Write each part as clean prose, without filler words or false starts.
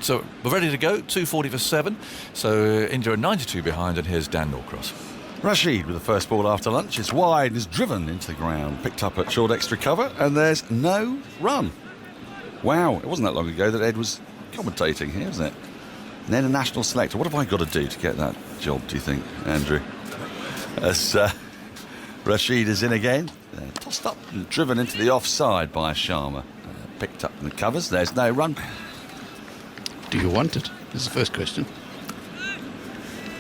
So we're ready to go, 2:40 for 7. So India are 92 behind, and here's Dan Norcross. Rashid with the first ball after lunch. It's wide, is driven into the ground, picked up at short extra cover, and there's no run. Wow, it wasn't that long ago that Ed was commentating here, wasn't it? And then a national selector. What have I got to do to get that job, do you think, Andrew? As Rashid is in again, tossed up and driven into the offside by Sharma. Picked up in the covers, there's no run. Do you want it? Is the first question.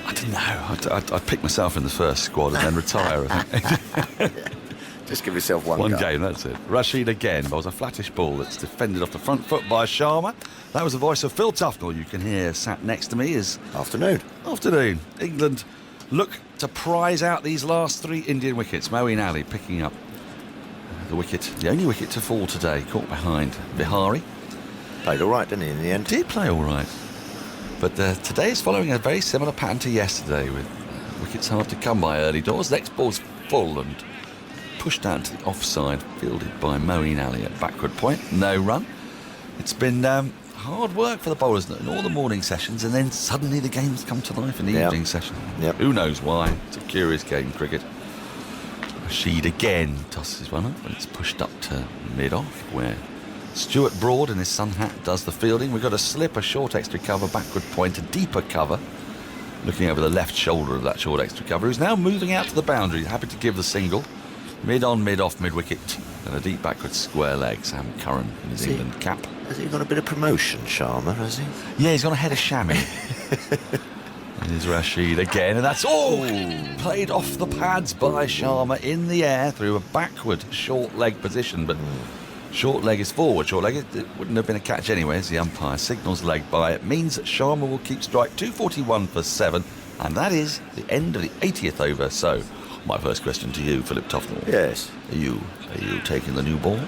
I don't know. I'd pick myself in the first squad and then retire, I think. Just give yourself one One go. game, that's it. Rashid again bowls a flattish ball that's defended off the front foot by Sharma. That was the voice of Phil Tufnell, you can hear sat next to me. Afternoon. England look to prize out these last 3 Indian wickets. Moeen Ali picking up the wicket, the only wicket to fall today, caught behind Bihari. Played all right, didn't he, in the end? Did play all right. But today is following a very similar pattern to yesterday, with wickets hard to come by early doors. Next ball's full and pushed out to the offside, fielded by Moeen Ali at backward point. No run. It's been hard work for the bowlers in all the morning sessions, and then suddenly the game's come to life in the evening session. Yep. Who knows why? It's a curious game, cricket. Rashid again tosses one up, and it's pushed up to mid-off, where Stuart Broad in his sun hat does the fielding. We've got a slip, a short extra cover, backward point, a deeper cover. Looking over the left shoulder of that short extra cover, who's now moving out to the boundary, happy to give the single. Mid-on, mid-off, mid-wicket, and a deep backward square leg. Sam Curran in his England cap. Has he got a bit of promotion, Sharma, has he? Yeah, he's gone ahead of Shami. There's Rashid again, and that's all played off the pads by Sharma in the air through a backward short leg position, but short leg is forward. Short leg, it wouldn't have been a catch anyway, as the umpire signals leg by. It means that Sharma will keep strike 241 for 7, and that is the end of the 80th over. So, my first question to you, Philip Tufnell. Yes. Are you taking the new ball?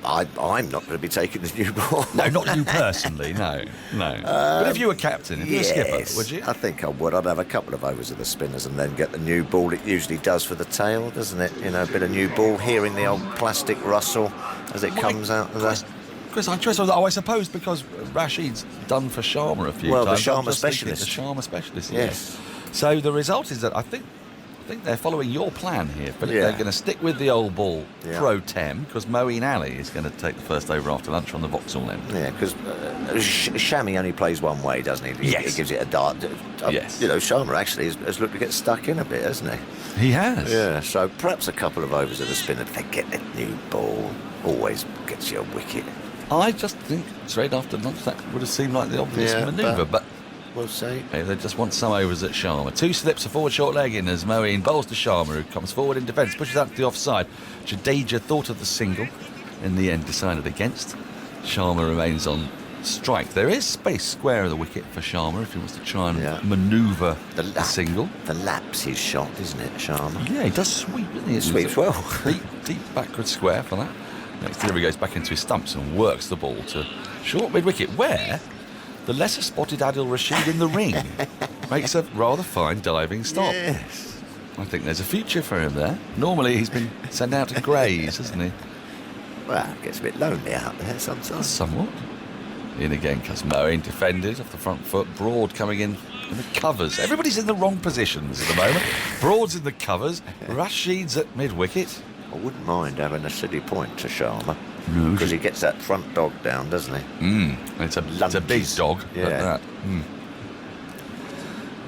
I'm not going to be taking the new ball. No, not you personally, no. But if you were captain, if you were skipper, would you? I think I would. I'd have a couple of overs of the spinners and then get the new ball. It usually does for the tail, doesn't it? You know, a bit of new ball, hearing the old plastic rustle as it comes out of the... Chris, I suppose because Rashid's done for Sharma a few times. Well, the Sharma specialist. The Sharma specialist, yes. So the result is that I think they're following your plan here, Philip. Yeah. They're going to stick with the old ball pro tem, because Moeen Ali is going to take the first over after lunch on the Vauxhall end. Yeah, because Shami only plays one way, doesn't he? Yes. He gives it a dart. Yes. You know, Sharma actually has looked to get stuck in a bit, hasn't he? He has. Yeah, so perhaps a couple of overs of the spinner. If they get the new ball, always gets you a wicket. I just think straight after lunch that would have seemed like the obvious manoeuvre, but we'll see. They just want some overs at Sharma. 2 slips, a forward short leg in as Moeen bowls to Sharma, who comes forward in defence, pushes out to the offside. Jadeja thought of the single, in the end decided against. Sharma remains on strike. There is space square of the wicket for Sharma if he wants to try and manoeuvre the single. The lap's his shot, isn't it, Sharma? Yeah, he does sweep, doesn't he? He sweeps well. deep backward square for that. Next delivery goes back into his stumps and works the ball to short mid-wicket, where the lesser spotted Adil Rashid in the ring makes a rather fine diving stop. Yes. I think there's a future for him there. Normally he's been sent out to graze, hasn't he? Well, it gets a bit lonely out there sometimes. Somewhat. In again comes Moeen, defended off the front foot. Broad coming in the covers. Everybody's in the wrong positions at the moment. Broad's in the covers. Rashid's at mid-wicket. I wouldn't mind having a silly point to Sharma. No, because he gets that front dog down, doesn't he? It's a big dog. Yeah.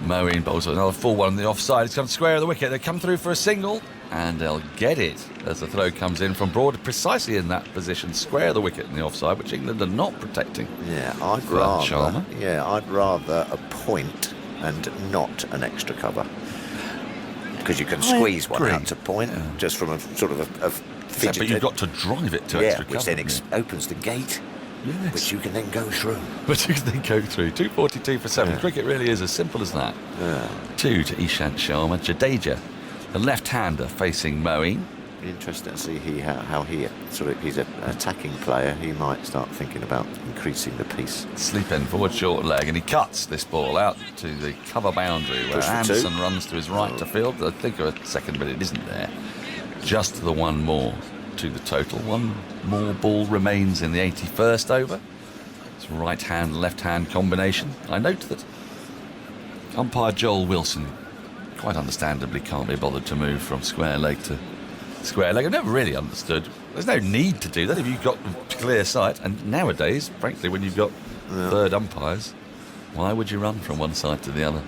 Moeen bowls another full one on the offside. It's come square of the wicket. They come through for a single, and they'll get it as the throw comes in from Broad, precisely in that position, square of the wicket in the offside, which England are not protecting. Yeah, I'd rather a point and not an extra cover. Because you can squeeze one out to point just from a sort of a fidget. But you've got to drive it to extra cover. Which then opens the gate, which you can then go through. 242 for 7. Cricket really is as simple as that. 2 to Ishant Sharma. Jadeja, the left-hander, facing Moeen. Interesting to see how he's an attacking player. He might start thinking about increasing the pace. Sleep end, forward short leg, and he cuts this ball out to the cover boundary where Anderson runs to his right to field. I think of a second, but it isn't there. Just the one more to the total. One more ball remains in the 81st over. It's right-hand, left-hand combination. I note that umpire Joel Wilson, quite understandably, can't be bothered to move from square leg to square leg. I've never really understood. There's no need to do that if you've got clear sight. And nowadays, frankly, when you've got third umpires, why would you run from one side to the other?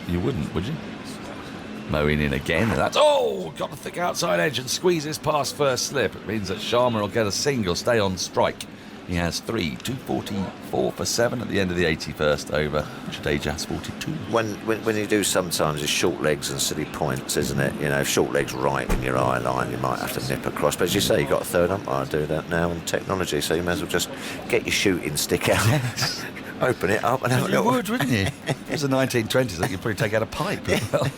You wouldn't, would you? Mowing in again, and that's, got the thick outside edge and squeezes past first slip. It means that Sharma will get a single, stay on strike. He has 244 for 7 at the end of the 81st over. Jadeja has 42. When you do sometimes, it's short legs and silly points, isn't it? You know, if short legs right in your eye line, you might have to nip across. But as you say, you've got a third umpire do that now in technology, so you may as well just get your shooting stick out. Yes. Open it up and have a You little... would, wouldn't you? If it was the 1920s, I think you'd probably take out a pipe as well.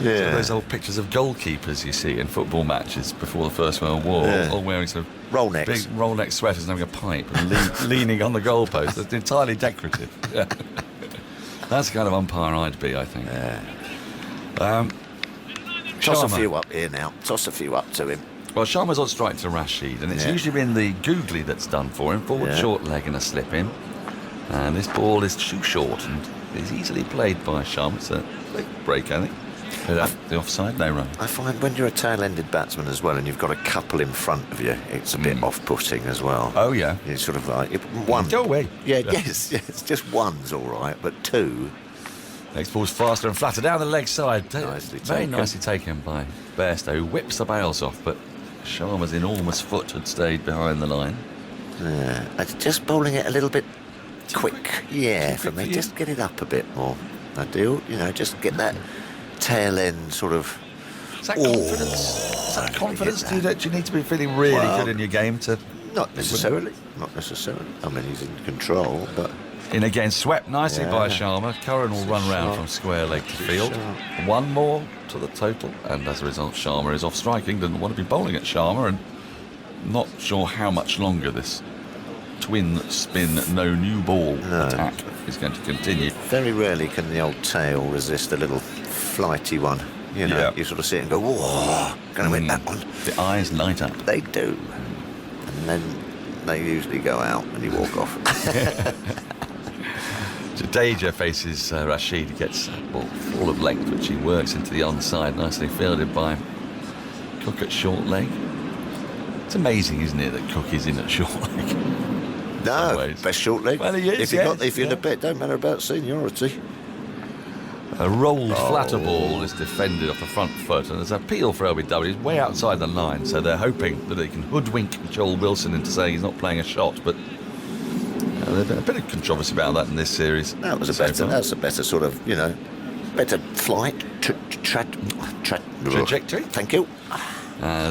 Yeah. So those old pictures of goalkeepers you see in football matches before the First World War, all wearing sort of roll necks, big roll neck sweaters and having a pipe and leaning on the goalpost. That's entirely decorative. Yeah. That's the kind of umpire I'd be, I think. Yeah. Toss a Sharma. few up here now. Toss a few up to him. Well, Sharma's on strike to Rashid, and it's usually been the googly that's done for him. Forward short leg and a slip in. And this ball is too short and is easily played by Sharma. It's a big break, I think. The offside, no run. I find when you're a tail-ended batsman as well and you've got a couple in front of you, it's a bit off-putting as well. Oh, yeah. It's sort of like... one. Go away. Yeah, yes. Just one's all right, but two... Next ball's faster and flatter down the leg side. Very nicely taken by Bairstow, who whips the bails off, but Sharma's enormous foot had stayed behind the line. Yeah, just bowling it a little bit quick. For me. Just get it up a bit more. I do. You know, just get that tail end sort of... Is that confidence? Is that confidence? Do you need to be feeling really good in your game to... Not necessarily. I mean, he's in control, but... In again, swept nicely by Sharma. Curran will run round from square leg to field. One more to the total, and as a result, Sharma is off striking. Didn't want to be bowling at Sharma, and not sure how much longer this twin spin, no new ball attack is going to continue. Very rarely can the old tail resist a little flighty one. You know, you sort of see it and go, whoa, going to win that one. The eyes light up. They do. And then they usually go out and you walk off. Jadeja faces Rashid. He gets a ball full of length, which he works into the onside, nicely fielded by Cook at short leg. It's amazing, isn't it, that Cook is in at short leg? No, best short leg. Well, he is, if you're in a bet, don't matter about seniority. A rolled flatter ball is defended off the front foot, and there's an appeal for LBW. He's way outside the line, so they're hoping that they can hoodwink Joel Wilson into saying he's not playing a shot, but there's been a bit of controversy about that in this series. That's a better sort of, better flight trajectory. Thank you.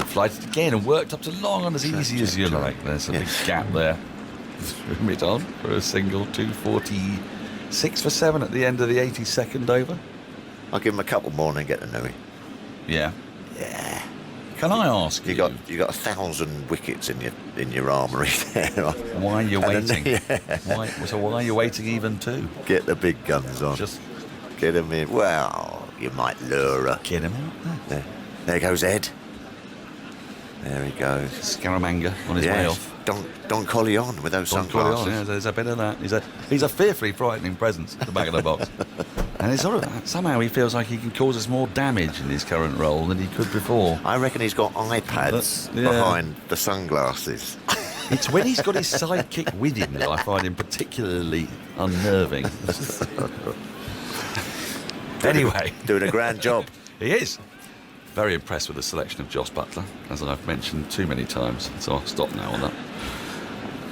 Flighted again and worked up to long and as easy as you like. There's a big gap there. Zoom it on for a single. 246 for 7 at the end of the 82nd over. I'll give him a couple more and then get to know him. Yeah. Yeah. Can I ask you? You got 1,000 wickets in your armoury there. Why are you waiting? Why are you waiting even two? Get the big guns on. Just get him in. Well, you might lure her. Get him out there. There goes Ed. There he goes. Scaramanga on his way off. Don Colleon with those sunglasses. Yeah, there's a bit of that. He's a fearfully frightening presence at the back of the box. And it's sort of, somehow he feels like he can cause us more damage in his current role than he could before. I reckon he's got iPads behind the sunglasses. It's when he's got his sidekick with him that I find him particularly unnerving. Anyway. Doing a grand job. He is. Very impressed with the selection of Joss Butler, as I've mentioned too many times, so I'll stop now on that.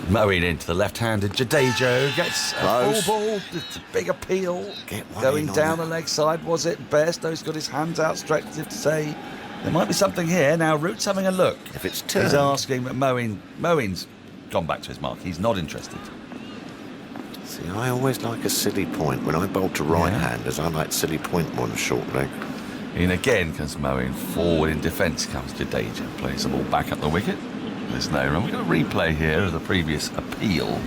Mowing into the left-handed Jadeja, gets a full ball. It's a big appeal. Going down the leg side, was it? Bairstow's got his hands outstretched as if to say, there might be something here. Now, Root's having a look. If it's turned. He's asking, but Mowing's gone back to his mark. He's not interested. See, I always like a silly point. When I bowl to right-handers, I like silly point more than short leg. In again comes Mowing. Forward in defence comes Jadeja. Plays the ball back up the wicket. There's no run. We've got a replay here of the previous appeal.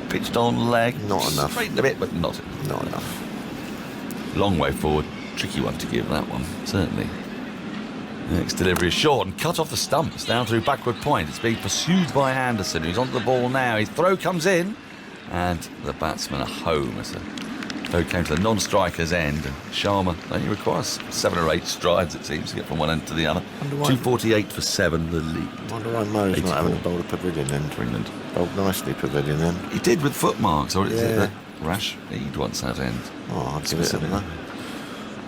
Pitched on leg. Not enough. Straightened a bit, but not enough. Long way forward. Tricky one to give, that one, certainly. Next delivery is short and cut off the stumps down through backward point. It's being pursued by Anderson, who's on the ball now. His throw comes in, and the batsmen are home as the throw came to the non-striker's end. And Sharma only requires 7 or 8 strides, it seems, to get from one end to the other. 248 for 7, the lead. I wonder why Mo's not having a bowl of pavilion end. For England. Bowled nicely pavilion end. He did with footmarks, or is it Yeah. that Rashid wants that end? Oh, I'd give it a no.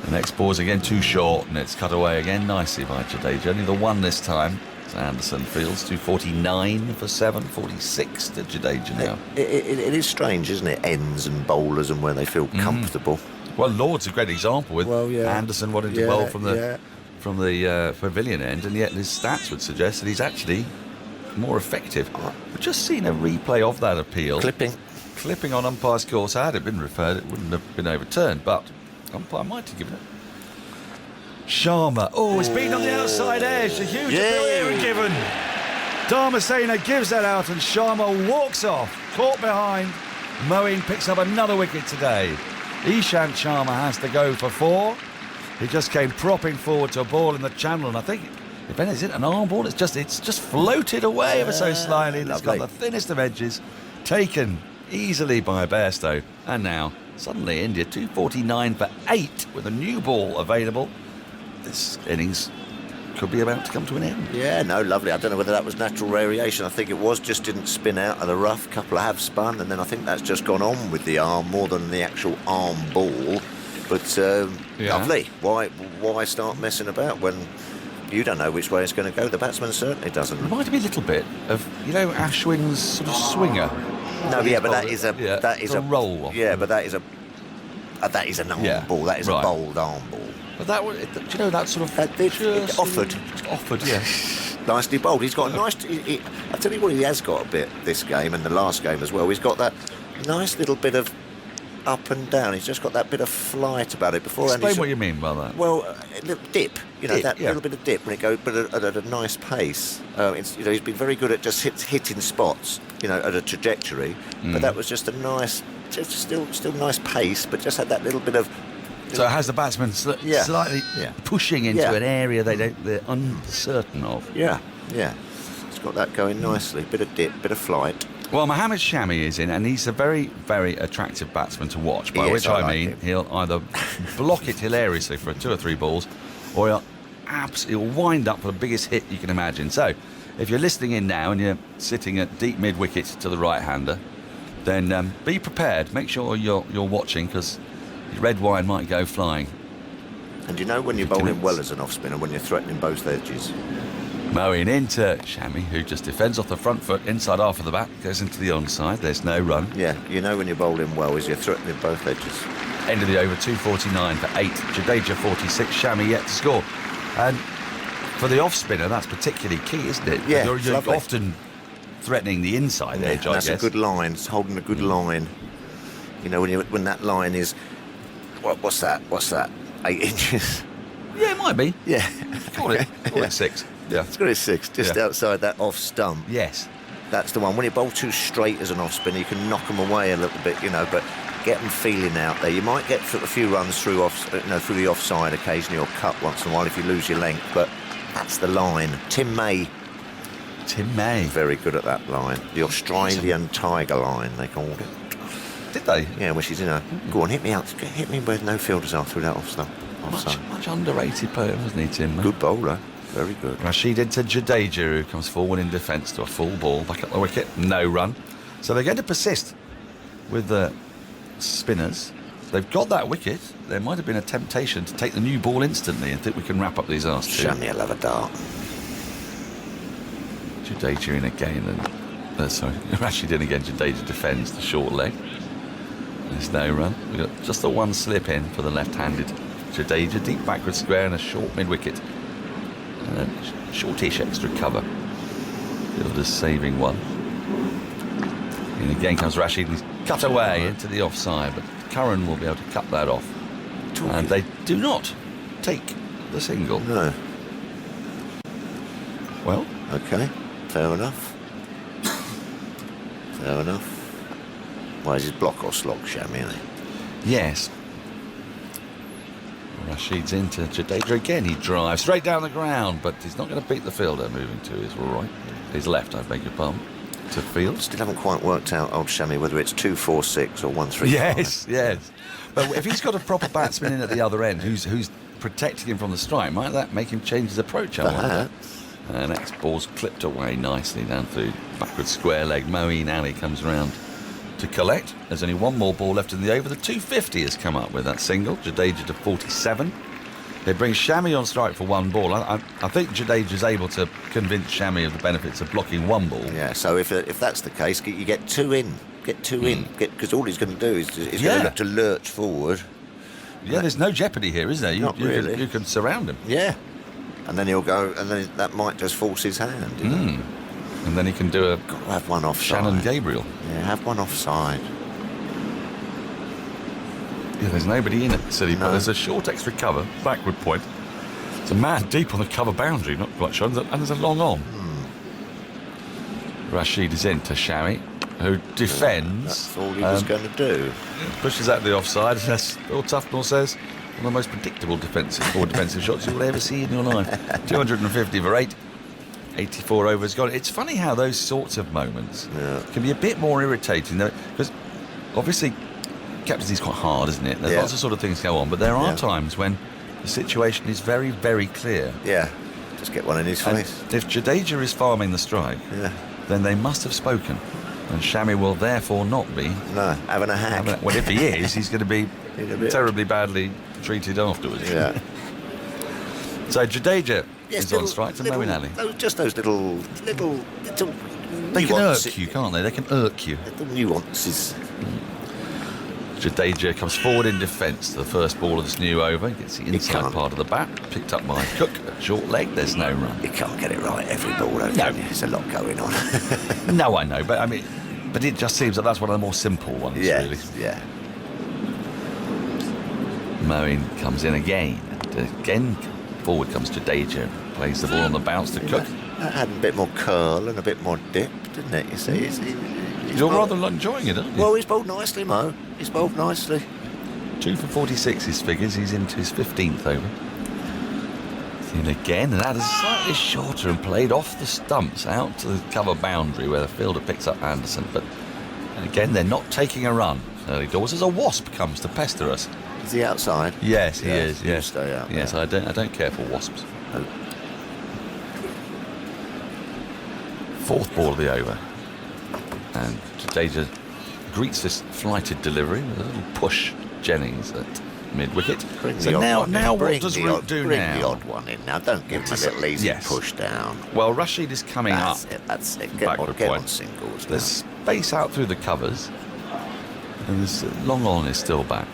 The next ball's again too short, and it's cut away again nicely by Jadeja. Only the one this time. So Anderson fields 249 for 7, 46 to Jadeja now. It is strange, isn't it? Ends and bowlers and where they feel comfortable. Well, Lord's a great example with Anderson wanting to bowl from the pavilion end, and yet his stats would suggest that he's actually more effective. We've just seen a replay of that appeal. Clipping on umpire's course. Had it been referred, it wouldn't have been overturned, but umpire might have given it. Sharma. Oh, it's been on the outside edge. A huge appeal here given. Dharmasena gives that out, and Sharma walks off. Caught behind. Moeen picks up another wicket today. Ishant Sharma has to go for 4. He just came propping forward to a ball in the channel, and I think, if anything, an arm ball. It's just floated away ever so slightly. It's got the thinnest of edges. Taken easily by Bairstow. And now, suddenly, India 249 for 8 with a new ball available. This innings could be about to come to an end. Yeah, no, lovely. I don't know whether that was natural variation. I think it was, just didn't spin out of the rough. Couple have spun, and then I think that's just gone on with the arm more than the actual arm ball. But lovely. Why start messing about when you don't know which way it's going to go? The batsman certainly doesn't. Reminded me a little bit of, Ashwin's sort of swinger. No, but that is a roll off. Yeah, but that is an arm ball. That is a bowled arm ball. But that, that sort of... It offered, yeah. Nicely bowled. He's got a nice... I tell you what, he has got a bit this game and the last game as well. He's got that nice little bit of up and down. He's just got that bit of flight about it. Explain what you mean by that. Well, a little dip. Little bit of dip when it goes, but at a nice pace. He's been very good at just hitting spots, at a trajectory. But that was just a nice, just still nice pace, but just had that little bit of... So it has the batsman slightly pushing into an area they're uncertain of. Yeah. It's got that going nicely. Bit of dip, bit of flight. Well, Mohammed Shami is in, and he's a very, very attractive batsman to watch, by which I mean he'll either block it hilariously for 2 or 3 balls, or he'll wind up for the biggest hit you can imagine. So, if you're listening in now and you're sitting at deep mid-wicket to the right-hander, then be prepared. Make sure you're watching, because red wine might go flying. And when you're bowling well as an off-spinner, when you're threatening both edges. Moeen into Shami, who just defends off the front foot, inside half of the bat, goes into the onside. There's no run. Yeah, when you're bowling well is you're threatening both edges. End of the over, 249 for 8. Jadeja 46, Shami yet to score. And for the off-spinner, that's particularly key, isn't it? Yeah, You're often threatening the inside edge, I guess. That's a good line. It's holding a good line. When that line is... What's that? 8 inches? Yeah, it might be. Yeah. Call it 6. Yeah. It's got a 6, just outside that off stump. Yes. That's the one. When you bowl too straight as an off spinner, you can knock them away a little bit, but get them feeling out there. You might get a few runs through the offside occasionally, or cut once in a while if you lose your length, but that's the line. Tim May. Very good at that line. The Australian Tiger line, they called it. Did they? Yeah, which is, go on, hit me out. Hit me where no fielders are through that offside. Much underrated player, wasn't he, Tim May? Good bowler. Very good. Rashid into Jadeja, who comes forward in defence to a full ball, back up the wicket, no run. So they're going to persist with the spinners. They've got that wicket. There might have been a temptation to take the new ball instantly and think we can wrap up these last 2. Shami will have a dart. Jadeja in again, and Rashid in again. Jadeja defends the short leg. There's no run. We've got just the one slip in for the left-handed Jadeja, deep backward square and a short mid-wicket. And a shortish extra cover. Fielder's saving one. And again comes Rashid, and he's cut away into the offside, but Curran will be able to cut that off. And they do not take the single. No. Well, okay, fair enough. Well, is it block or slog, Shami, isn't it? yes. Rashid's into Jadeja again. He drives straight down the ground, but he's not going to beat the fielder moving to his right. His left, I beg your pardon. To field. Still haven't quite worked out, old Shammy, whether it's 2-4-6 or 1-3-5. Yes. But if he's got a proper batsman in at the other end who's protecting him from the strike, might that make him change his approach? I wonder. Next ball's clipped away nicely down through backward square leg. Moeen Ali comes round to collect. There's only one more ball left in the over. The 250 has come up with that single. Jadeja to 47. It brings Shami on strike for one ball. I think Jadeja's able to convince Shami of the benefits of blocking one ball. Yeah, so if that's the case, you get two in. Get two in. Because all he's going to do is going to look to lurch forward. Yeah, there's no jeopardy here, is there? Not really. You can surround him. Yeah. And then he'll go, and then that might just force his hand. You know? And then he can do a Got to have one offside. Shannon Gabriel. Yeah, have one offside. Yeah, there's nobody in it, silly, but there's a short extra cover, backward point. It's a man deep on the cover boundary, not quite sure, and there's a long on. Rashid is into Shami, who defends. That's all he was going to do. Pushes out the offside, and as Bill Tufnell says, one of the most predictable defensive shots you will ever see in your life. 250 for 8. 84 overs gone. It's funny how those sorts of moments can be a bit more irritating, because obviously captaincy is quite hard, isn't it? There's lots of sort of things go on, but there are times when the situation is very, very clear. Yeah, just get one in his face. If Jadeja is farming the strike, then they must have spoken, and Shami will therefore not be. No, having a hack. Well, if he is, he's going to be terribly badly treated afterwards. Yeah. So Jadeja is on strike to Moeen Ali. Just those little They can irk you, can't they? They can irk you. Little nuances. Jadeja comes forward in defence to the first ball of this new over. He gets the inside part of the bat, picked up by Cook at short leg. There's no run. You can't get it right every ball, no. There's a lot going on. No, I know, but it just seems that that's one of the more simple ones, really. Yeah. Moeen comes in again. Again, forward comes Jadeja. Plays the ball on the bounce to Cook. That had a bit more curl and a bit more dip, didn't it? You see, You're rather enjoying it, aren't you? Well, he's bowled nicely, Mo. He's bowled nicely. 2 for 46 his figures. He's into his 15th over. In again, and that is slightly shorter and played off the stumps out to the cover boundary where the fielder picks up Anderson. But again, they're not taking a run early doors as a wasp comes to pester us. Is he outside? Yes, he is. Yes, stay out. Yes, I don't care for wasps. Oh. Fourth ball of the over. And Jadeja greets this flighted delivery with a little push Jennings at mid-wicket. So now what does Root do now? Bring the odd one in now. Don't give him a little easy push down. Well, Rashid is coming up. That's it. Get on singles. There's space out through the covers. And this long on is still back.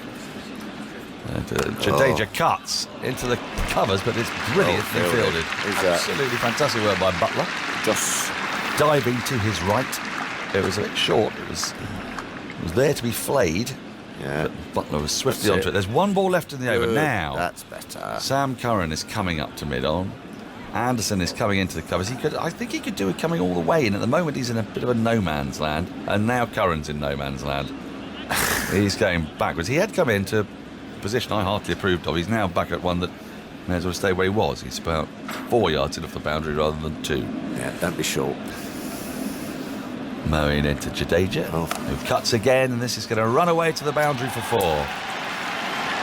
Jadeja cuts into the covers, but it's brilliantly fielded. Absolutely fantastic work by Butler. Just diving to his right. It was a bit short. It was there to be flayed. Yeah. But Butler was swiftly onto it. There's one ball left in the over now. That's better. Sam Curran is coming up to mid-on. Anderson is coming into the covers. I think he could do it coming all the way in. At the moment, he's in a bit of a no-man's land. And now Curran's in no-man's land. He's going backwards. He had come into a position I heartily approved of. He's now back at one that may as well stay where he was. He's about 4 yards in off the boundary rather than 2. Yeah, don't be short. Moeen into Jadeja, who cuts again, and this is going to run away to the boundary for 4.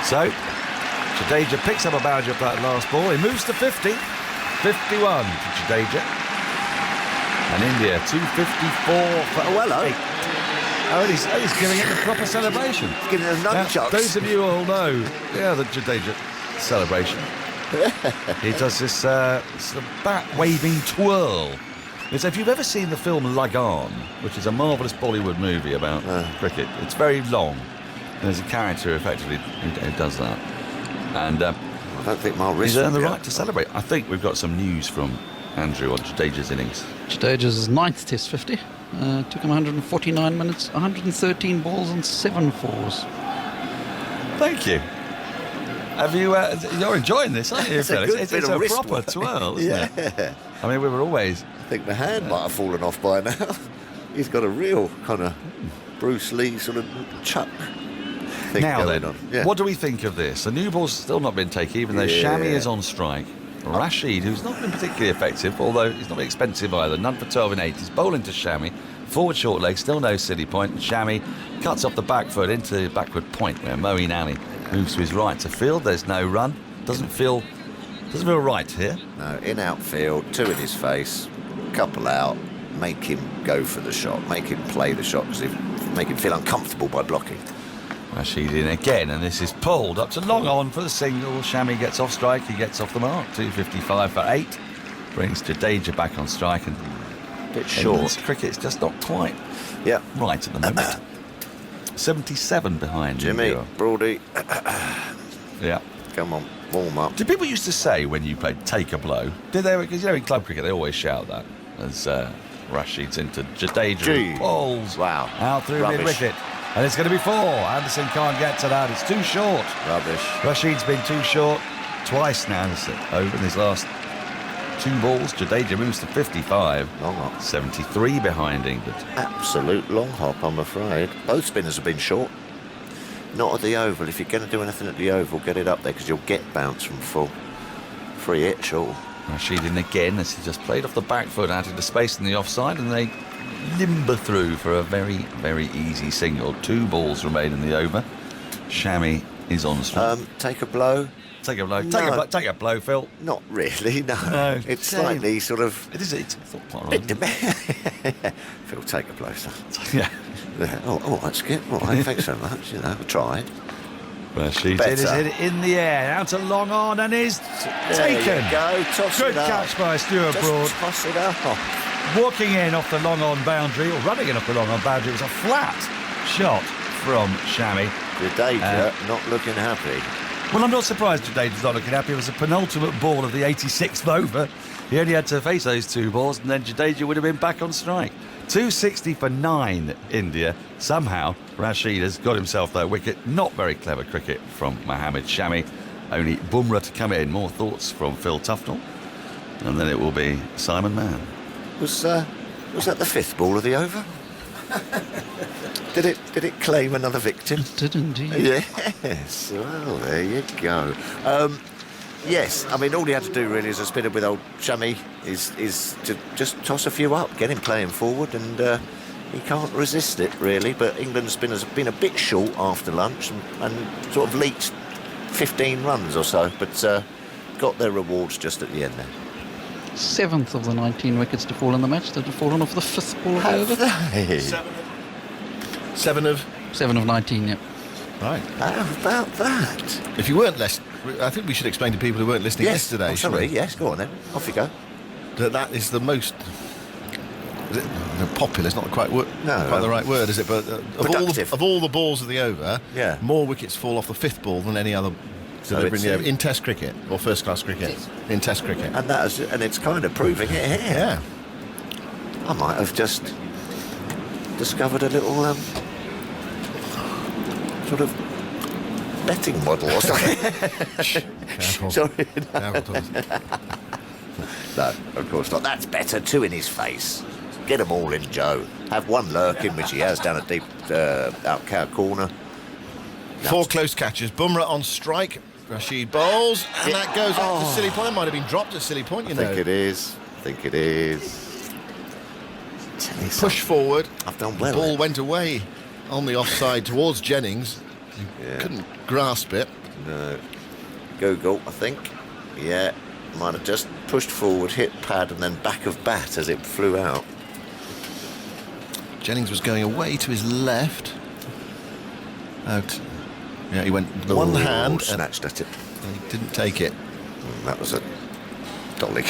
So, Jadeja picks up a boundary up that last ball. He moves to 50. 51 to Jadeja. And India, 254 for... Oh, hello. 8. Oh, he's giving it the proper celebration. He's giving it a nunchucks. Those of you all know, the Jadeja celebration. He does this sort of bat-waving twirl. So if you've ever seen the film Lagan, which is a marvellous Bollywood movie about cricket, it's very long. And there's a character, effectively, who does that. And I don't think my wrist... He's earned the right to celebrate. I think we've got some news from Andrew on Jadeja's innings. Jadeja's 9th Test 50. Took him 149 minutes, 113 balls and 7 fours. Thank you. Have you? You're enjoying this, aren't you, Felix? It's a proper twirl, isn't it? I mean, we were always... I think the hand might have fallen off by now. He's got a real kind of Bruce Lee sort of chuck. thing Now going then, on. Yeah. what do we think of this? The new ball's still not been taken, even though Shami is on strike. Rashid, who's not been particularly effective, although he's not been expensive either. None for 12 in 8. He's bowling to Shami. Forward short leg, still no silly point. And Shami cuts off the back foot into the backward point where Moeen Ali moves to his right to field. There's no run. Doesn't feel right here. No, in outfield, 2 in his face, couple out, make him go for the shot, make him play the shot, make him feel uncomfortable by blocking. Rashid in again, and this is pulled up to long on for the single. Shami gets off strike, he gets off the mark. 255 for 8. Brings Jadeja back on strike, and Bit short. Cricket's just not quite Yeah. right at the moment. 77 behind Jimmy, India. Broady, Yeah. come on, warm up. Did people used to say when you played take a blow? Did they? Because in club cricket they always shout that as Rashid's into Jadeja. Gee. Pulls Wow. out through Rubbish. mid-wicket. And it's going to be 4. Anderson can't get to that. It's too short. Rubbish. Rashid's been too short twice now. Over in his last 2 balls. Jadeja moves to 55. Long hop. 73 behind England. Absolute long hop, I'm afraid. Both spinners have been short. Not at the oval. If you're going to do anything at the oval, get it up there because you'll get bounce from full. Free hit, sure. Rashid in again as he just played off the back foot out into space in the offside, and they limber through for a very, very easy single. 2 balls remain in the over. Shami is on strike. Take a blow. Take a blow. No. Take a blow, Phil. Not really, no. No. It's Shame. slightly sort of... It's not quite right. Phil, take a blow, son. Yeah. Yeah. Oh, all right, Skip. All right, thanks so much. You know, I tried. Rashid Better. is in the air, out to long on, and is There taken. you go. Toss Good it up. catch by Stuart Just Broad. toss it up. Walking in off the long on boundary, or running in off the long on boundary. It was a flat shot from Shami. Jadeja not looking happy. Well, I'm not surprised Jadeja's not looking happy. It was a penultimate ball of the 86th over. He only had to face those 2 balls, and then Jadeja would have been back on strike. 260 for 9, India. Somehow, Rashid has got himself that wicket. Not very clever cricket from Mohammad Shami. Only Bumrah to come in. More thoughts from Phil Tufnell. And then it will be Simon Mann. Was that the 5th ball of the over? Did it claim another victim? It did indeed. Yes. Well, there you go. Yes, I mean, all he had to do really as a spinner with old Shami is to just toss a few up, get him playing forward, and he can't resist it really. But England's spinners have been a bit short after lunch and sort of leaked 15 runs or so, but got their rewards just at the end there. 7th of the 19 wickets to fall in the match that have fallen off the 5th ball of the over. They? 7 of... 7 of 19, yeah. Right. How about that? If you weren't listening, I think we should explain to people who weren't listening yesterday. Oh, sorry, shouldn't we? yes, go on then. Off you go. That is the most... popular is not quite No, the right word, is it? But productive. of all the balls of the over, Yeah. more wickets fall off the 5th ball than any other delivery it's, in the over in Test cricket or first-class cricket. In Test cricket. And it's kind of proving it here. Yeah. I might have just discovered a little sort of betting model or something. Careful. Sorry. Careful, Thomas. No, of course not. That's better. 2 in his face. Get them all in, Joe. Have one lurking, which he has down a deep out cow corner. 4 close catches. Bumrah on strike. Rashid bowls, and that goes up to silly point. It might have been dropped at silly point, you know. I think it is. Tell you Push something. forward. I've done well. The ball there. went away on the offside towards Jennings. He couldn't grasp it. No. Google, I think. Yeah. Might have just pushed forward, hit pad, and then back of bat as it flew out. Jennings was going away to his left. Out. Yeah, he went one hand and snatched at it. he didn't take it. That was a dolly.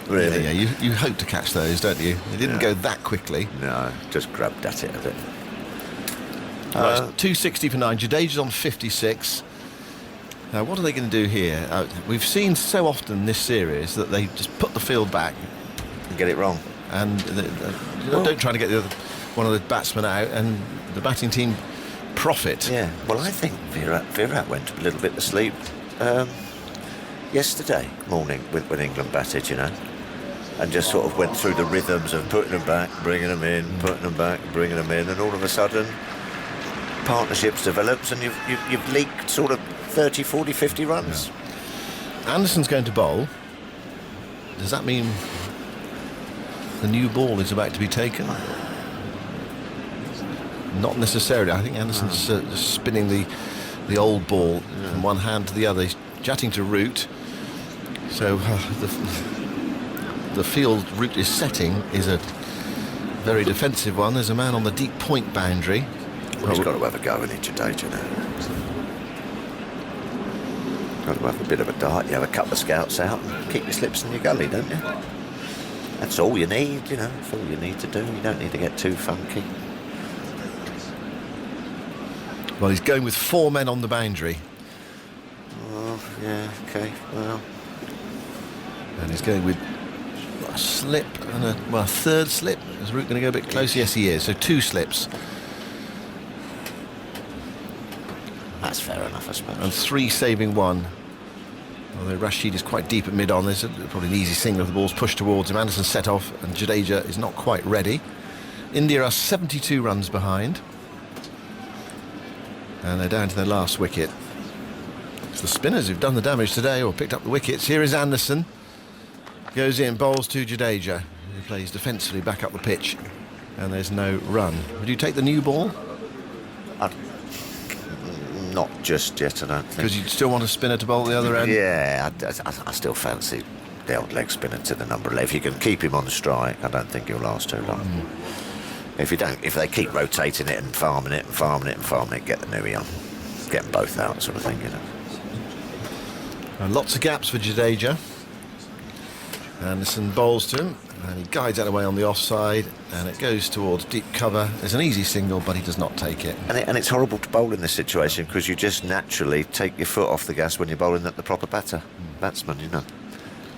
Really? Yeah, you hope to catch those, don't you? It didn't go that quickly. No, just grabbed at it a bit. Right, 260 for 9. Jadeja's on 56. Now, what are they going to do here? We've seen so often this series that they just put the field back Get it wrong. and don't try to get one of the batsmen out, and the batting team profit. Yeah. Well, I think Virat went a little bit to sleep yesterday morning when England batted, you know, and just sort of went through the rhythms of putting them back, bringing them in, putting them back, bringing them in, and all of a sudden partnerships developed, and you've leaked sort of 30, 40, 50 runs. Yeah. Anderson's going to bowl. Does that mean the new ball is about to be taken? Not necessarily. I think Anderson's just spinning the old ball from one hand to the other. He's chatting to Root. So the field Root is setting is a very defensive one. There's a man on the deep point boundary. Well, he's got to have a go in Jadeja now. Got to have a bit of a dart. You have a couple of scouts out and keep your slips in your gully, don't you? That's all you need, you know. That's all you need to do. You don't need to get too funky. Well, he's going with 4 men on the boundary. Oh, yeah, okay, well. And he's going with a slip and a third slip. Is Root going to go a bit close? Yes, he is. So 2 slips. That's fair enough, I suppose. And 3 saving 1. Although Rashid is quite deep at mid-on, there's probably an easy single if the ball's pushed towards him. Anderson set off and Jadeja is not quite ready. India are 72 runs behind. And they're down to their last wicket. It's the spinners who've done the damage today, or picked up the wickets. Here is Anderson. Goes in, bowls to Jadeja, who plays defensively back up the pitch. And there's no run. Would you take the new ball? Not just yet, I don't think. Because you'd still want a spinner to bowl at the other end? Yeah, I still fancy the old leg spinner to the number 11. If you can keep him on the strike, I don't think he'll last too long. If you don't, if they keep rotating it and farming it and farming it and farming it, get the newie on. Get them both out, sort of thing, you know. And lots of gaps for Jadeja. Anderson bowls to him, and he guides that away on the offside, and it goes towards deep cover. There's an easy single, but he does not take it. And it's horrible to bowl in this situation because you just naturally take your foot off the gas when you're bowling at the proper batsman, you know.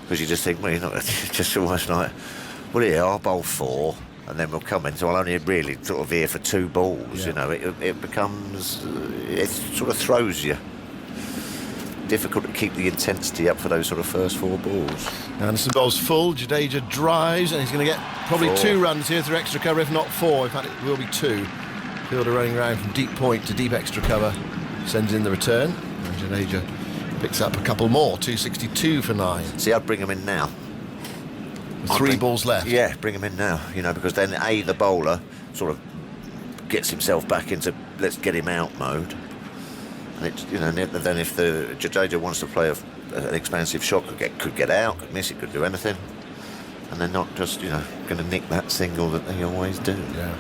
Because you just think, well, you're not, it's just almost like, well, here, I'll bowl 4. And then we'll come in, so I'll only really sort of here for 2 balls, you know. It becomes, it sort of throws you. Difficult to keep the intensity up for those sort of first 4 balls. Anderson bowls full, Jadeja drives, and he's going to get probably 4. 2 runs here through extra cover, if not 4. In fact, it will be 2. Fielder running around from deep point to deep extra cover, sends in the return, and Jadeja picks up a couple more, 262 for 9. See, I'd bring him in now. 3 balls left. Yeah, bring him in now, you know, because then the bowler sort of gets himself back into let's get him out mode. And it's, you know, then if the Jadeja wants to play an expansive shot, could get out, could miss it, could do anything. And they're not just, you know, going to nick that single that they always do. Yeah.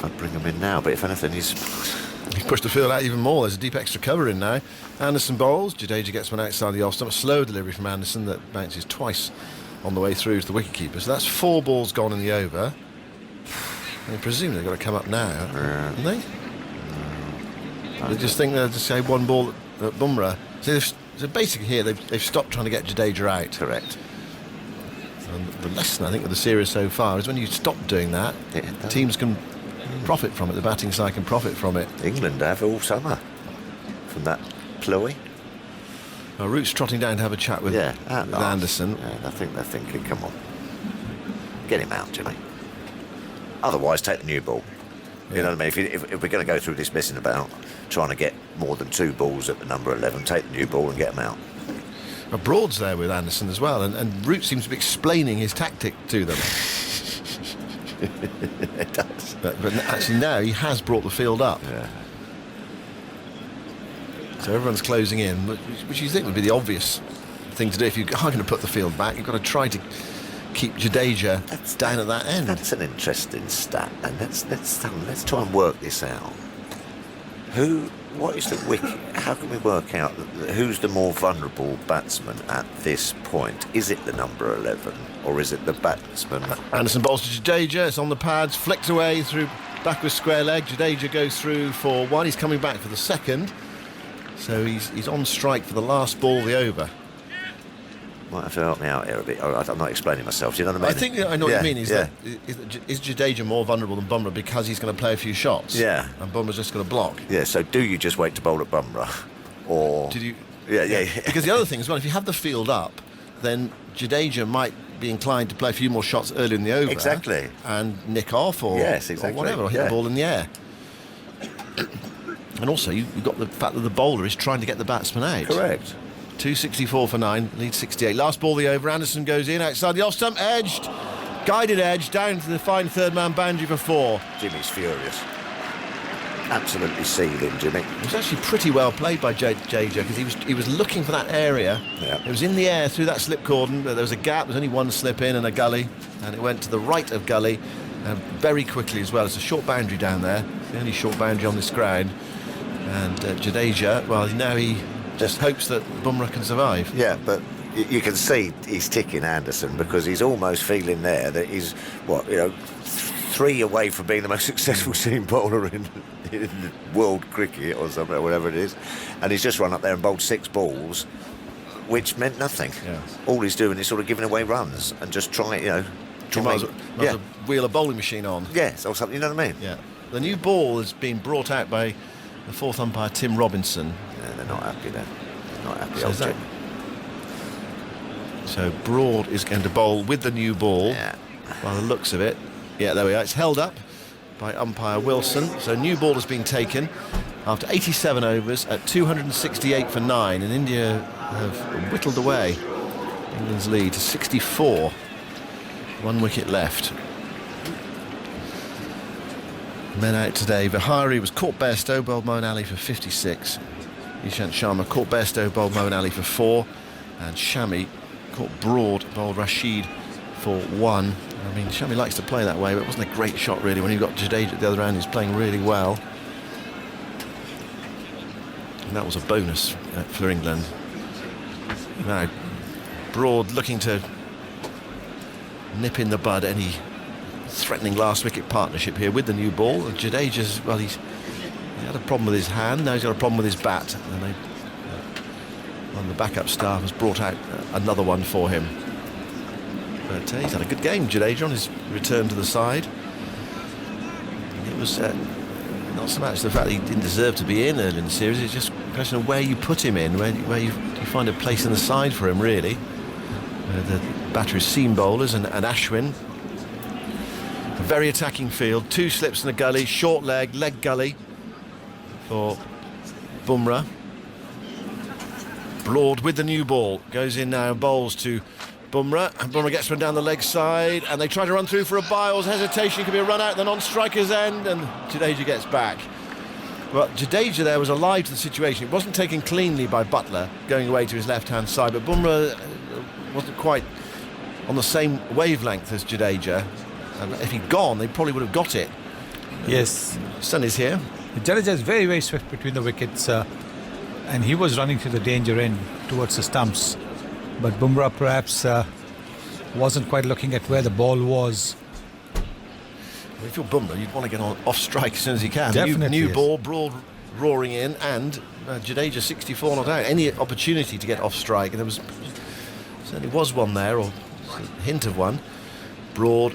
I'd bring him in now, but if anything, he's pushed the field out even more. There's a deep extra cover in now. Anderson bowls. Jadeja gets one outside the off stump. A slow delivery from Anderson that bounces twice on the way through to the wicketkeeper. So that's 4 balls gone in the over. And presumably they've got to come up now, haven't they? They just think they'll just say 1 ball at Bumrah. So basically here they've stopped trying to get Jadeja out. correct. And the lesson I think of the series so far is when you stop doing that, teams can profit from it. The batting side can profit from it. England have all summer from that ploy. Root's trotting down to have a chat with Anderson. Yeah, I think they're thinking, come on, get him out, Jimmy. Otherwise, take the new ball. You know what I mean? If we're going to go through this messing about trying to get more than 2 balls at the number 11, take the new ball and get them out. Broad's there with Anderson as well, and Root seems to be explaining his tactic to them. It does. But actually now he has brought the field up. Yeah. So everyone's closing in, which you think would be the obvious thing to do. If you are going to put the field back, you've got to try to keep Jadeja down at that end. That's an interesting stat, and let's try and work this out. What is the wicket? How can we work out who's the more vulnerable batsman at this point? Is it the number 11 or is it the batsman? Anderson bowls to Jadeja. It's on the pads, flicked away through backward square leg. Jadeja goes through for 1. He's coming back for the 2nd. So he's on strike for the last ball of the over. Might have to help me out here a bit. I'm not explaining myself. Do you know what I mean? I think I know what you mean. Is Jadeja more vulnerable than Bumrah because he's going to play a few shots? Yeah. And Bumrah's just going to block. Yeah. So do you just wait to bowl at Bumrah, or Did you? Yeah. Because the other thing as well, if you have the field up, then Jadeja might be inclined to play a few more shots early in the over. Exactly. And nick off or, Yes, exactly. or whatever, or hit the ball in the air. And also, you've got the fact that the bowler is trying to get the batsman out. Correct. 264 for 9, lead 68. Last ball the over, Anderson goes in, outside the off stump, edged, guided edge, down to the fine third man boundary for 4. Jimmy's furious. Absolutely seething, Jimmy. It was actually pretty well played by Jaja, because he was looking for that area. Yeah. It was in the air through that slip cordon, but there was a gap, there was only one slip in and a gully, and it went to the right of gully, very quickly as well. It's a short boundary down there, the only short boundary on this ground. And Jadeja, well, now he just hopes that Bumrah can survive. Yeah, but you can see he's ticking Anderson, because he's almost feeling there that he's, 3 away from being the most successful seam bowler in world cricket or something, or whatever it is. And he's just run up there and bowled 6 balls, which meant nothing. Yeah. All he's doing is sort of giving away runs and just trying, He might as well wheel a bowling machine on. Yes, or something, you know what I mean? Yeah. The new ball has been brought out by the 4th umpire, Tim Robinson. Yeah, they're not happy there. They're not happy. So, so Broad is going to bowl with the new ball. Yeah. By the looks of it. Yeah, there we are. It's held up by umpire Wilson. So new ball has been taken after 87 overs at 268 for 9. And India have whittled away England's lead to 64. 1 wicket left. Men out today. Vihari was caught Bairstow, bowled Moeen Ali for 56. Ishant Sharma caught Bairstow, bowled Moeen Ali for 4. And Shami caught Broad, bowled Rashid for 1. I mean, Shami likes to play that way, but it wasn't a great shot really when you've got Jadeja at the other end who's playing really well. And that was a bonus for England. Now, Broad looking to nip in the bud any threatening last wicket partnership here with the new ball. And Jadeja's, well, he had a problem with his hand, now he's got a problem with his bat. And one of the backup staff has brought out another one for him. But he's had a good game, Jadeja, on his return to the side. It was not so much the fact that he didn't deserve to be in early in the series, it's just a question of where you put him in, where you find a place in the side for him, really. The batter is seam bowlers and Ashwin. A very attacking field, 2 slips in the gully, short leg gully for Bumrah. Broad with the new ball, goes in now and bowls to Bumrah, and Bumrah gets one down the leg side, and they try to run through for a Biles hesitation. Could be a run out, then on striker's end, and Jadeja gets back. Well, Jadeja there was alive to the situation. It wasn't taken cleanly by Butler going away to his left-hand side, but Bumrah wasn't quite on the same wavelength as Jadeja. And if he'd gone, they probably would have got it. Yes. Sun is here. Jadeja is very, very swift between the wickets, and he was running to the danger end towards the stumps. But Bumrah perhaps wasn't quite looking at where the ball was. If you're Bumrah, you'd want to get on off strike as soon as you can. Definitely, New yes. ball, Broad roaring in, and Jadeja 64 not out. Any opportunity to get off strike, and there certainly was one there, or a hint of one. Broad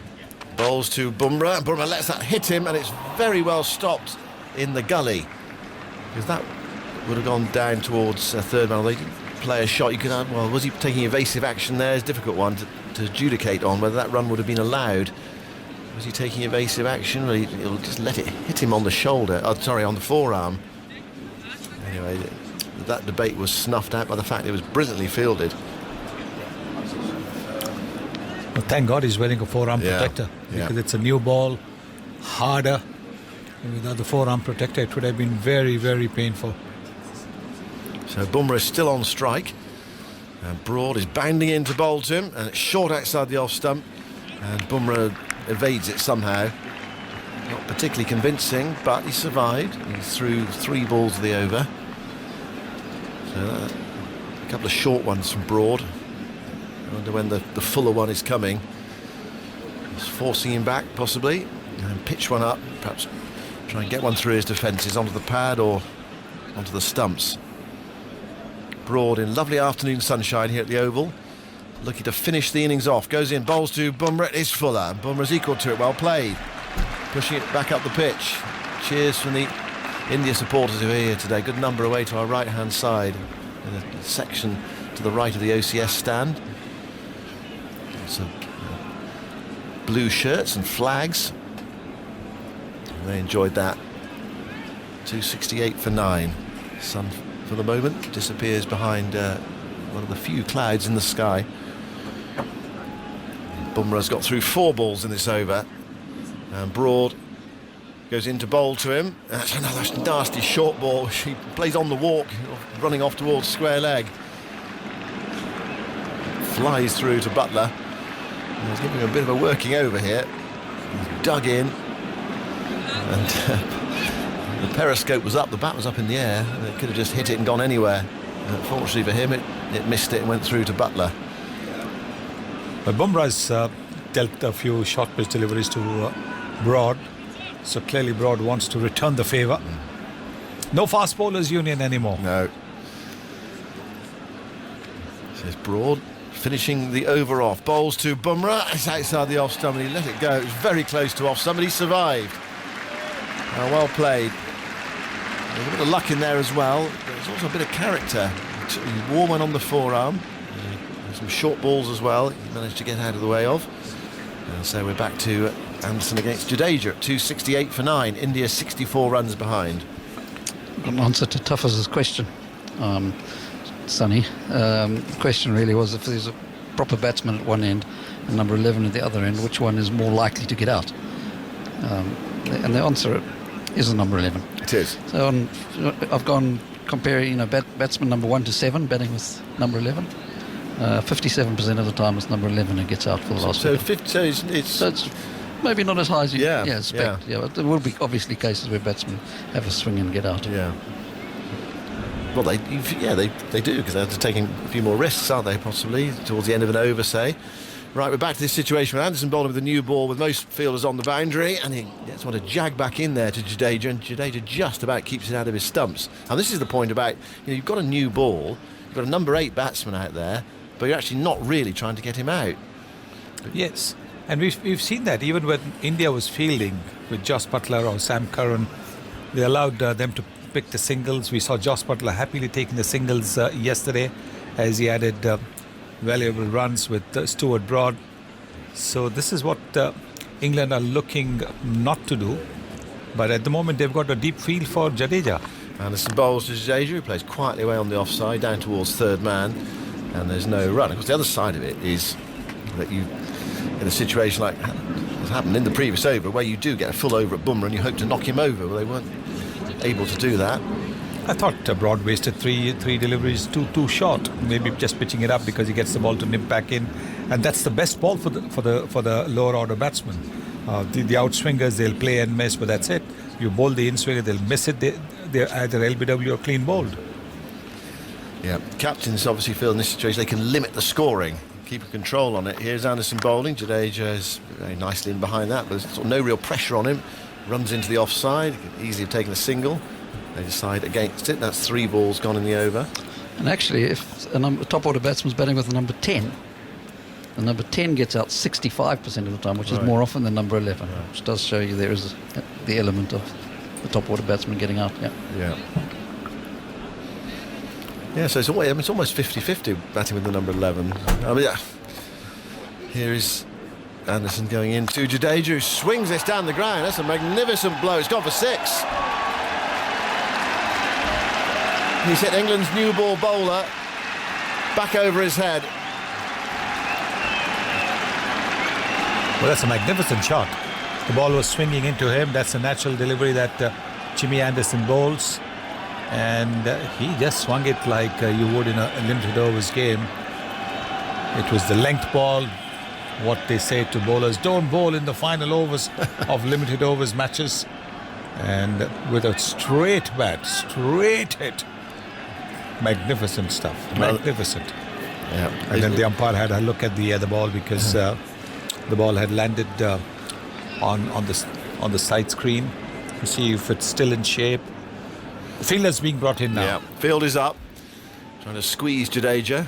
bowls to Bumrah, and Bumrah lets that hit him, and it's very well stopped in the gully, because that would have gone down towards third man. They didn't play a shot. You could add, well, was he taking evasive action there? It's a difficult one to adjudicate on whether that run would have been allowed. Was he taking evasive action? Or he'll just let it hit him on the shoulder, on the forearm. Anyway, that debate was snuffed out by the fact it was brilliantly fielded. Well, thank God he's wearing a forearm protector, because it's a new ball, harder. And without the forearm protector, it would have been very, very painful. So Bumrah is still on strike, and Broad is bounding in to bowl to him, and it's short outside the off stump, and Bumrah evades it somehow. Not particularly convincing, but he survived. He threw 3 balls of the over. So a couple of short ones from Broad. I wonder when the fuller one is coming. He's forcing him back, possibly, and pitch one up, perhaps try and get one through his defences onto the pad or onto the stumps. Broad in lovely afternoon sunshine here at the Oval, looking to finish the innings off. Goes in, bowls to Bumrah. It is fuller, and Bumrah's equal to it. Well played, pushing it back up the pitch. Cheers from the India supporters who are here today. Good number away to our right hand side, in a section to the right of the OCS stand. It's a blue shirts and flags. And they enjoyed that. 268 for 9. Sun, for the moment, disappears behind one of the few clouds in the sky. Bumrah's got through 4 balls in this over. And Broad goes in to bowl to him. That's another nasty short ball. She plays on the walk, running off towards square leg. Flies through to Butler. He's giving him a bit of a working over here. He's dug in. And the periscope was up, the bat was up in the air. It could have just hit it and gone anywhere. Fortunately for him, it missed it and went through to Butler. But Bumrah's dealt a few short pitch deliveries to Broad. So clearly Broad wants to return the favour. No fast bowlers union anymore. No. Says Broad, finishing the over off. Bowls to Bumrah. It's outside the off stump and he let it go. It was very close to off. Somebody survived. Well played. There's a bit of luck in there as well. There's also a bit of character. Warm one on the forearm. Some short balls as well. He managed to get out of the way of. And so we're back to Anderson against Jadeja at 268 for 9. India 64 runs behind. An answer to Tuffers' question, Sonny. The question really was, if there's a proper batsman at one end and number 11 at the other end, which one is more likely to get out? And the answer is the number 11. It is. So I've gone comparing, batsman number 1 to 7, batting with number 11. 57% of the time it's number 11 who gets out for the last. So it's maybe not as high as you expect. Yeah. But there will be obviously cases where batsmen have a swing and get out. Yeah. Well, they do, because they're taking a few more risks, aren't they? Possibly towards the end of an over, say. Right, we're back to this situation with Anderson bowling with a new ball with most fielders on the boundary, and he gets one to jag back in there to Jadeja, and Jadeja just about keeps it out of his stumps. And this is the point about, you've got a new ball, you've got a number 8 batsman out there, but you're actually not really trying to get him out. Yes, and we've seen that even when India was fielding with Joss Butler or Sam Curran, they allowed them to pick the singles. We saw Joss Butler happily taking the singles yesterday as he added valuable runs with Stuart Broad. So this is what England are looking not to do, but at the moment they've got a deep field for Jadeja. Anderson bowls to Jadeja, who plays quietly away on the offside down towards third man, and there's no run. Of course, the other side of it is that you, in a situation like has happened in the previous over, where you do get a full over at Bumrah and you hope to knock him over, well, they weren't able to do that. I thought Broad wasted three deliveries too short. Maybe just pitching it up because he gets the ball to nip back in, and that's the best ball for the lower order batsmen. The outswingers, they'll play and miss, but that's it. You bowl the in-swinger, they'll miss it. They're either LBW or clean bowled. Yeah, captains obviously feel in this situation they can limit the scoring, keep a control on it. Here's Anderson bowling. Jadeja is very nicely in behind that, but there's sort of no real pressure on him. Runs into the offside, easily have taken a single. They decide against it. That's 3 balls gone in the over. And actually, if a top order batsman's batting with the number 10, the number 10 gets out 65% of the time, which is more often than number 11, which does show you there is the element of the top order batsman getting out. Yeah, so it's almost 50-50 batting with the number 11. Here is Anderson going in to Jadeja, who swings this down the ground. That's a magnificent blow. It's gone for 6. He's hit England's new ball bowler back over his head. Well, that's a magnificent shot. The ball was swinging into him. That's a natural delivery that Jimmy Anderson bowls. And he just swung it like you would in a limited overs game. It was the length ball. What they say to bowlers, don't bowl in the final overs of limited overs matches. And with a straight bat, straight hit. Magnificent stuff. Magnificent. Yeah. And then the umpire had a look at the ball because the ball had landed on the side screen to see if it's still in shape. The fielder's being brought in now. Yeah, field is up, trying to squeeze Jadeja.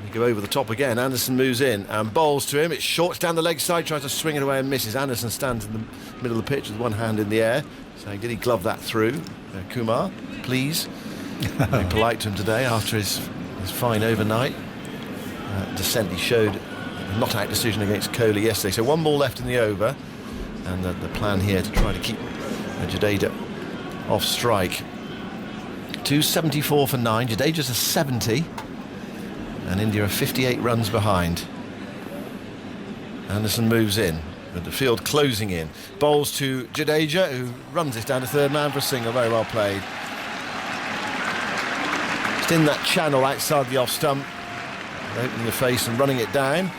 They go over the top again. Anderson moves in and bowls to him. It's short, it's down the leg side, tries to swing it away and misses. Anderson stands in the middle of the pitch with one hand in the air, saying, did he glove that through? Kumar, please. Very polite to him today after his fine overnight. Descent he showed not-out decision against Kohli yesterday. So 1 ball left in the over, and the plan here to try to keep Jadeja off strike. 274 for 9. Jadeja's a 70, and India are 58 runs behind. Anderson moves in, with the field closing in. Bowls to Jadeja, who runs this down to third man for a single. Very well played. Just in that channel outside the off stump, opening the face and running it down.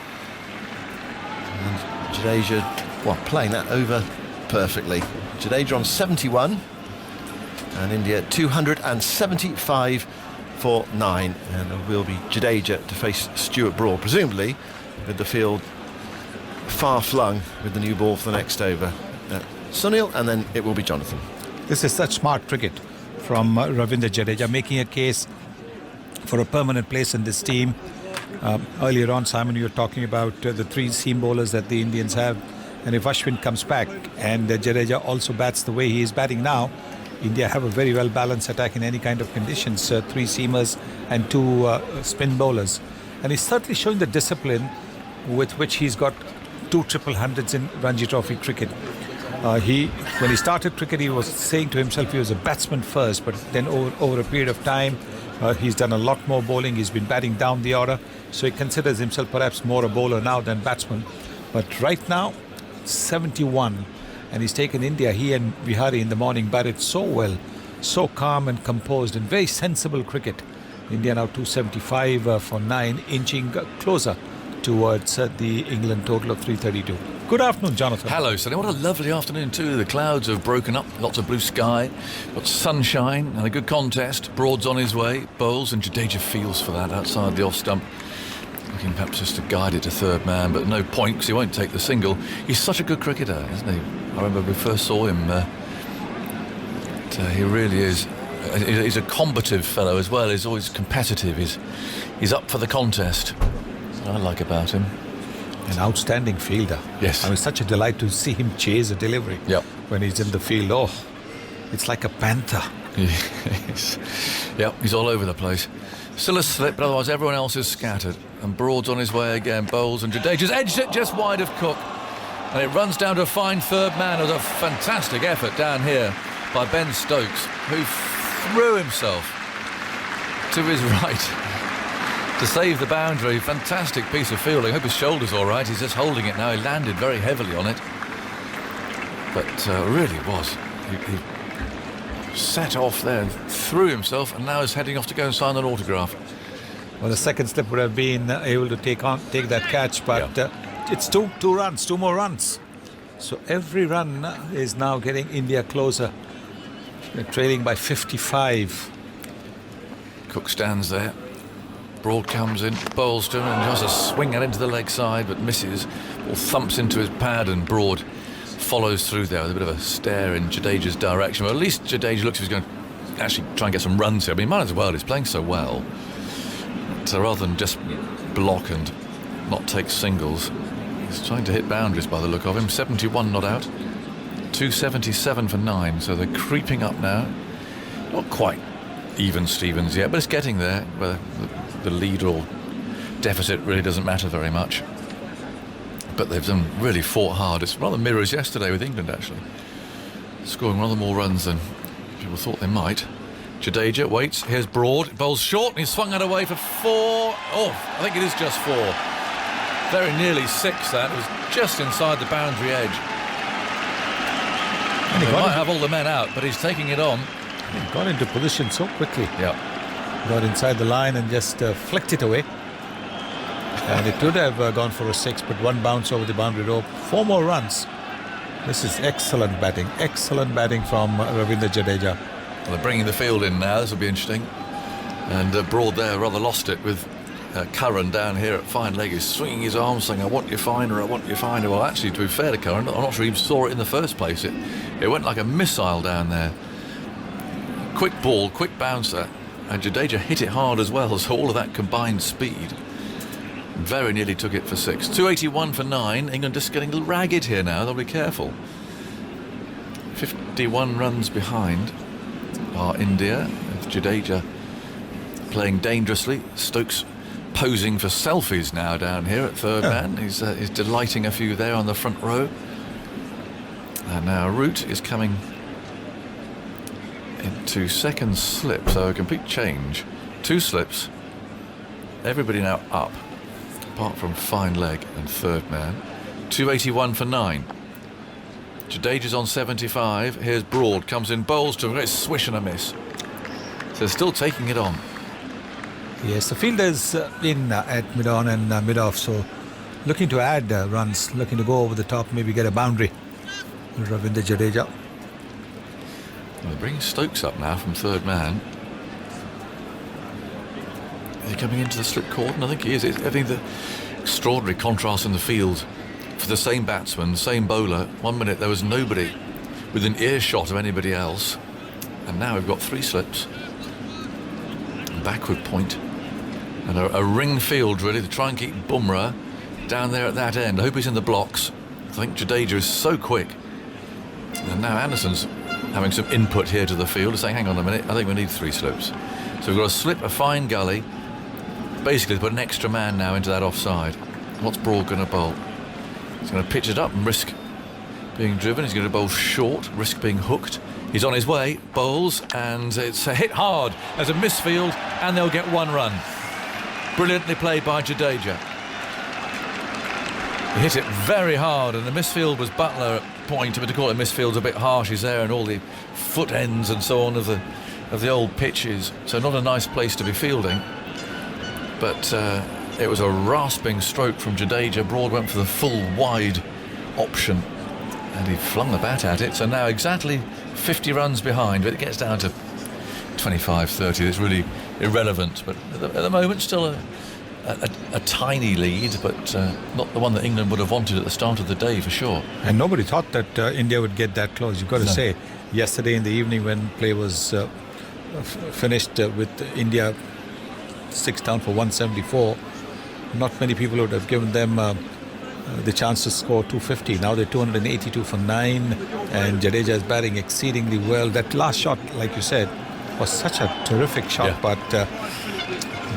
And Jadeja, playing that over perfectly. Jadeja on 71, and India 275 for 9. And it will be Jadeja to face Stuart Broad, presumably with the field far flung with the new ball for the next over. Sunil, and then it will be Jonathan. This is such smart cricket from Ravindra Jadeja, making a case for a permanent place in this team. Earlier on, Simon, you were talking about the 3 seam bowlers that the Indians have, and if Ashwin comes back and Jadeja also bats the way he is batting now, India have a very well balanced attack in any kind of conditions. 3 seamers and 2 spin bowlers, and he's certainly showing the discipline with which he's got 2 triple hundreds in Ranji Trophy cricket. When he started cricket, he was saying to himself he was a batsman first, but then over a period of time, he's done a lot more bowling. He's been batting down the order, so he considers himself perhaps more a bowler now than batsman. But right now, 71, and he's taken India. He and Vihari in the morning batted so well, so calm and composed, and very sensible cricket. India now 275 for 9, inching closer towards the England total of 332. Good afternoon, Jonathan. Hello, Sonny. What a lovely afternoon too. The clouds have broken up, lots of blue sky, got sunshine and a good contest. Broad's on his way, bowls, and Jadeja feels for that outside the off stump. Looking perhaps just to guide it to third man, but no point because he won't take the single. He's such a good cricketer, isn't he? I remember we first saw him. He really is. He's a combative fellow as well. He's always competitive. He's up for the contest. That's what I like about him. An outstanding fielder. Yes. I mean, such a delight to see him chase a delivery. Yep. When he's in the field. Oh, it's like a panther. Yep, he's all over the place. Still a slip, but otherwise everyone else is scattered. And Broad's on his way again. Bowles, and Jadeja's edged it just wide of Cook. And it runs down to a fine third man. It was a fantastic effort down here by Ben Stokes, who threw himself to his right to save the boundary. Fantastic piece of fielding. I hope his shoulder's all right. He's just holding it now. He landed very heavily on it. But really was. He set off there and threw himself, and now is heading off to go and sign an autograph. Well, the second slip would have been able to take that catch, but it's two runs, 2 more runs. So every run is now getting India closer. They're trailing by 55. Cook stands there. Broad comes in, bowls to him, and tries to swing it into the leg side, but misses. Ball thumps into his pad, and Broad follows through there with a bit of a stare in Jadeja's direction. Well, at least Jadeja looks like he's going to actually try and get some runs here. I mean, he might as well. He's playing so well. So rather than just block and not take singles, he's trying to hit boundaries by the look of him. 71 not out. 277 for 9, so they're creeping up now. Not quite even Stevens yet, but it's getting there, where the lead or deficit really doesn't matter very much. But they've really fought hard. It's rather mirrors yesterday with England, actually, scoring rather more runs than people thought they might. Jadeja waits. Here's Broad. Bowls short, and he's swung that away for 4. Oh, I think it is just 4. Very nearly 6, that. It was just inside the boundary edge. And he might have all the men out, but he's taking it on. He got into position so quickly. Yeah. Got inside the line and just flicked it away. And it could have gone for a 6, but 1 bounce over the boundary rope. 4 more runs. This is excellent batting. Excellent batting from Ravindra Jadeja. Well, they're bringing the field in now. This will be interesting. And Broad there rather lost it with Curran down here at fine leg. He's swinging his arms saying, I want your finder, I want your finder. Well, actually, to be fair to Curran, I'm not sure he even saw it in the first place. It went like a missile down there. Quick ball, quick bouncer. And Jadeja hit it hard as well. So all of that combined speed very nearly took it for 6. 281 for 9. England just getting a little ragged here now. They'll be careful. 51 runs behind are India, with Jadeja playing dangerously. Stokes posing for selfies now down here at third man. He's delighting a few there on the front row. And now Root is coming into second slip, so a complete change. 2 slips. Everybody now up, apart from Fine Leg and third man. 281 for 9. Jadeja's on 75. Here's Broad, comes in, bowls to a great swish and a miss. So still taking it on. Yes, the field is in at mid-on and mid-off, so looking to add runs, looking to go over the top, maybe get a boundary. Ravindra Jadeja. Well, they're bringing Stokes up now from third man. Is he coming into the slip cordon? I think he is. I think the extraordinary contrast in the field for the same batsman, same bowler. 1 minute there was nobody within earshot of anybody else, and now we've got 3 slips. Backward point and a ring field really to try and keep Bumrah down there at that end. I hope he's in the blocks. I think Jadeja is so quick, and now Anderson's having some input here to the field, saying hang on a minute, I think we need 3 slips. So we've got a slip, a fine gully, basically to put an extra man now into that offside. What's Broad going to bowl? He's going to pitch it up and risk being driven. He's going to bowl short, risk being hooked. He's on his way, bowls, and it's a hit hard as a misfield, and they'll get 1 run. Brilliantly played by Jadeja. He hit it very hard, and the misfield was Butler at point. But to call it a misfield's a bit harsh. He's there, and all the foot ends and so on of the old pitches. So not a nice place to be fielding. But it was a rasping stroke from Jadeja. Broad went for the full wide option, and he flung the bat at it. So now exactly 50 runs behind, but it gets down to 25-30. It's really irrelevant, but at the moment still a tiny lead, but not the one that England would have wanted at the start of the day for sure. And nobody thought that India would get that close. You've got to say, yesterday in the evening when play was finished with India 6 down for 174, not many people would have given them the chance to score 250. Now they're 282 for 9, and Jadeja is batting exceedingly well. That last shot, like you said, was such a terrific shot, but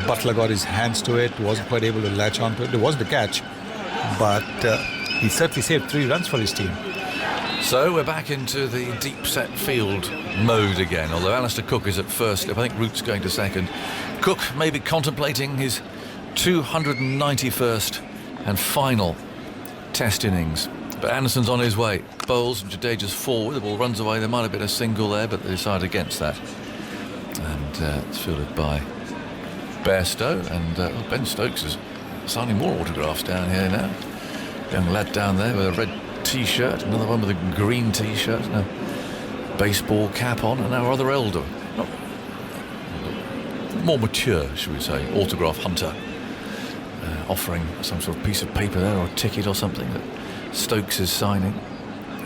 Butler got his hands to it, wasn't quite able to latch onto it. There wasn't a catch, but he certainly saved 3 runs for his team. So we're back into the deep set field mode again, although Alastair Cook is at first slip. I think Root's going to second. Cook may be contemplating his 291st and final Test innings, but Anderson's on his way. Bowls, Jadeja's forward, the ball runs away. There might have been a single there, but they decided against that, and it's fielded by Bairstow, and Ben Stokes is signing more autographs down here now. Young lad down there with a red t-shirt, another one with a green t-shirt and a baseball cap on, and now rather elder, more mature, should we say, autograph hunter, offering some sort of piece of paper there or a ticket or something that Stokes is signing.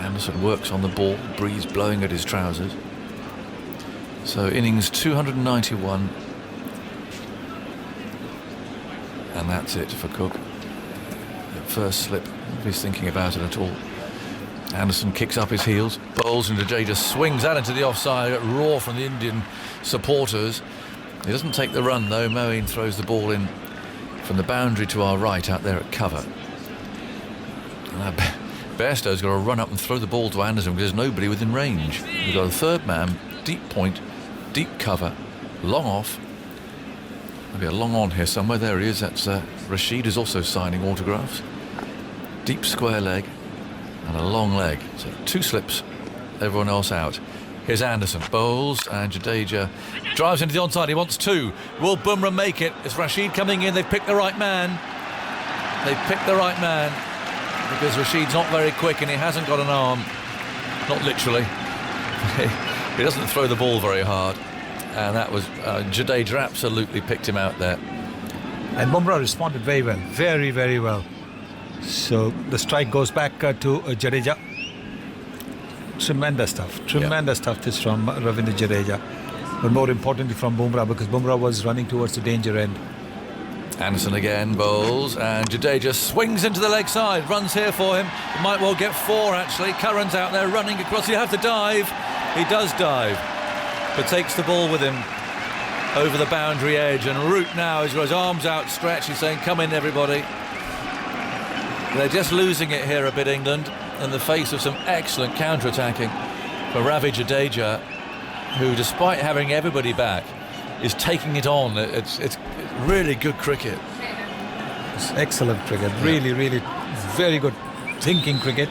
Anderson works on the ball, breeze blowing at his trousers. So innings 291, and that's it for Cook. At first slip, nobody's thinking about it at all. Anderson kicks up his heels, bowls, and Jadeja swings out into the offside. A roar from the Indian supporters. He doesn't take the run though. Moeen throws the ball in from the boundary to our right out there at cover. Bairstow's got to run up and throw the ball to Anderson because there's nobody within range. We've got a third man, deep point, deep cover, long off. Maybe a long on here somewhere. There he is. That's Rashid is also signing autographs. Deep square leg and a long leg. So 2 slips, everyone else out. Here's Anderson, bowls, and Jadeja drives into the onside. He wants 2. Will Bumrah make it? It's Rashid coming in. They've picked the right man. They've picked the right man because Rashid's not very quick and he hasn't got an arm. Not literally. He doesn't throw the ball very hard. And that was Jadeja absolutely picked him out there. And Bumrah responded very well, very, very well. So the strike goes back to Jadeja. Tremendous stuff this from Ravindra Jadeja, but more importantly from Bumrah, because Bumrah was running towards the danger end. Anderson again bowls, and Jadeja swings into the leg side, runs here for him. He might well get 4 actually. Curran's out there running across. He'll have to dive. He does dive, but takes the ball with him. over the boundary edge, and Root now has got his arms outstretched. He's saying, come in, everybody. They're just losing it here a bit, England, in the face of some excellent counter-attacking for Ravi Jadeja, who, despite having everybody back, is taking it on. It's really good cricket. It's excellent cricket. Really, really very good thinking cricket.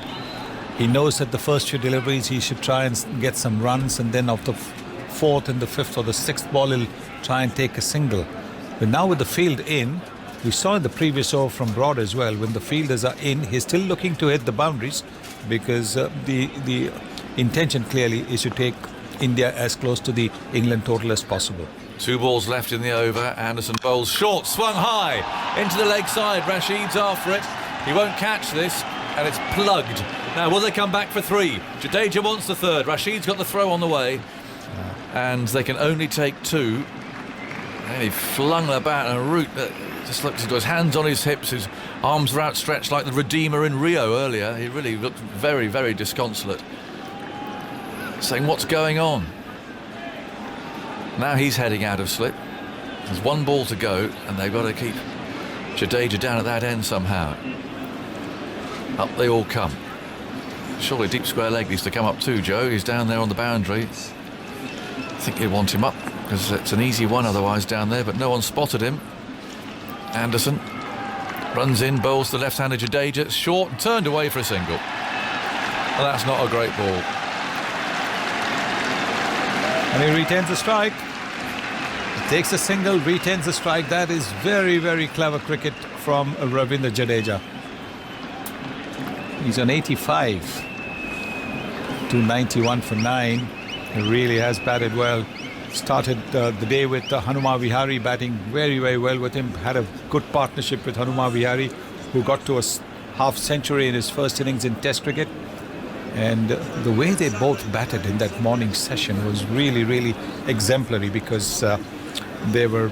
He knows that the first few deliveries he should try and get some runs, and then off the fourth and the fifth or the sixth ball he'll try and take a single. But now with the field in, we saw in the previous over from Broad as well, when the fielders are in, he's still looking to hit the boundaries, because the intention clearly is to take India as close to the England total as possible. 2 balls left in the over. Anderson bowls short, swung high into the leg side. Rashid's after it. He won't catch this, and it's plugged. Now, will they come back for 3? Jadeja wants the 3rd. Rashid's got the throw on the way, and they can only take 2. And he flung the bat, and Root just looks into his hands on his hips. His arms were outstretched like the Redeemer in Rio earlier. He really looked very, very disconsolate, saying, what's going on? Now he's heading out of slip. There's 1 ball to go, and they've got to keep Jadeja down at that end somehow. Up they all come. Surely deep square leg needs to come up too, Joe. He's down there on the boundary. I think you'd want him up, because it's an easy one otherwise down there, but no one spotted him. Anderson runs in, bowls the left-handed Jadeja. It's short and turned away for a single. Well, that's not a great ball. And he retains the strike. He takes a single, retains the strike. That is very, very clever cricket from Ravindra Jadeja. He's on 85. 291 for 9. He really has batted well. Started the day with Hanuma Vihari batting very, very well with him. Had a good partnership with Hanuma Vihari, who got to a half century in his first innings in Test cricket. And the way they both batted in that morning session was really, really exemplary, because they were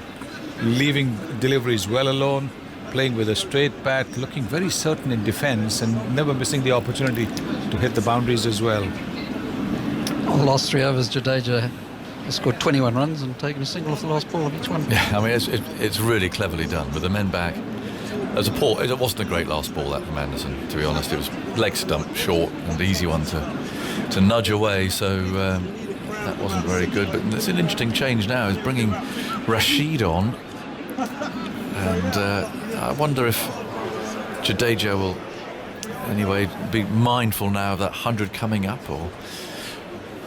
leaving deliveries well alone, playing with a straight bat, looking very certain in defence, and never missing the opportunity to hit the boundaries as well. On the last 3 overs, Jadeja has scored 21 runs and taken a single off the last ball of each one. Yeah, I mean, it's really cleverly done with the men back. It wasn't a great last ball, that from Anderson, to be honest. It was leg stump, short and easy one to nudge away, so that wasn't very good. But it's an interesting change now. He's bringing Rashid on, and I wonder if Jadeja will anyway be mindful now of that 100 coming up, or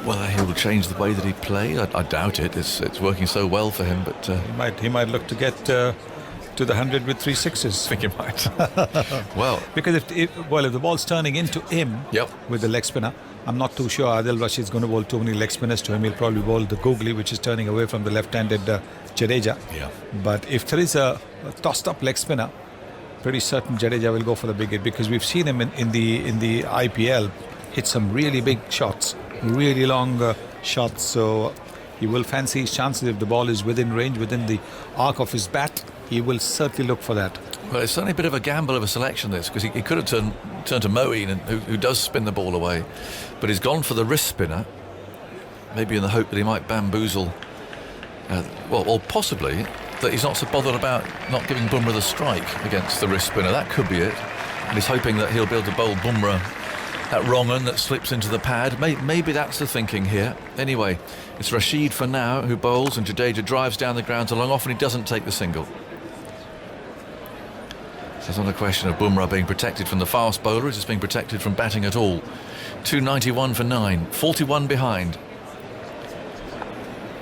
whether he will change the way that he plays. I doubt it. It's working so well for him, but He might look to get to the 100 with 3 sixes. I think he might. Well, because if the ball's turning into him with the leg spinner, I'm not too sure Adil Rashid's going to bowl too many leg spinners to him. He'll probably bowl the googly, which is turning away from the left-handed Jadeja. Yeah. But if there is a tossed-up leg spinner, pretty certain Jadeja will go for the big hit, because we've seen him in the IPL hit some really big shots, really long shots. So he will fancy his chances if the ball is within range, within the arc of his bat. He will certainly look for that. Well, it's certainly a bit of a gamble of a selection, this, because he could have turned to Moeen, who does spin the ball away, but he's gone for the wrist spinner, maybe in the hope that he might bamboozle, or possibly that he's not so bothered about not giving Bumrah the strike against the wrist spinner. That could be it. And he's hoping that he'll be able to bowl Bumrah that wrong un that slips into the pad. Maybe that's the thinking here. Anyway, it's Rashid for now who bowls, and Jadeja drives down the ground to long off, and he doesn't take the single. So it's not a question of Bumrah being protected from the fast bowler, it's just being protected from batting at all. 291 for 9, 41 behind.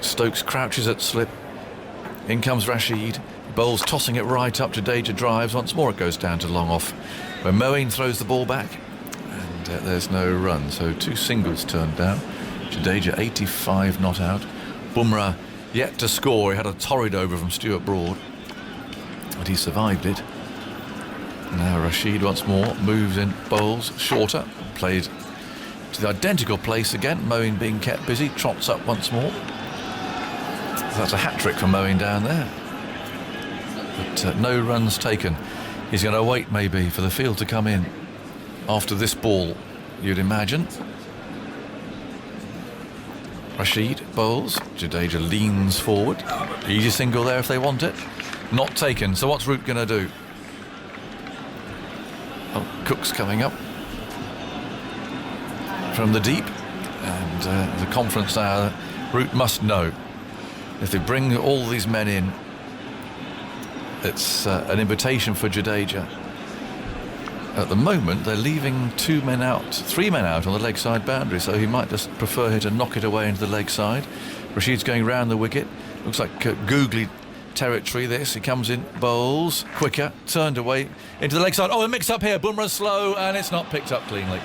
Stokes crouches at slip. In comes Rashid. Bowls tossing it right up. Jadeja drives. Once more it goes down to long off, where Moeen throws the ball back. And there's no run. So 2 singles turned down. Jadeja 85 not out. Bumrah yet to score. He had a torrid over from Stuart Broad, but he survived it. Now Rashid once more moves in, bowls shorter, played to the identical place again. Moeen being kept busy, trots up once more. So that's a hat-trick for Moeen down there. But no runs taken. He's going to wait maybe for the field to come in after this ball, you'd imagine. Rashid bowls. Jadeja leans forward. Easy single there if they want it. Not taken. So what's Root going to do? Oh, Cooks coming up from the deep. And the conference now, Root must know. If they bring all these men in, it's an invitation for Jadeja. At the moment, they're leaving 3 men out on the leg side boundary, so he might just prefer here to knock it away into the leg side. Rashid's going round the wicket. Looks like googly territory this. He comes in, bowls, quicker, turned away into the leg side. Oh, a mix up here. Bumrah's slow, and it's not picked up cleanly.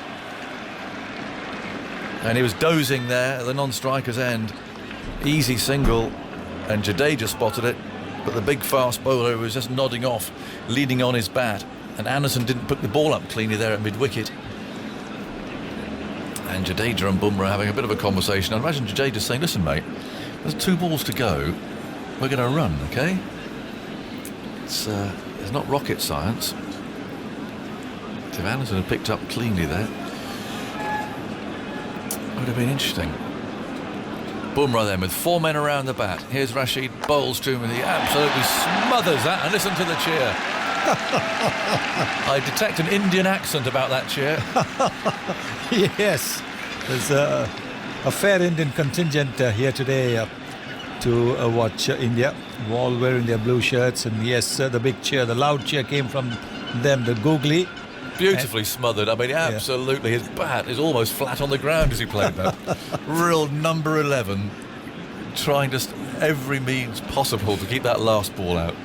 And he was dozing there at the non-striker's end. Easy single, and Jadeja spotted it, but the big fast bowler was just nodding off, leaning on his bat. And Anderson didn't put the ball up cleanly there at mid-wicket. And Jadeja and Bumrah having a bit of a conversation. I imagine Jadeja saying, listen, mate, there's 2 balls to go. We're going to run, OK? It's not rocket science. If Anderson had picked up cleanly there, it would have been interesting. Bumrah then with 4 men around the bat. Here's Rashid, bowls to him, and he absolutely smothers that. And listen to the cheer. I detect an Indian accent about that cheer. Yes, there's a fair Indian contingent here today to watch India, all wearing their blue shirts, and yes, the big cheer, the loud cheer came from them, the googly. Beautifully smothered. I mean, absolutely. His bat is almost flat on the ground as he played that. Real number 11, trying just every means possible to keep that last ball out.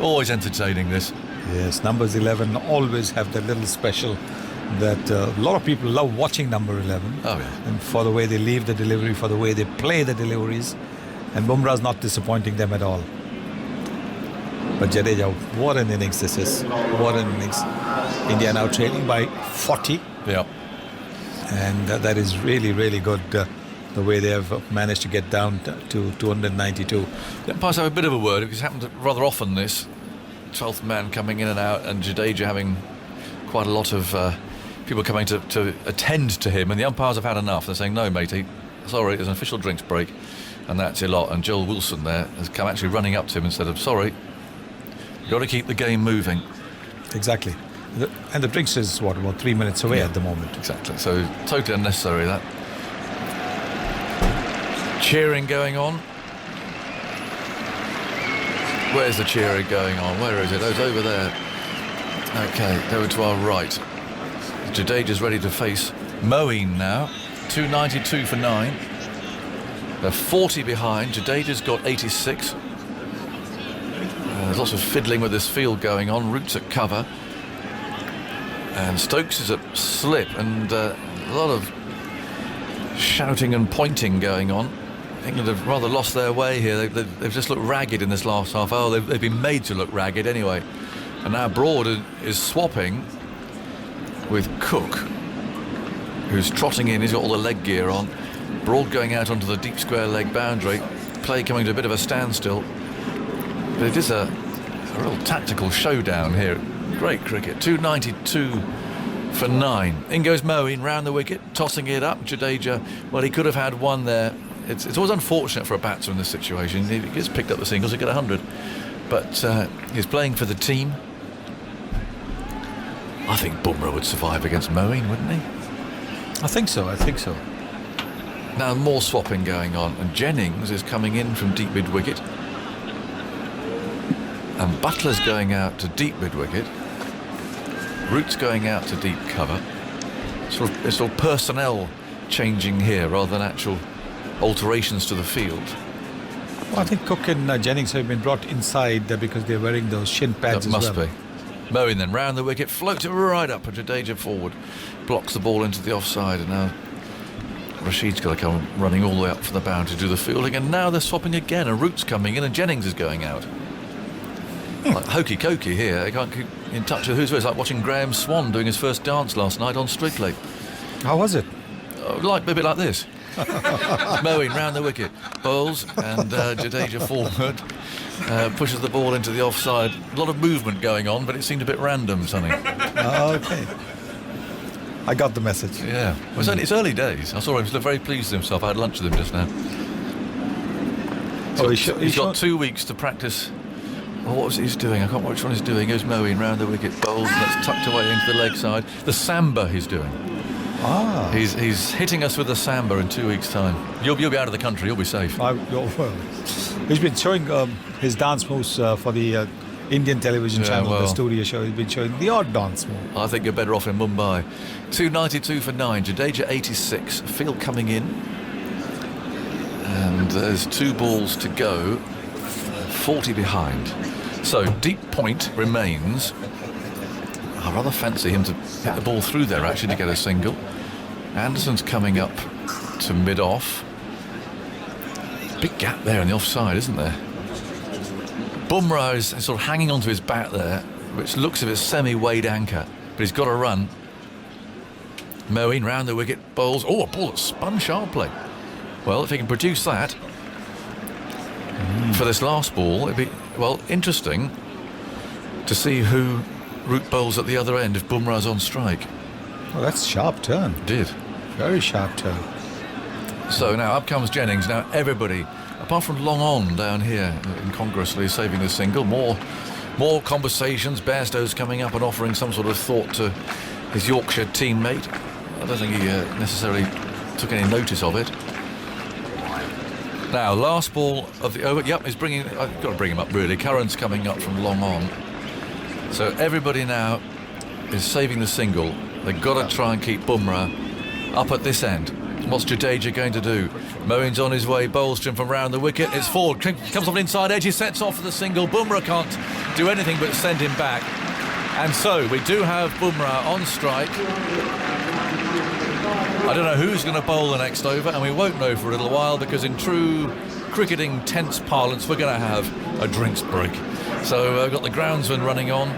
Always entertaining, this. Yes, numbers 11 always have that little special that a lot of people love watching number 11. Oh, yeah. And for the way they leave the delivery, for the way they play the deliveries. And Bumrah's not disappointing them at all. But Jadeja, what an innings this is. What an innings. India now trailing by 40. Yeah. And that is really, really good. The way they have managed to get down to 292. The umpires have a bit of a word, because it happened rather often, this 12th man coming in and out, and Jadeja having quite a lot of people coming to attend to him, and the umpires have had enough. They're saying, no, matey, sorry, there's an official drinks break, and that's a lot. And Joel Wilson there has come actually running up to him and said, I'm sorry, you've got to keep the game moving. Exactly. And the drinks is, what, about 3 minutes away at the moment. Exactly, so totally unnecessary, that. Cheering going on. Where's the cheering going on? Where is it? Oh, it's over there. Okay, over to our right. Jadeja's ready to face Moeen now. 292 for 9. They're 40 behind. Jadeja's got 86. There's lots of fiddling with this field going on. Root's at cover. And Stokes is at slip. And a lot of shouting and pointing going on. England have rather lost their way here. They've just looked ragged in this last half hour. They've been made to look ragged anyway. And now Broad is swapping with Cook, who's trotting in. He's got all the leg gear on. Broad going out onto the deep square leg boundary. Play coming to a bit of a standstill. But it is a real tactical showdown here. Great cricket. 292 for 9. In goes Moeen round the wicket, tossing it up. Jadeja, well, he could have had one there. It's always unfortunate for a batsman in this situation. He gets picked up the singles, he get 100. But he's playing for the team. I think Bumrah would survive against Moeen, wouldn't he? I think so. Now more swapping going on, and Jennings is coming in from deep mid-wicket. And Butler's going out to deep mid-wicket. Root's going out to deep cover. It's sort of personnel changing here rather than actual alterations to the field. Well, I think Cook and Jennings have been brought inside because they're wearing those shin pads That as well. must be. Moeen then round the wicket, floats it right up, and Jadeja forward, blocks the ball into the offside, and now Rashid's got to come running all the way up for the boundary to do the fielding, and now they're swapping again, and Root's coming in, and Jennings is going out. Like hokey cokey here. They can't keep in touch with who's who. It's like watching Graham Swan doing his first dance last night on Strictly. How was it? A bit like this. Moeen round the wicket, bowls, and Jadeja forward, pushes the ball into the offside. A lot of movement going on, but it seemed a bit random, Sonny. Okay. I got the message. Yeah. Well, it's early days. I saw him. He looked very pleased with himself. I had lunch with him just now. He's got 2 weeks to practice. Oh, what was it he's doing? I can't remember which one he's doing. He goes mowing round the wicket, bowls, and that's tucked away into the leg side. The samba he's doing. Ah. He's hitting us with the samba in 2 weeks' time. You'll be out of the country. You'll be safe. He's been showing his dance moves for the Indian television channel, the studio show. He's been showing the odd dance move. I think you're better off in Mumbai. 292 for 9. Jadeja 86. Field coming in. And there's 2 balls to go. 40 behind. So deep point remains. I rather fancy him to hit the ball through there actually to get a single. Anderson's coming up to mid-off. Big gap there in the offside, isn't there? Bumrah is sort of hanging onto his bat there, which looks as if it's semi-weighed anchor, but he's got to run. Moeen round the wicket, bowls. Oh, a ball that spun sharply. Well, if he can produce that for this last ball, it'd be, well, interesting to see who root bowls at the other end if Bumrah's on strike. Oh, that's sharp turn. Did. Very sharp turn. So now up comes Jennings. Now everybody, apart from Long On down here incongruously saving the single, more conversations. Bairstow's coming up and offering some sort of thought to his Yorkshire teammate. I don't think he necessarily took any notice of it. Now, last ball of the over. Yep, he's bringing. I've got to bring him up really. Curran's coming up from Long On. So everybody now is saving the single. They've got to try and keep Bumrah up at this end. What's Jadeja going to do? Moeen's on his way. Bolstrom from round the wicket. It's forward. Comes off an inside edge. He sets off for the single. Bumrah can't do anything but send him back. And so we do have Bumrah on strike. I don't know who's going to bowl the next over, and we won't know for a little while because in true cricketing tense parlance, we're going to have a drinks break. So we've got the groundsman running on,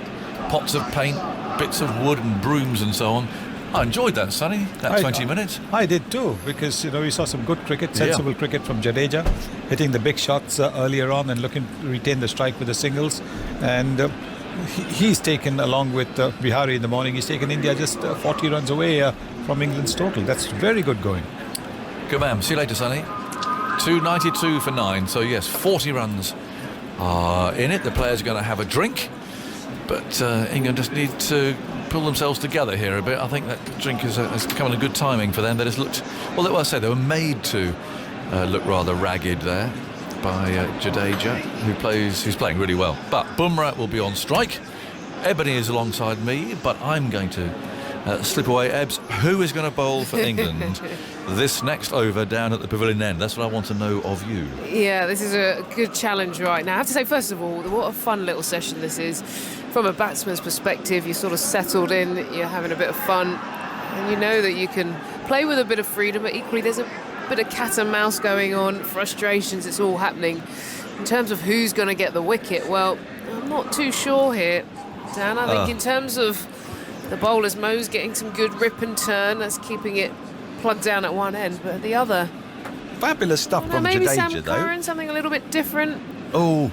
pots of paint, bits of wood and brooms and so on. I enjoyed that, Sonny, that 20 minutes. I did too, because we saw some good cricket, sensible cricket from Jadeja, hitting the big shots earlier on and looking to retain the strike with the singles. And he's taken, along with Bihari in the morning, he's taken India just 40 runs away from England's total. That's very good going. Good man. See you later, Sonny. 292 for 9. So yes, 40 runs are in it. The players are going to have a drink, but England just need to pull themselves together here a bit. I think that drink has come at a good timing for them. They just looked, well, I say they were made to look rather ragged there by Jadeja, who's playing really well. But Bumrah will be on strike. Ebony is alongside me, but I'm going to slip away. Ebbs, who is going to bowl for England this next over down at the Pavilion End? That's what I want to know of you. Yeah, this is a good challenge right now. I have to say, first of all, what a fun little session this is. From a batsman's perspective, you're sort of settled in, you're having a bit of fun, and you know that you can play with a bit of freedom, but equally there's a bit of cat and mouse going on, frustrations, it's all happening. In terms of who's going to get the wicket, well, I'm not too sure here, Dan. I think in terms of the bowlers, Mo's getting some good rip and turn, that's keeping it plugged down at one end, but at the other... Fabulous stuff from maybe Jadeja, Sam though. Curran, something a little bit different. Oh,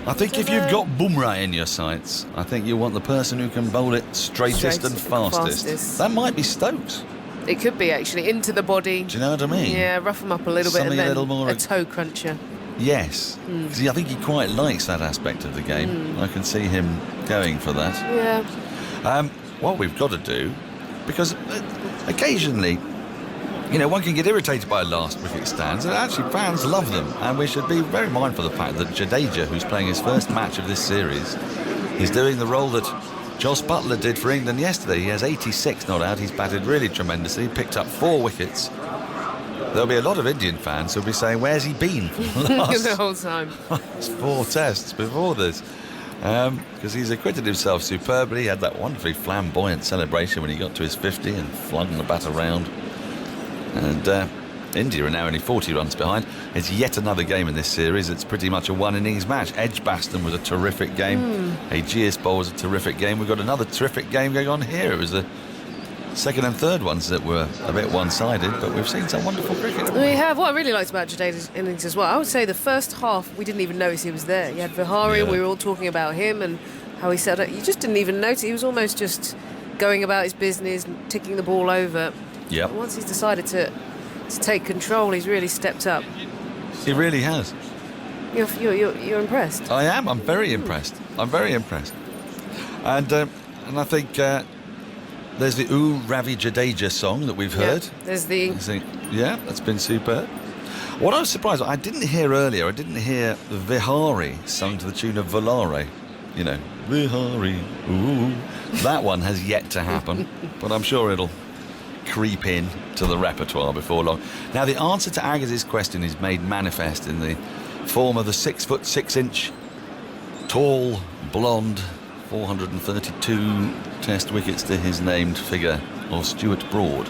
I think if you've got Bumrah in your sights, I think you want the person who can bowl it straightest and fastest. That might be Stokes. It could be, actually, into the body. Do you know what I mean? Yeah, rough him up a little Something bit and then a little more... a toe cruncher. Yes, because I think he quite likes that aspect of the game. I can see him going for that. Yeah. What we've got to do, because occasionally, one can get irritated by last wicket stands, and actually fans love them, and we should be very mindful of the fact that Jadeja, who's playing his first match of this series, is doing the role that Jos Buttler did for England yesterday. He has 86 not out. He's batted really tremendously, picked up 4 wickets. There'll be a lot of Indian fans who'll be saying, where's he been for the last the whole time? 4 tests before this? Because he's acquitted himself superbly. He had that wonderfully flamboyant celebration when he got to his 50 and flung the bat around. And India are now only 40 runs behind. It's yet another game in this series. It's pretty much a one-innings match. Edgbaston was a terrific game. Aegeus Bowl was a terrific game. We've got another terrific game going on here. It was the second and third ones that were a bit one-sided, but we've seen some wonderful cricket. We have. What I really liked about Jadeja's innings as well, I would say the first half, we didn't even notice he was there. You had Vihari, and we were all talking about him and how he set up. You just didn't even notice. He was almost just going about his business and ticking the ball over. Yep. But once he's decided to take control, he's really stepped up. He really has. You're impressed? I am. I'm very impressed. I'm very impressed. And I think there's the Ooh Ravi Jadeja song that we've heard. There's the... Yeah, that's been superb. What I was surprised, I didn't hear earlier, I didn't hear Vihari sung to the tune of Volare. You know, Vihari, ooh. That one has yet to happen, but I'm sure it'll creep in to the repertoire before long. Now, the answer to Agaz's question is made manifest in the form of the 6'6" tall, blonde, 432 Test wickets to his named figure of Stuart Broad,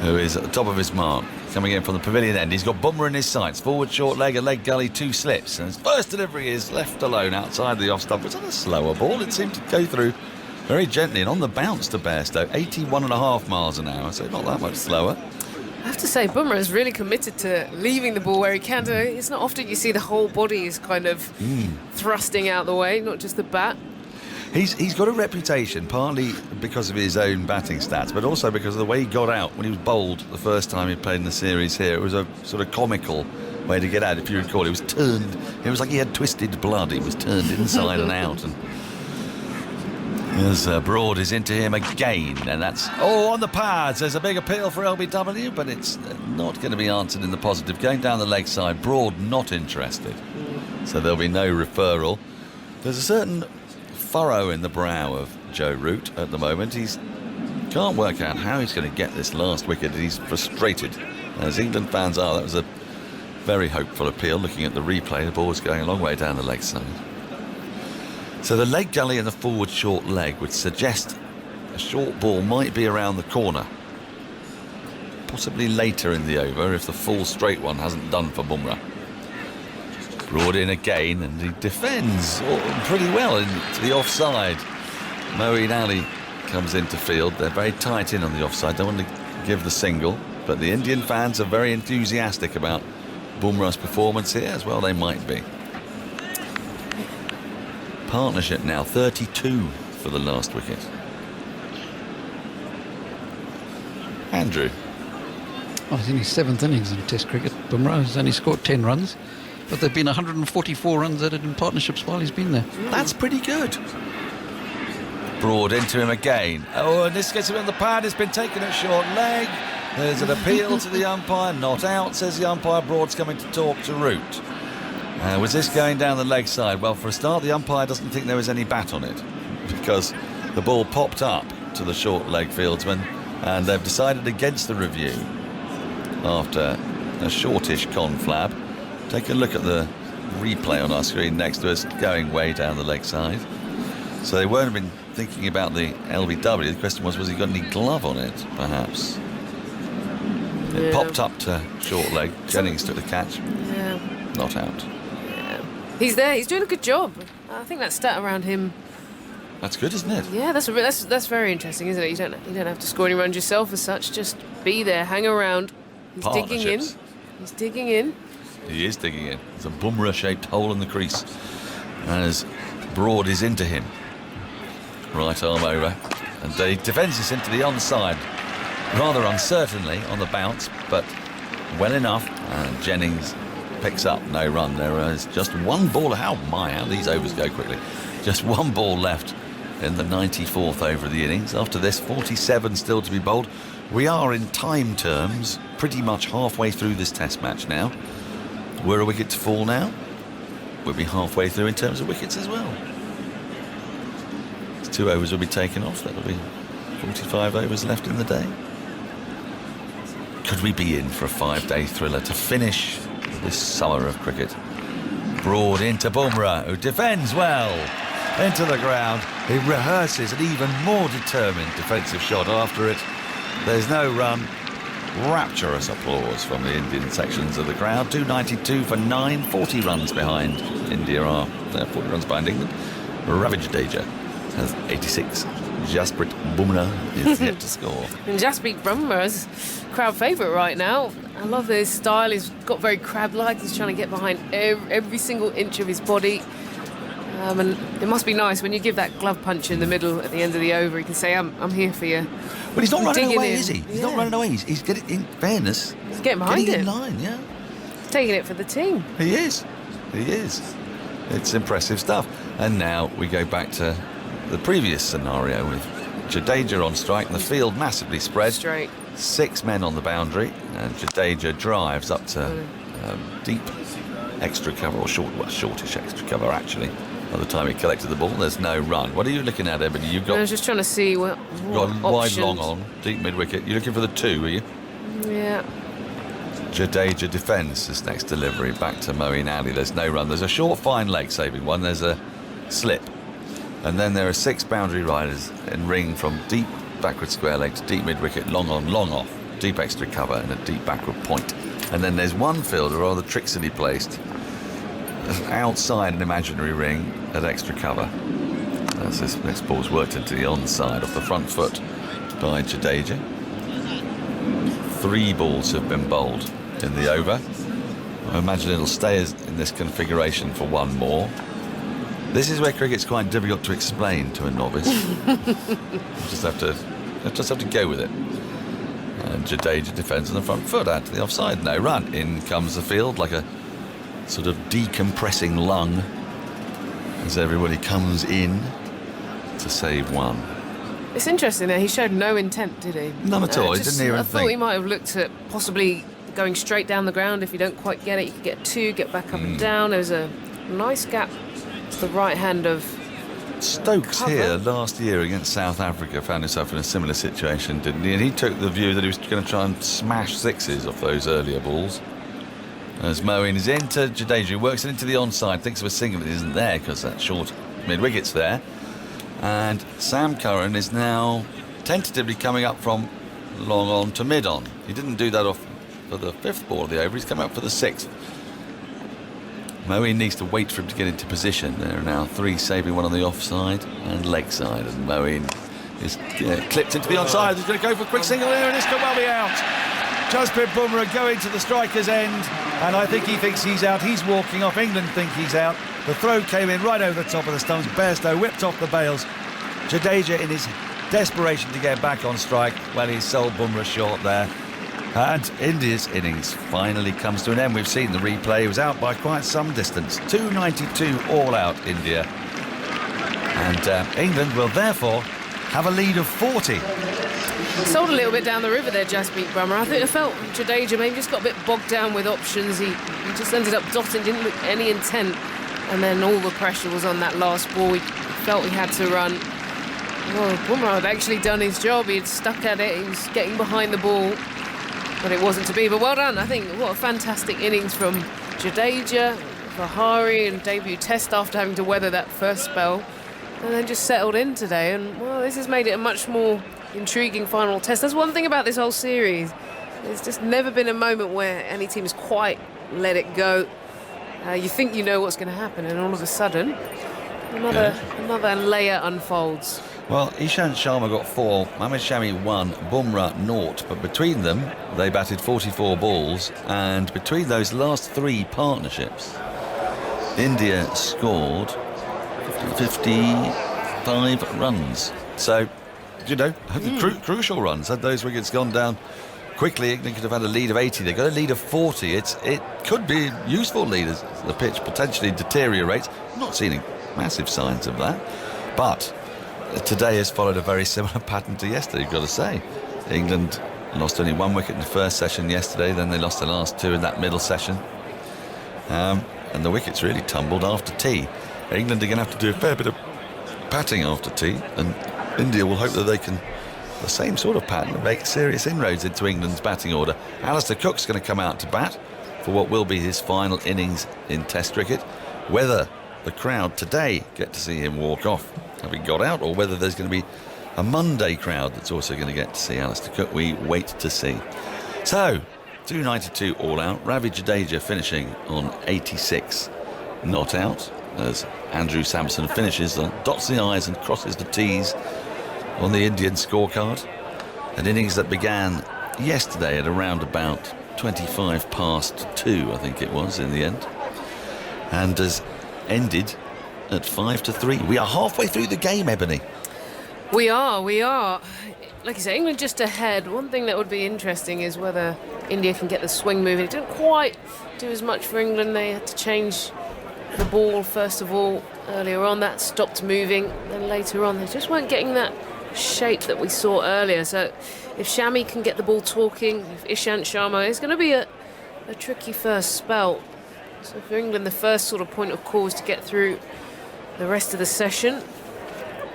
who is at the top of his mark, coming in from the pavilion end. He's got Bumrah in his sights, forward short leg, a leg gully, 2 slips, and his first delivery is left alone outside the off stump. It's on a slower ball. It seemed to go through very gently and on the bounce to Bairstow, 81.5 miles an hour, so not that much slower. I have to say, Bumrah is really committed to leaving the ball where he can. It's not often you see the whole body is kind of thrusting out the way, not just the bat. He's got a reputation, partly because of his own batting stats, but also because of the way he got out when he was bowled the first time he played in the series here. It was a sort of comical way to get out, if you recall. He was turned, it was like he had twisted blood. He was turned inside and out. And as Broad is into him again, and that's on the pads. There's a big appeal for LBW, but it's not going to be answered in the positive. Going down the leg side, Broad not interested, so there'll be no referral. There's a certain furrow in the brow of Joe Root at the moment. He can't work out how he's going to get this last wicket. He's frustrated, as England fans are. That was a very hopeful appeal. Looking at the replay, the ball's going a long way down the leg side. So the leg gully and the forward short leg would suggest a short ball might be around the corner, possibly later in the over if the full straight one hasn't done for Bumrah. Broad in again, and he defends pretty well into the offside. Moeen Ali comes into field. They're very tight in on the offside. Don't want to give the single, but the Indian fans are very enthusiastic about Bumrah's performance here, as well they might be. Partnership now, 32 for the last wicket. Andrew. Well, it's in his 7th innings in Test cricket. Bumrah has only scored 10 runs, but there have been 144 runs added in partnerships while he's been there. That's pretty good. Broad into him again. Oh, and this gets him on the pad. It's been taken at short leg. There's an appeal to the umpire. Not out, says the umpire. Broad's coming to talk to Root. Was this going down the leg side? Well, for a start, the umpire doesn't think there was any bat on it, because the ball popped up to the short leg fieldsman, and they've decided against the review after a shortish conflab. Take a look at the replay on our screen next to us, going way down the leg side. So they won't have been thinking about the LBW. The question was he got any glove on it, perhaps? It popped up to short leg. Jennings took the catch. Yeah. Not out. He's there. He's doing a good job. I think that stat around him. That's good, isn't it? Yeah, that's very interesting, isn't it? You don't have to score any runs yourself as such. Just be there, hang around. He's digging in. He's digging in. He is digging in. There's a Bumrah-shaped hole in the crease as Broad is into him. Right arm over, and he defends this into the onside, rather uncertainly on the bounce, but well enough. And Jennings picks up no run. There is just one ball. How these overs go quickly. Just one ball left in the 94th over of the innings. After this, 47 still to be bowled. We are in time terms pretty much halfway through this test match now. We're a wicket to fall now. We'll be halfway through in terms of wickets as well. 2 overs will be taken off. That'll be 45 overs left in the day. Could we be in for a 5-day thriller to finish this summer of cricket? Broad into Bumrah, who defends well into the ground. He rehearses an even more determined defensive shot after it. There's no run. Rapturous applause from the Indian sections of the crowd. 292 for 9, 40 runs behind. India are 40 runs behind England. Ravi Jadeja has 86. Jasprit Bumrah is yet to score. And Jasprit Bumrah's crowd favourite right now. I love his style. He's got very crab-like. He's trying to get behind every single inch of his body. And it must be nice when you give that glove punch in the middle at the end of the over. You can say, I'm here for you. But he's not running Digging away, in. is he? He's not Yeah. running away. He's getting, in fairness, He's getting behind getting him. in line, yeah. He's taking it for the team. He is. It's impressive stuff. And now we go back to the previous scenario with Jadeja on strike and the field massively spread. Straight. 6 men on the boundary, and Jadeja drives up to deep extra cover, or shortish extra cover actually. By the time he collected the ball, there's no run. What are you looking at, Ebony? You've I got was just trying to see what got a wide options. long on, deep mid wicket. You're looking for the 2, are you? Yeah. Jadeja defends this next delivery back to Moeen Ali. There's no run. There's a short, fine leg saving one. There's a slip. And then there are 6 boundary riders in ring from deep backward square leg to deep mid wicket, long on, long off, deep extra cover and a deep backward point. And then there's one fielder rather tricksily placed outside an imaginary ring at extra cover. As this next ball's worked into the onside off the front foot by Jadeja. 3 balls have been bowled in the over. I imagine it'll stay in this configuration for 1 more. This is where cricket's quite difficult to explain to a novice. You just have to go with it. And Jadeja defends on the front foot, out to the offside, no run. In comes the field like a sort of decompressing lung as everybody comes in to save 1. It's interesting that he showed no intent, did he? None at all. He didn't even I thought think. he might have looked at possibly going straight down the ground. If you don't quite get it, you could get 2, get back up and down. There was a nice gap to the right hand of Stokes cover. here last year against South Africa found himself in a similar situation, didn't he? And he took the view that he was going to try and smash 6s off those earlier balls. As Moeen is into Jadeja, works it into the onside, thinks of a single, but it isn't there because that short mid-wicket's there. And Sam Curran is now tentatively coming up from long on to mid-on. He didn't do that off for the 5th ball of the over, he's come up for the 6th. Moeen needs to wait for him to get into position. There are now 3 saving, 1 on the offside and leg side, and Moeen is clipped into the onside. He's going to go for a quick single here, and this could well be out. Jasprit Bumrah going to the striker's end, and I think he thinks he's out. He's walking off. England think he's out. The throw came in right over the top of the stumps. Bairstow whipped off the bails. Jadeja, in his desperation to get back on strike, well, he sold Bumrah short there. And India's innings finally comes to an end. We've seen the replay. It was out by quite some distance. 292 all out, India. And England will therefore have a lead of 40. sold a little bit down the river there, Jasprit Bumrah. I felt Jadeja maybe just got a bit bogged down with options. He just ended up dotting, didn't look any intent, and then all the pressure was on that last ball. He felt he had to run. Well, Bumrah had actually done his job. He had stuck at it. He was getting behind the ball, but it wasn't to be. But well done. I think what a fantastic innings from Jadeja, Vihari, and debut test after having to weather that first spell, and then just settled in today. And well, this has made it a much more intriguing final test. That's one thing about this whole series. There's just never been a moment where any team has quite let it go. You think you know what's going to happen, and all of a sudden, another layer unfolds. Well, Ishant Sharma got 4, Mohammad Shami 1, Bumrah 0, but between them they batted 44 balls, and between those last 3 partnerships India scored 55 runs. So, you know, crucial runs. Had those wickets gone down quickly, England could have had a lead of 80. They got a lead of 40. It could be a useful lead as the pitch potentially deteriorates. I'm not seeing massive signs of that, but today has followed a very similar pattern to yesterday, you've got to say. England lost only 1 wicket in the first session yesterday, then they lost the last 2 in that middle session. And the wickets really tumbled after tea. England are going to have to do a fair bit of batting after tea, and India will hope that they can, the same sort of pattern, make serious inroads into England's batting order. Alastair Cooks going to come out to bat for what will be his final innings in Test cricket. Whether the crowd today get to see him walk off having got out, or whether there's going to be a Monday crowd that's also going to get to see Alastair Cook, we wait to see. So, 292 all out. Ravi Jadeja finishing on 86 not out, as Andrew Sampson finishes, dots the I's and crosses the T's on the Indian scorecard. An innings that began yesterday at around about 25 past 2, I think it was, in the end, and has ended at 5-3. We are halfway through the game, Ebony. We are. Like you say, England just ahead. One thing that would be interesting is whether India can get the swing moving. It didn't quite do as much for England. They had to change the ball first of all earlier on. That stopped moving. Then later on, they just weren't getting that shape that we saw earlier. So if Shami can get the ball talking, if Ishant Sharma, it's going to be a tricky first spell. So for England, the first sort of point of call is to get through the rest of the session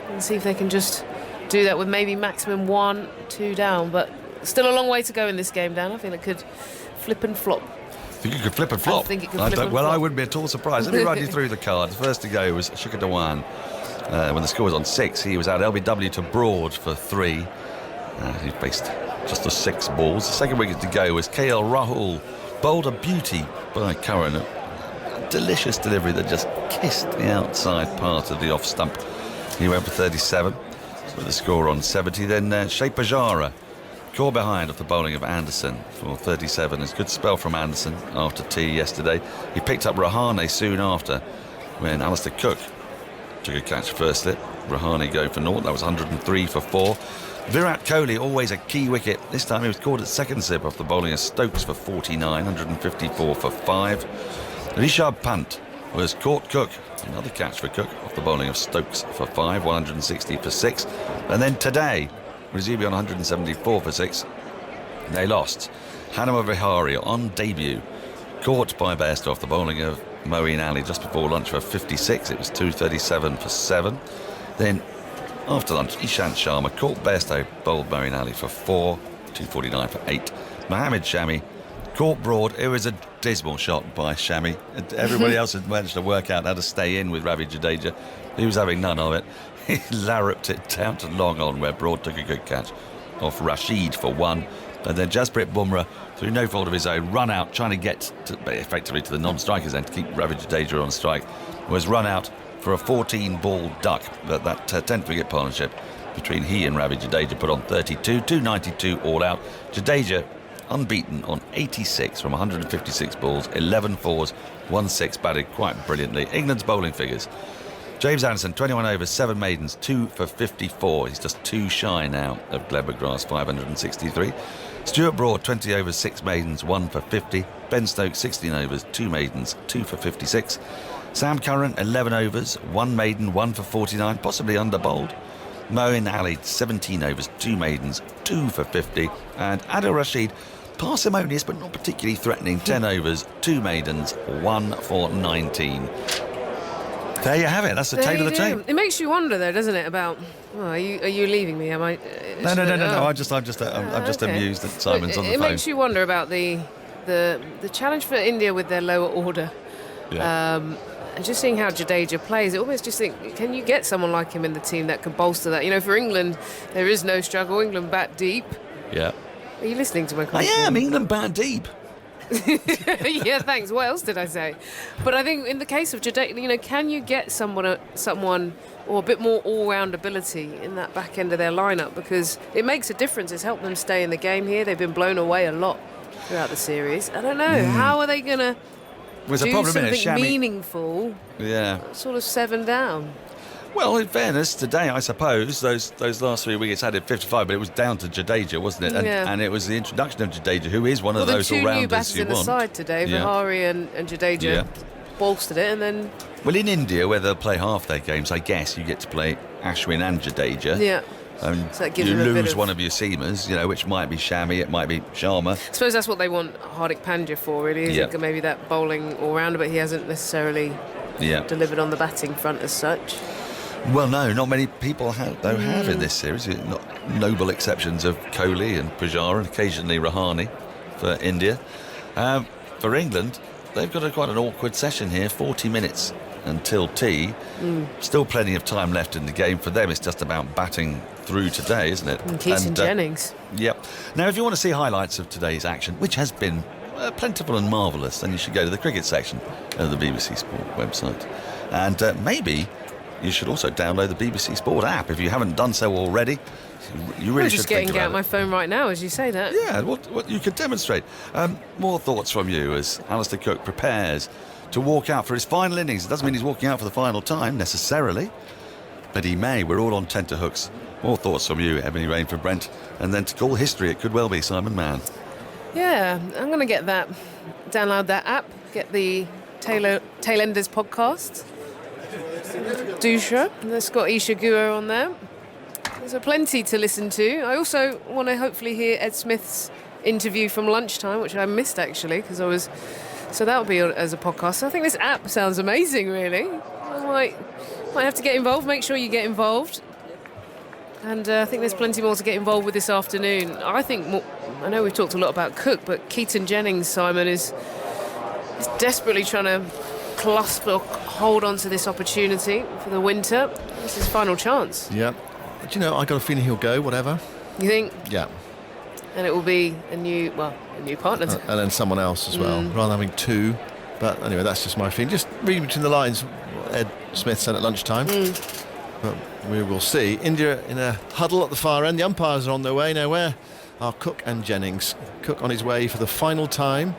and see if they can just do that with maybe maximum 1-2 down. But still a long way to go in this game, Dan. I think it could flip and flop. Think you could flip and flop? I think it could flip and well, flop. I wouldn't be at all surprised. Let me run you through the cards. First to go was Shikhar Dhawan. When the score was on 6, he was out LBW to Broad for 3. He faced just the 6 balls. The second wicket to go was KL Rahul. Bowled a beauty by Curran. A delicious delivery that just kissed the outside part of the off stump. He went for 37. So the score on 70. Then Shea Pujara. Caught behind off the bowling of Anderson for 37. It's a good spell from Anderson after tea yesterday. He picked up Rahane soon after when Alastair Cooks took a catch first slip. Rahane going for 0. That was 103 for 4. Virat Kohli, always a key wicket. This time he was caught at second slip off the bowling of Stokes for 49, 154 for 5. Rishabh Pant was caught Cook. Another catch for Cook off the bowling of Stokes for 5, 160 for 6. And then today, Rizvi on 174 for 6. They lost. Hanuma Vihari on debut. Caught by Bairstow off the bowling of Moeen Ali just before lunch for 56. It was 237 for 7. Then after lunch, Ishant Sharma caught Bairstow, bowled Moeen Ali for 4, 249 for 8. Mohammad Shami caught Broad. It was a dismal shot by Shami. Everybody else had managed to work out how to stay in with Ravi Jadeja. He was having none of it. He larruped it down to long on where Broad took a good catch off Rashid for 1. And then Jasprit Bumrah, through no fault of his own, run out, trying to get effectively to the non-strikers end to keep Ravi Jadeja on strike, was run out for a 14-ball duck. That 10th wicket partnership between he and Ravi Jadeja put on 32, 292 all out. Jadeja unbeaten on 86 from 156 balls, 11 fours, 1-6, batted quite brilliantly. England's bowling figures. James Anderson, 21 overs, 7 maidens, 2 for 54. He's just 2 shy now of Glenn McGrath's 563. Stuart Broad, 20 overs, 6 maidens, 1 for 50. Ben Stokes, 16 overs, 2 maidens, 2 for 56. Sam Curran, 11 overs, 1 maiden, 1 for 49, possibly under-bowled. Moeen Ali, 17 overs, 2 maidens, 2 for 50. And Adil Rashid, parsimonious but not particularly threatening, 10 overs, 2 maidens, 1 for 19. There you have it. That's the tale of the tape. It makes you wonder, though, doesn't it? About, well, are you leaving me? Am I? No. I'm just okay. amused that Simon's on the phone. It makes you wonder about the challenge for India with their lower order. Yeah. And just seeing how Jadeja plays, it almost just think, can you get someone like him in the team that can bolster that? You know, for England, there is no struggle. England bat deep. Yeah. Are you listening to my I question? am. England bat deep. Yeah, thanks. What else did I say? But I think in the case of Jadeja, you know, can you get someone or a bit more all-round ability in that back end of their lineup? Because it makes a difference. It's helped them stay in the game here. They've been blown away a lot throughout the series. I don't know. How are they going to do something meaningful? Yeah. Sort of 7 down. Well, in fairness, today, I suppose, those last 3 wickets added 55, but it was down to Jadeja, wasn't it? And it was the introduction of Jadeja, who is one of those all-rounders you want. The 2 new batters in the side today, Vihari and Jadeja, bolstered it, and then... Well, in India, where they'll play half their games, I guess you get to play Ashwin and Jadeja. Yeah. So that gives you them a bit lose one of your seamers, which might be Shami, it might be Sharma. I suppose that's what they want Hardik Pandya for, really. Maybe that bowling all-rounder, but he hasn't necessarily delivered on the batting front as such. Well, no, not many people have in this series. Not noble exceptions of Kohli and Pujara and occasionally Rahane for India. For England, they've got quite an awkward session here, 40 minutes until tea. Still plenty of time left in the game. For them, it's just about batting through today, isn't it? And Keaton Jennings. Yep. Now, if you want to see highlights of today's action, which has been plentiful and marvellous, then you should go to the cricket section of the BBC Sport website. And maybe... you should also download the BBC Sport app if you haven't done so already. You really should think about it. I'm just getting out my phone right now as you say that. Yeah, what you could demonstrate. More thoughts from you as Alastair Cook prepares to walk out for his final innings. It doesn't mean he's walking out for the final time necessarily, but he may. We're all on tenterhooks. More thoughts from you, Ebony Rainford Brent, and then to call history, it could well be Simon Mann. Yeah, I'm going to get that, download that app, get the Tailenders podcast. Dusha, there's got Isha Guo on there. There's plenty to listen to. I also want to hopefully hear Ed Smith's interview from lunchtime, which I missed actually because I was. So that'll be as a podcast. So I think this app sounds amazing, really. I might have to get involved. Make sure you get involved. And I think there's plenty more to get involved with this afternoon. I think I know we've talked a lot about Cook, but Keaton Jennings, Simon, is desperately trying to clasp or hold on to this opportunity for the winter. This is his final chance. Yeah. But, you know, I got a feeling he'll go, whatever. You think? Yeah. And it will be a new partner. And then someone else as well, rather than having two. But anyway, that's just my feeling. Just reading between the lines, Ed Smith said at lunchtime. But we will see. India in a huddle at the far end. The umpires are on their way. Now where are Cook and Jennings? Cook on his way for the final time.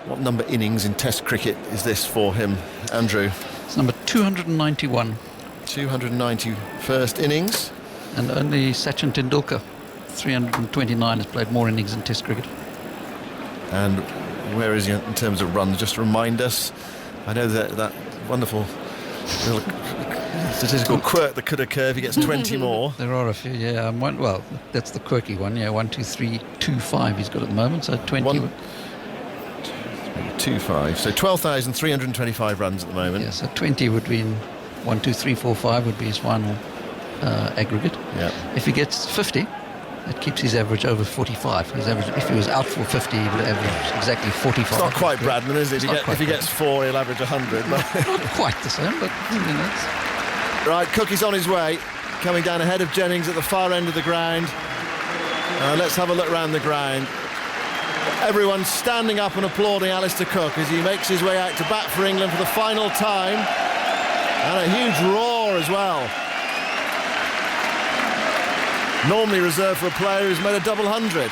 What number innings in Test cricket is this for him, Andrew? It's number 291. 291st innings. And only Sachin Tendulkar, 329, has played more innings in Test cricket. And where is he in terms of runs? Just remind us. I know that wonderful little statistical quirk that could occur if he gets 20 more. There are a few, yeah. Well, that's the quirky one, yeah. 1, 2, 3, 2, 5 he's got at the moment, so 20. 2-5. So 12,325 runs at the moment. Yeah, so 20 would be in 1, 2, 3, 4, 5 would be his final aggregate. Yeah. If he gets 50, it keeps his average over 45. His average, if he was out for 50, he would average exactly 45. It's not quite Bradman, is it? If he gets 4, he'll average 100. But not quite the same, but you know, it's... Right, Cook is on his way, coming down ahead of Jennings at the far end of the ground. Let's have a look around the ground. Everyone's standing up and applauding Alastair Cook as he makes his way out to bat for England for the final time. And a huge roar as well. Normally reserved for a player who's made a double 100.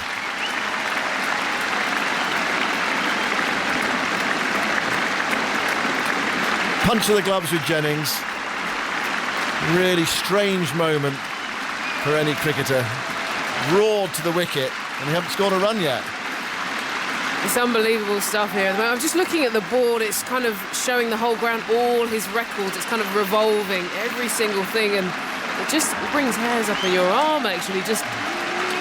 Punch of the gloves with Jennings. Really strange moment for any cricketer. Roared to the wicket and he hasn't scored a run yet. It's unbelievable stuff here. I'm just looking at the board. It's kind of showing the whole ground, all his records. It's kind of revolving every single thing, and it just brings hairs up on your arm, actually. Just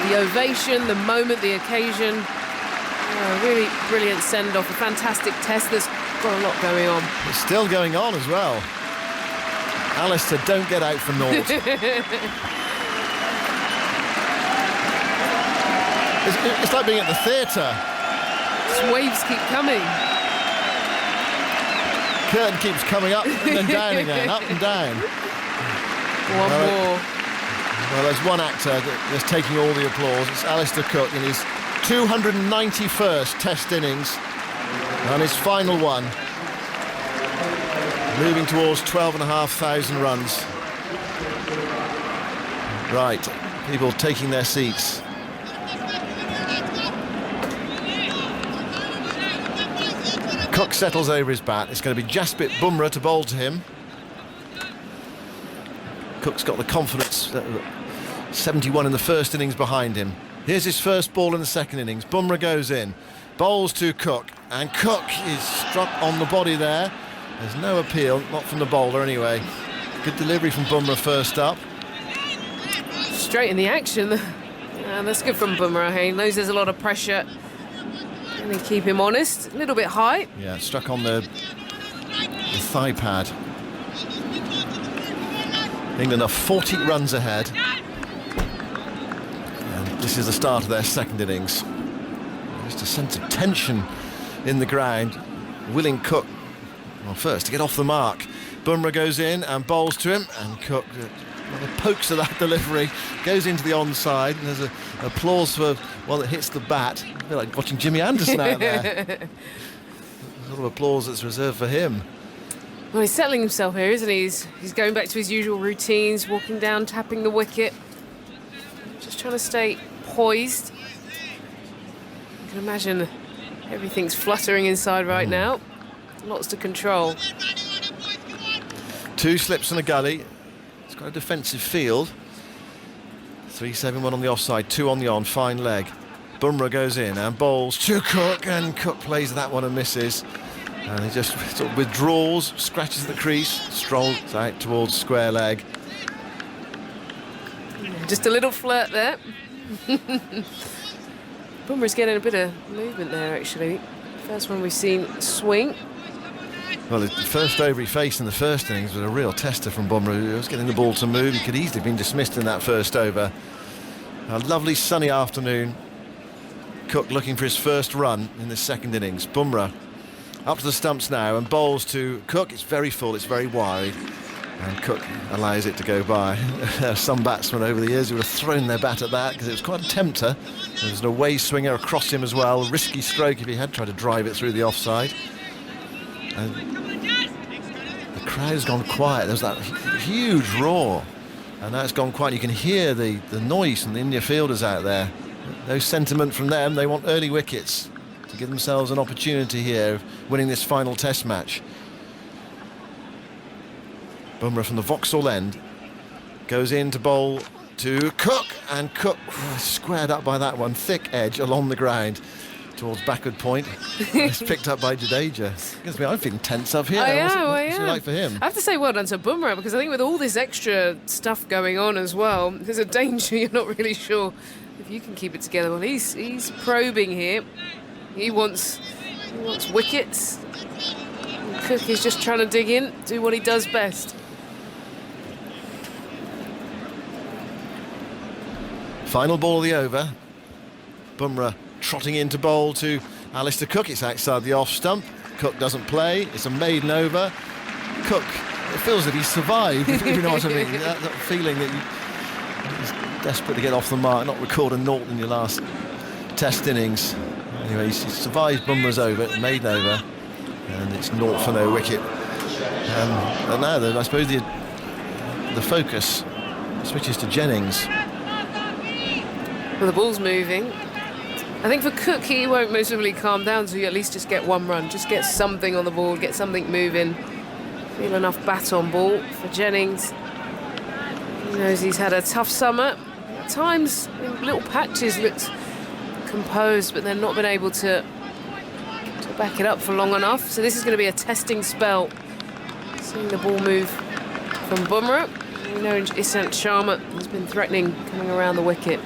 the ovation, the moment, the occasion. Really brilliant send-off. A fantastic test that's got a lot going on. It's still going on as well. Alastair, don't get out for naught. It's like being at the theatre. These waves keep coming. Curtain keeps coming up and then down again, up and down. One more. Well, there's one actor that's taking all the applause. It's Alastair Cook in his 291st Test innings and his final one. Moving towards 12,500 runs. Right, people taking their seats. Cook settles over his bat. It's going to be Jasprit Bumrah to bowl to him. Cook's got the confidence, 71 in the first innings behind him. Here's his first ball in the second innings. Bumrah goes in, bowls to Cook, and Cook is struck on the body there. There's no appeal, not from the bowler anyway. Good delivery from Bumrah first up. Straight in the action. And that's good from Bumrah. He knows there's a lot of pressure. Can he keep him honest? A little bit high. Yeah, struck on the thigh pad. England are 40 runs ahead. And this is the start of their second innings. Just a sense of tension in the ground. Willing Cook, well, first to get off the mark. Bumrah goes in and bowls to him, and Cook pokes at that delivery, goes into the onside, and there's applause for it hits the bat. A bit like watching Jimmy Anderson out there. Sort of applause that's reserved for him. Well, he's settling himself here, isn't he? He's going back to his usual routines, walking down, tapping the wicket. Just trying to stay poised. You can imagine everything's fluttering inside right now. lots to control. 2 slips and a gully. It's got a defensive field. 3-7-1 on the offside, 2 on the on, fine leg. Bumrah goes in and bowls to Cook, and Cook plays that one and misses. And he just sort of withdraws, scratches the crease, strolls out towards square leg. Just a little flirt there. Bumrah's getting a bit of movement there, actually. First one we've seen swing. Well, the first over he faced in the first innings was a real tester from Bumrah. He was getting the ball to move. He could easily have been dismissed in that first over. A lovely sunny afternoon. Cook looking for his first run in the second innings. Bumrah up to the stumps now and bowls to Cook. It's very full, it's very wide, and Cook allows it to go by. Some batsmen over the years who would have thrown their bat at that because it was quite a tempter. There was an away swinger across him as well. Risky stroke if he had tried to drive it through the offside. And the crowd's gone quiet. There's that huge roar, and now it's gone quiet. You can hear the noise from the India fielders out there. No sentiment from them. They want early wickets to give themselves an opportunity here of winning this final test match. Bumrah from the Vauxhall end goes in to bowl to Cook, and Cook squared up by that one. Thick edge along the ground towards backward point. It's picked up by Jadeja. I'm feeling tense up here. I am. What's it like for him? I have to say well done to Bumrah, because I think with all this extra stuff going on as well, there's a danger you're not really sure if you can keep it together. Well, he's probing here. He wants wickets. And Cook is just trying to dig in, do what he does best. Final ball of the over. Bumrah trotting in to bowl to Alastair Cook. It's outside the off stump. Cook doesn't play. It's a maiden over. Cook, it feels that he's survived, if you know what I mean. That feeling that he's desperate to get off the mark, not record a naught in your last test innings. Anyway, he survived Bumrah's over, maiden over, and it's naught for no wicket. And now, then, I suppose the focus switches to Jennings. Well, the ball's moving. I think for Cook, he won't most probably calm down, so you at least just get one run, just get something on the ball, get something moving. Feel enough bat on ball for Jennings. He knows he's had a tough summer. At times, in little patches, looked composed, but they've not been able to back it up for long enough. So this is going to be a testing spell. Seeing the ball move from Bumrah. We know Ishant Sharma has been threatening coming around the wicket.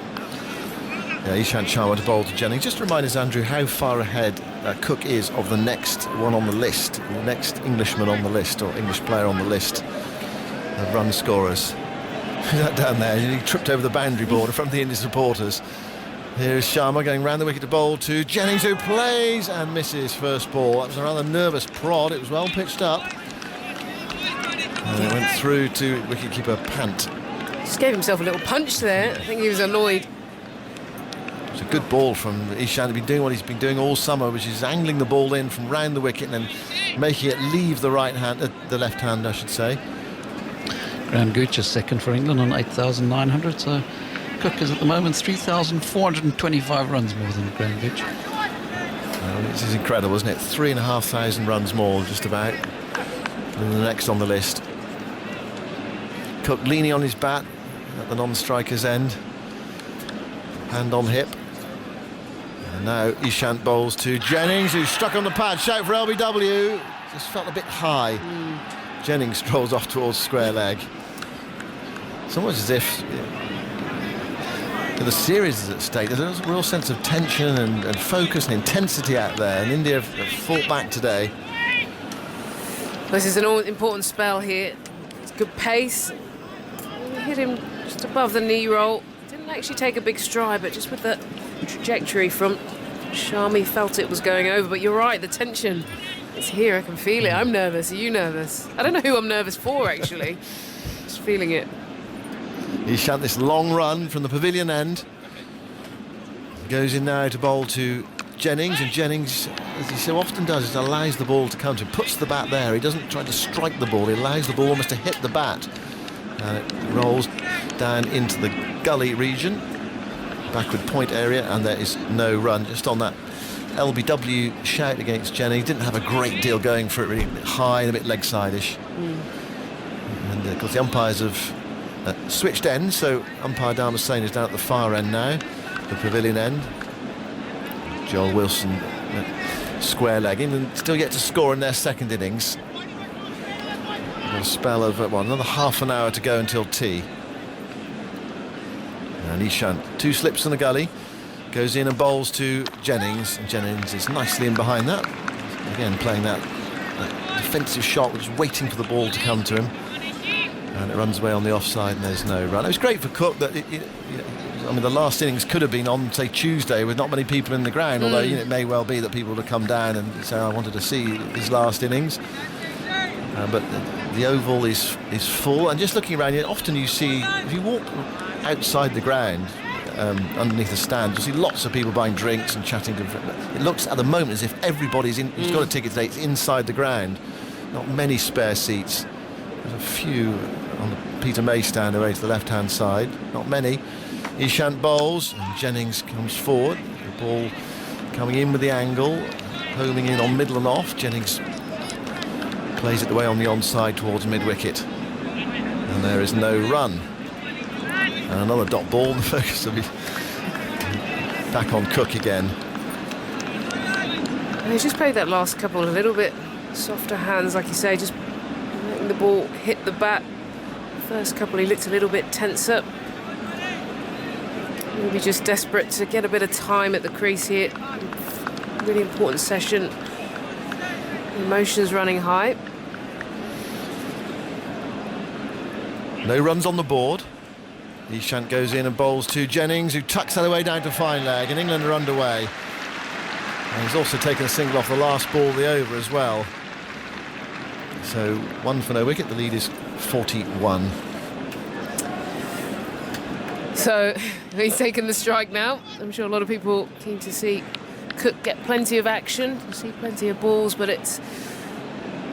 Yeah, Ishant Sharma to bowl to Jennings. Just to remind us, Andrew, how far ahead Cook is of the next one on the list, the next Englishman on the list, or English player on the list of run scorers. That down there, he tripped over the boundary board in front of the Indian supporters. Here's Sharma going round the wicket to bowl to Jennings, who plays and misses first ball. That was a rather nervous prod. It was well pitched up. And it went through to wicketkeeper Pant. Just gave himself a little punch there. I think he was annoyed. It's a good ball from Ishant. He's been doing what he's been doing all summer, which is angling the ball in from round the wicket and then making it leave the right hand, the left hand, I should say. Graham Gooch is second for England on 8,900. So Cook is at the moment 3,425 runs more than Graham Gooch. This is incredible, isn't it? 3,500 runs more, just about, than the next on the list. Cook leaning on his bat at the non-striker's end, hand on hip. And now Ishant bowls to Jennings, who's stuck on the pad. Shout for LBW. Just felt a bit high. Jennings strolls off towards square leg. It's almost as if the series is at stake. There's a real sense of tension and focus and intensity out there, and India have fought back today. This is an all-important spell here. It's good pace. Hit him just above the knee roll. Didn't actually take a big stride, but just with the trajectory from Sharma, felt it was going over. But you're right, the tension is here. I can feel it. I'm nervous. Are you nervous? I don't know who I'm nervous for, actually. Just feeling it. Ishant, this long run from the pavilion end, goes in now to bowl to Jennings, and Jennings, as he so often does, is allows the ball to come to him, puts the bat there. He doesn't try to strike the ball, he allows the ball almost to hit the bat, and it rolls down into the gully region, backward point area, and there is no run. Just on that LBW shout against Jennings. Didn't have a great deal going for it, really high and a bit leg side-ish. And of course the umpires have switched ends, so umpire Damascene is down at the far end now, the pavilion end. Joel Wilson square legging and still yet to score in their second innings. Got a spell of another half an hour to go until tea. And Ishant, 2 slips in the gully, goes in and bowls to Jennings, and Jennings is nicely in behind that. Again playing that defensive shot, just waiting for the ball to come to him, and it runs away on the offside and there's no run. It was great for Cook that I mean, the last innings could have been on, say, Tuesday with not many people in the ground, although it may well be that people would have come down and say, I wanted to see his last innings. But the oval is full, and just looking around, often you see, if you walk outside the ground, underneath the stand, you'll see lots of people buying drinks and chatting. It looks at the moment as if everybody's who's got a ticket today, it's inside the ground. Not many spare seats. There's a few on the Peter May stand away to the left-hand side. Not many. Ishant bowls and Jennings comes forward. The ball coming in with the angle, homing in on middle and off. Jennings plays it away on the onside towards mid-wicket. And there is no run. And another dot ball, the focus will be back on Cook again. And he's just played that last couple a little bit softer hands, like you say, just letting the ball hit the bat. First couple he looked a little bit tenser. Maybe just desperate to get a bit of time at the crease here. Really important session. Emotions running high. No runs on the board. Ishant goes in and bowls to Jennings, who tucks that away down to fine leg, and England are underway. And he's also taken a single off the last ball of the over as well. So 1 for no wicket. The lead is 41. So he's taken the strike now. I'm sure a lot of people keen to see Cook get plenty of action, see plenty of balls, but it's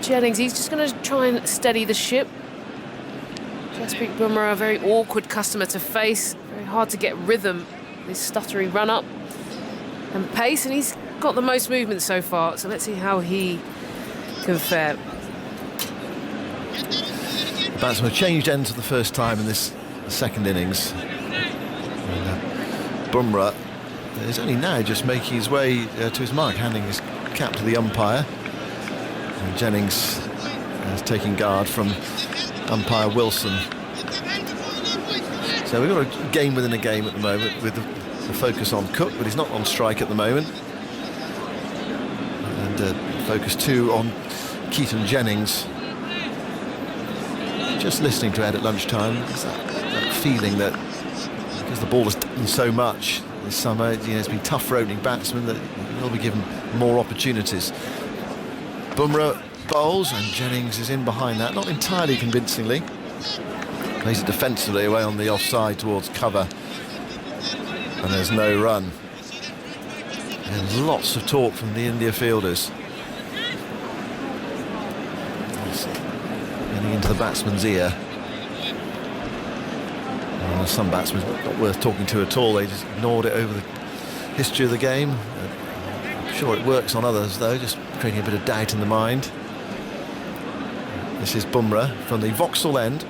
Jennings. He's just going to try and steady the ship. Jasprit Bumrah, a very awkward customer to face. Very hard to get rhythm, this stuttery run up and pace, and he's got the most movement so far. So let's see how he can fare. The batsman changed ends for the first time in this second innings. Bumrah is only now just making his way to his mark, handing his cap to the umpire. And Jennings is taking guard from umpire Wilson. So we've got a game within a game at the moment with the focus on Cook, but he's not on strike at the moment. And focus too on Keaton Jennings. Just listening to Ed at lunchtime, it's that feeling that because the ball has done so much this summer, it's been tough for opening batsmen, that he'll be given more opportunities. Bumrah bowls and Jennings is in behind that, not entirely convincingly. Plays it defensively away on the offside towards cover, and there's no run. And lots of talk from the India fielders. Getting into the batsman's ear. Well, some batsmen not worth talking to at all. They just ignored it over the history of the game. I'm sure it works on others though, just creating a bit of doubt in the mind. This is Bumrah from the Vauxhall end,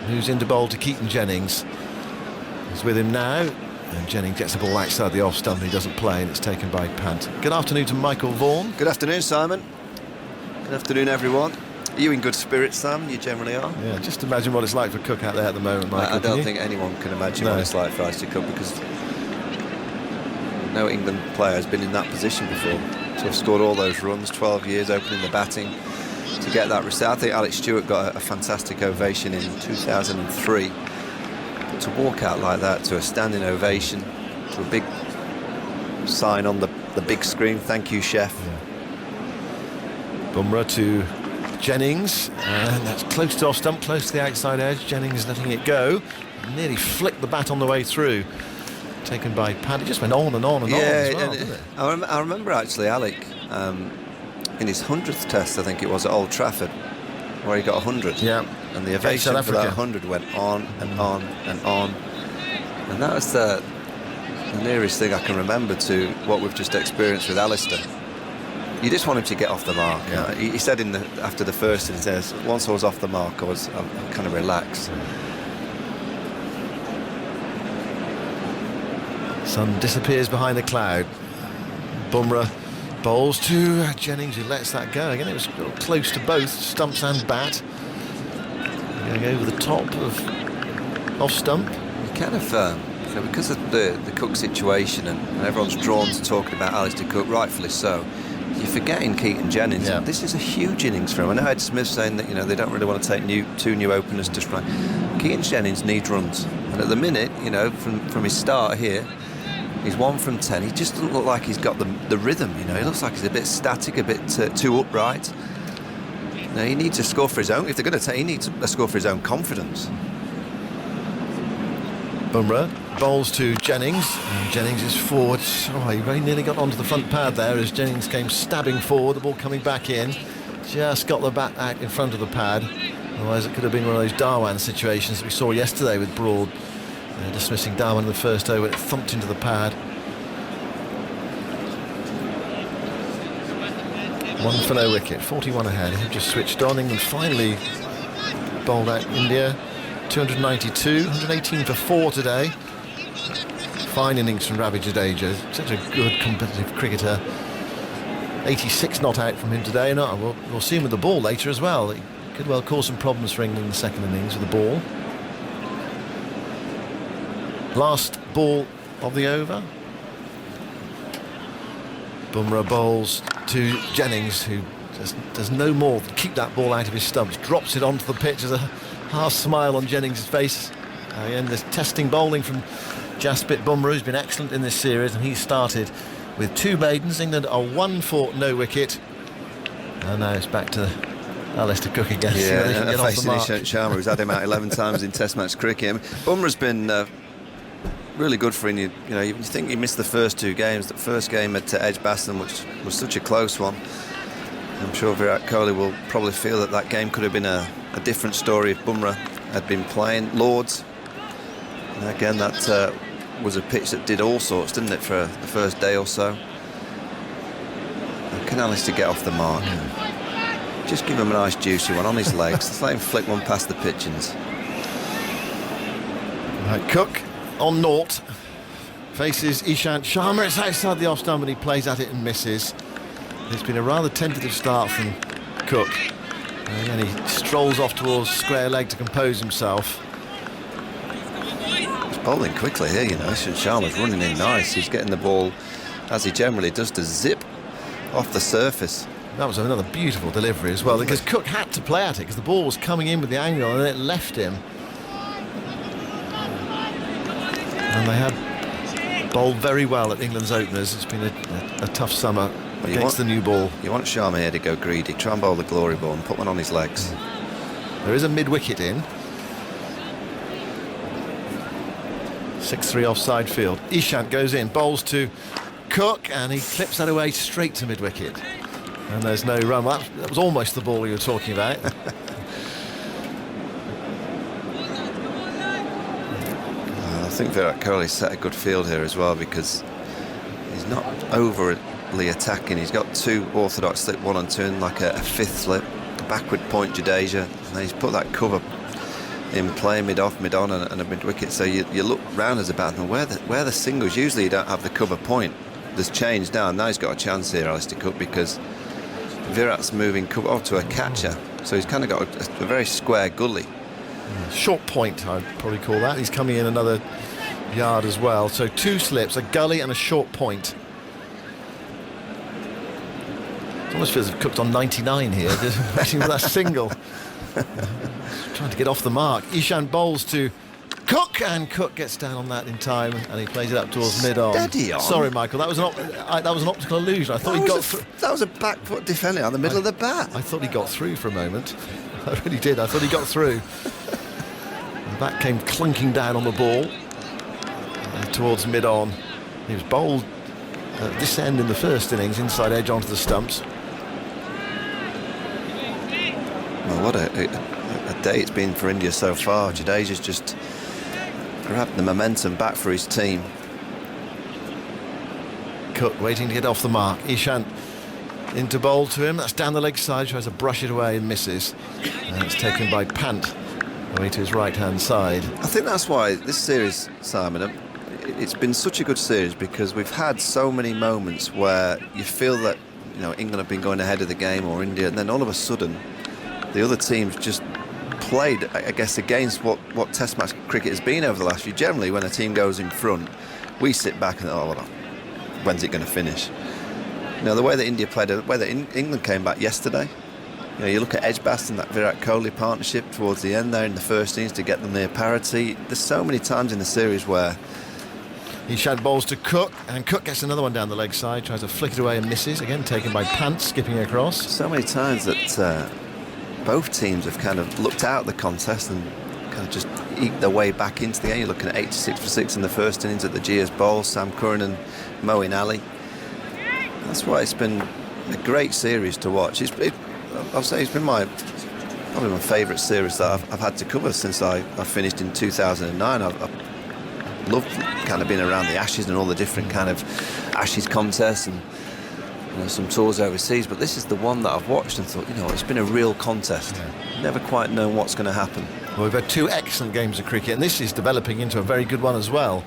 who's into bowl to Keaton Jennings. He's with him now, and Jennings gets the ball outside the off stump. He doesn't play, and it's taken by Pant. Good afternoon to Michael Vaughan. Good afternoon, Simon. Good afternoon, everyone. Are you in good spirits, Sam? You generally are. Yeah, just imagine what it's like for Cook out there at the moment, Michael. I don't think anyone can imagine what it's like for Alastair Cooks, because no England player has been in that position before. To have scored all those runs, 12 years opening the batting, to get that result. I think Alex Stewart got a fantastic ovation in 2003. But to walk out like that, to a standing ovation, to a big sign on the big screen, thank you, chef. Yeah. Bumrah to Jennings, and that's close to off stump, close to the outside edge. Jennings letting it go, nearly flicked the bat on the way through. Taken by Pant. It just went on and on and on as well, didn't it? I remember actually Alec in his 100th test, I think it was, at Old Trafford, where he got 100. Yeah. And the ovation for that 100 went on and on and on. And that was the nearest thing I can remember to what we've just experienced with Alastair. You just want him to get off the mark. Yeah. He said after the first, he says, once I was off the mark, I'm kind of relaxed. Sun disappears behind the cloud. Bumrah bowls to Jennings, who lets that go. Again, it was close to both stumps and bat. Going over the top of off stump. You kind of, because of the Cook situation, and everyone's drawn to talking about Alastair Cook, rightfully so, you're forgetting Keaton Jennings. Yeah. This is a huge innings for him. I know Ed Smith saying that they don't really want to take two new openers to strike. Keaton Jennings needs runs, and at the minute, from his start here, he's 1 from 10. He just doesn't look like he's got the rhythm. He looks like he's a bit static, a bit too upright. He needs a score for his own. If they're going to take, he needs a score for his own confidence. Bumrah bowls to Jennings, and Jennings is forward. Oh, he very nearly got onto the front pad there as Jennings came stabbing forward, the ball coming back in. Just got the bat out in front of the pad. Otherwise it could have been one of those Darwan situations that we saw yesterday with Broad dismissing Darwan in the first over. It thumped into the pad. 1 for no wicket, 41 ahead. He just switched on. England finally bowled out India. 292, 118 for 4 today. Fine innings from Ravi Jadeja. Such a good competitive cricketer. 86 not out from him today. No, we'll see him with the ball later as well. He could well cause some problems for England in the second innings with the ball. Last ball of the over. Bumrah bowls to Jennings, who just does no more than keep that ball out of his stumps. Drops it onto the pitch. There's a half smile on Jennings' face. Again, there's testing bowling from Jasprit Bumrah, who's been excellent in this series, and he started with 2 maidens. England are 1 for no wicket. And now it's back to Alastair Cook again. Yeah, facing Ishant Sharma, who's had him out 11 times in Test match cricket. Bumrah's been really good for him. You think he missed the first 2 games. The first game at Edgbaston, which was such a close one. I'm sure Virat Kohli will probably feel that game could have been a different story if Bumrah had been playing. Lords, and again, that was a pitch that did all sorts, didn't it, for the first day or so. Can Alastair get off the mark? Just give him a nice juicy one on his legs. Let's let him flick one past the pigeons. Right, Cook on naught faces Ishant Sharma. It's outside the off stump, and he plays at it and misses. It's been a rather tentative start from Cook. And he strolls off towards square leg to compose himself. He's bowling quickly here, Ishant Sharma's running in nice. He's getting the ball, as he generally does, to zip off the surface. That was another beautiful delivery as well, because Cook had to play at it because the ball was coming in with the angle and then it left him. And they have bowled very well at England's openers. It's been a tough summer against the new ball. You want Sharma here to go greedy, try and bowl the glory ball and put one on his legs. There is a mid-wicket in. 6-3 offside field. Ishant goes in, bowls to Cook, and he clips that away straight to mid-wicket. And there's no run. That was almost the ball you were talking about. I think Virat Kohli set a good field here as well, because he's not overly attacking. He's got 2 orthodox slip, 1 and 2, and like a 5th slip, a backward point Jadeja, and then he's put that cover in play, mid-off, mid-on, and a mid-wicket. So you look round as a batsman, where the singles, usually you don't have the cover point. There's change now. Now he's got a chance here, Alastair Cook, because Virat's moving cover off to a catcher, so he's kind of got a very square gully. Short point, I'd probably call that. He's coming in another yard as well. So 2 slips, a gully and a short point. It almost feels as if Cook's on 99 here, just batting with that single. Trying to get off the mark. Ishant bowls to Cook, and Cook gets down on that in time, and he plays it up towards mid-on. Steady on. Sorry, Michael, that was an optical illusion. I thought he got through. That was a back foot defender on the middle of the bat. I thought he got through for a moment. I really did. I thought he got through. The bat came clunking down on the ball towards mid-on. He was bowled at this end in the first innings, inside edge onto the stumps. Well, what a day it's been for India so far. Jadeja's just grabbed the momentum back for his team. Cook waiting to get off the mark. Ishant into bowl to him. That's down the leg side. Tries to brush it away and misses. And it's taken by Pant away to his right-hand side. I think that's why this series, Simon, it's been such a good series, because we've had so many moments where you feel that, you know, England have been going ahead of the game, or India, and then all of a sudden the other teams just played, I guess, against what Test match cricket has been over the last few. Generally, when a team goes in front, we sit back and when's it going to finish? Now, the way that India played, the way that England came back yesterday, you know, you look at Edgbaston and that Virat Kohli partnership towards the end there in the first innings to get them near parity. There's so many times in the series where Ishant bowls to Cook, and Cook gets another one down the leg side, tries to flick it away and misses. Again, taken by Pant, skipping across. So many times that both teams have kind of looked out the contest and kind of just eked their way back into the game. You're looking at 86 for 6 in the first innings at the Gia's bowl, Sam Curran and Moeen Ali. That's why it's been a great series to watch. I'll say it's been probably my favourite series that I've had to cover since I finished in 2009. I've loved kind of being around the Ashes and all the different kind of Ashes contests and, you know, some tours overseas, but this is the one that I've watched and thought, you know, it's been a real contest. Yeah. Never quite known what's going to happen. Well, we've had two excellent games of cricket, and this is developing into a very good one as well.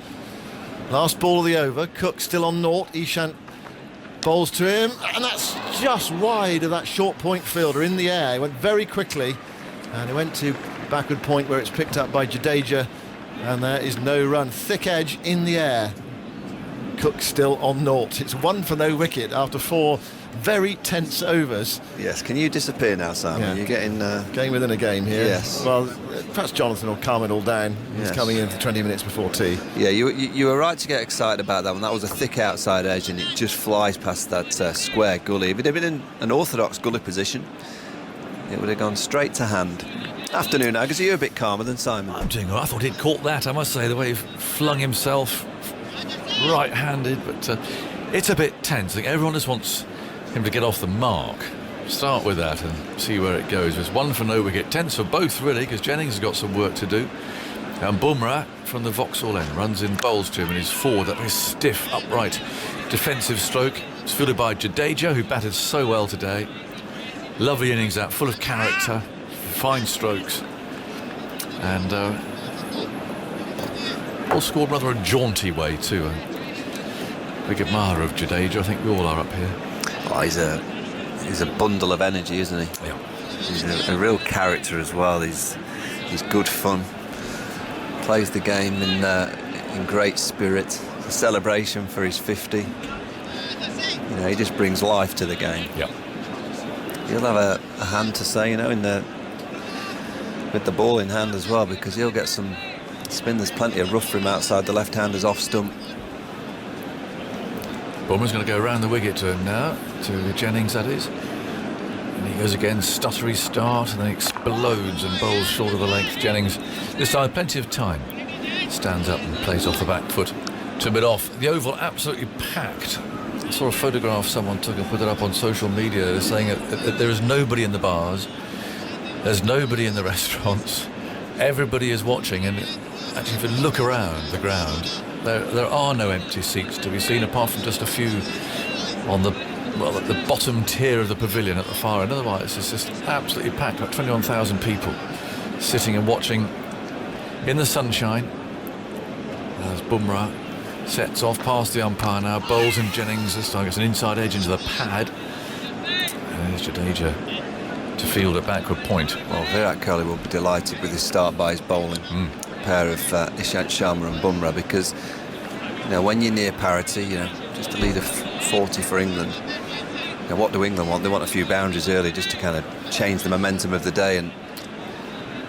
Last ball of the over, Cook still on naught. Ishant bowls to him, and that's just wide of that short point fielder in the air. He went very quickly, and he went to backward point where it's picked up by Jadeja, and there is no run. Thick edge in the air. Cook still on naught. It's 1 for no wicket after 4 very tense overs. Yes, can you disappear now, Simon? Yeah. You're getting... Game within a game here. Yes. Well, perhaps Jonathan will calm it all down. He's Yes. coming in for 20 minutes before tea. Yeah, you were right to get excited about that one. That was a thick outside edge, and it just flies past that square gully. If it had been in an orthodox gully position, it would have gone straight to hand. Afternoon, Agus, are you a bit calmer than Simon? I'm doing all right. I thought he'd caught that, I must say, the way he flung himself right-handed, but it's a bit tense. I think everyone just wants him to get off the mark. Start with that and see where it goes. It's 1 for no wicket. Tense for both, really, because Jennings has got some work to do. And Bumrah from the Vauxhall end runs in, bowls to him, and he's forward. That very stiff, upright defensive stroke. It's fielded by Jadeja, who batted so well today. Lovely innings that, full of character, fine strokes. And all scored rather a jaunty way too. Big admirer of Jadeja. I think we all are up here. Oh, he's a bundle of energy, isn't he? Yeah. He's a real character as well. He's good fun. Plays the game in great spirit. A celebration for his 50. You know, he just brings life to the game. Yeah. He'll have a hand to say, you know, with the ball in hand as well, because he'll get some spin. There's plenty of rough for him outside the left-handers off stump. Bumrah's going to go around the wicket to him now, to Jennings, that is. And he goes again, stuttery start, and then explodes and bowls short of the length. Jennings, this time, plenty of time. Stands up and plays off the back foot to mid off. The oval absolutely packed. I saw a photograph someone took and put it up on social media. They're saying that there is nobody in the bars, there's nobody in the restaurants, everybody is watching, and actually if you look around the ground, there are no empty seats to be seen apart from just a few on at the bottom tier of the pavilion at the far end. Otherwise it's just absolutely packed, like 21,000 people sitting and watching in the sunshine as Bumrah sets off past the umpire now, bowls, and Jennings this time gets an inside edge into the pad. And there's Jadeja to field at backward point. Well, Virat Kohli will be delighted with his start by his bowling. A pair of Ishant Sharma and Bumrah, because, you know, when you're near parity, you know, just a lead of 40 for England. Now, what do England want? They want a few boundaries early just to kind of change the momentum of the day. And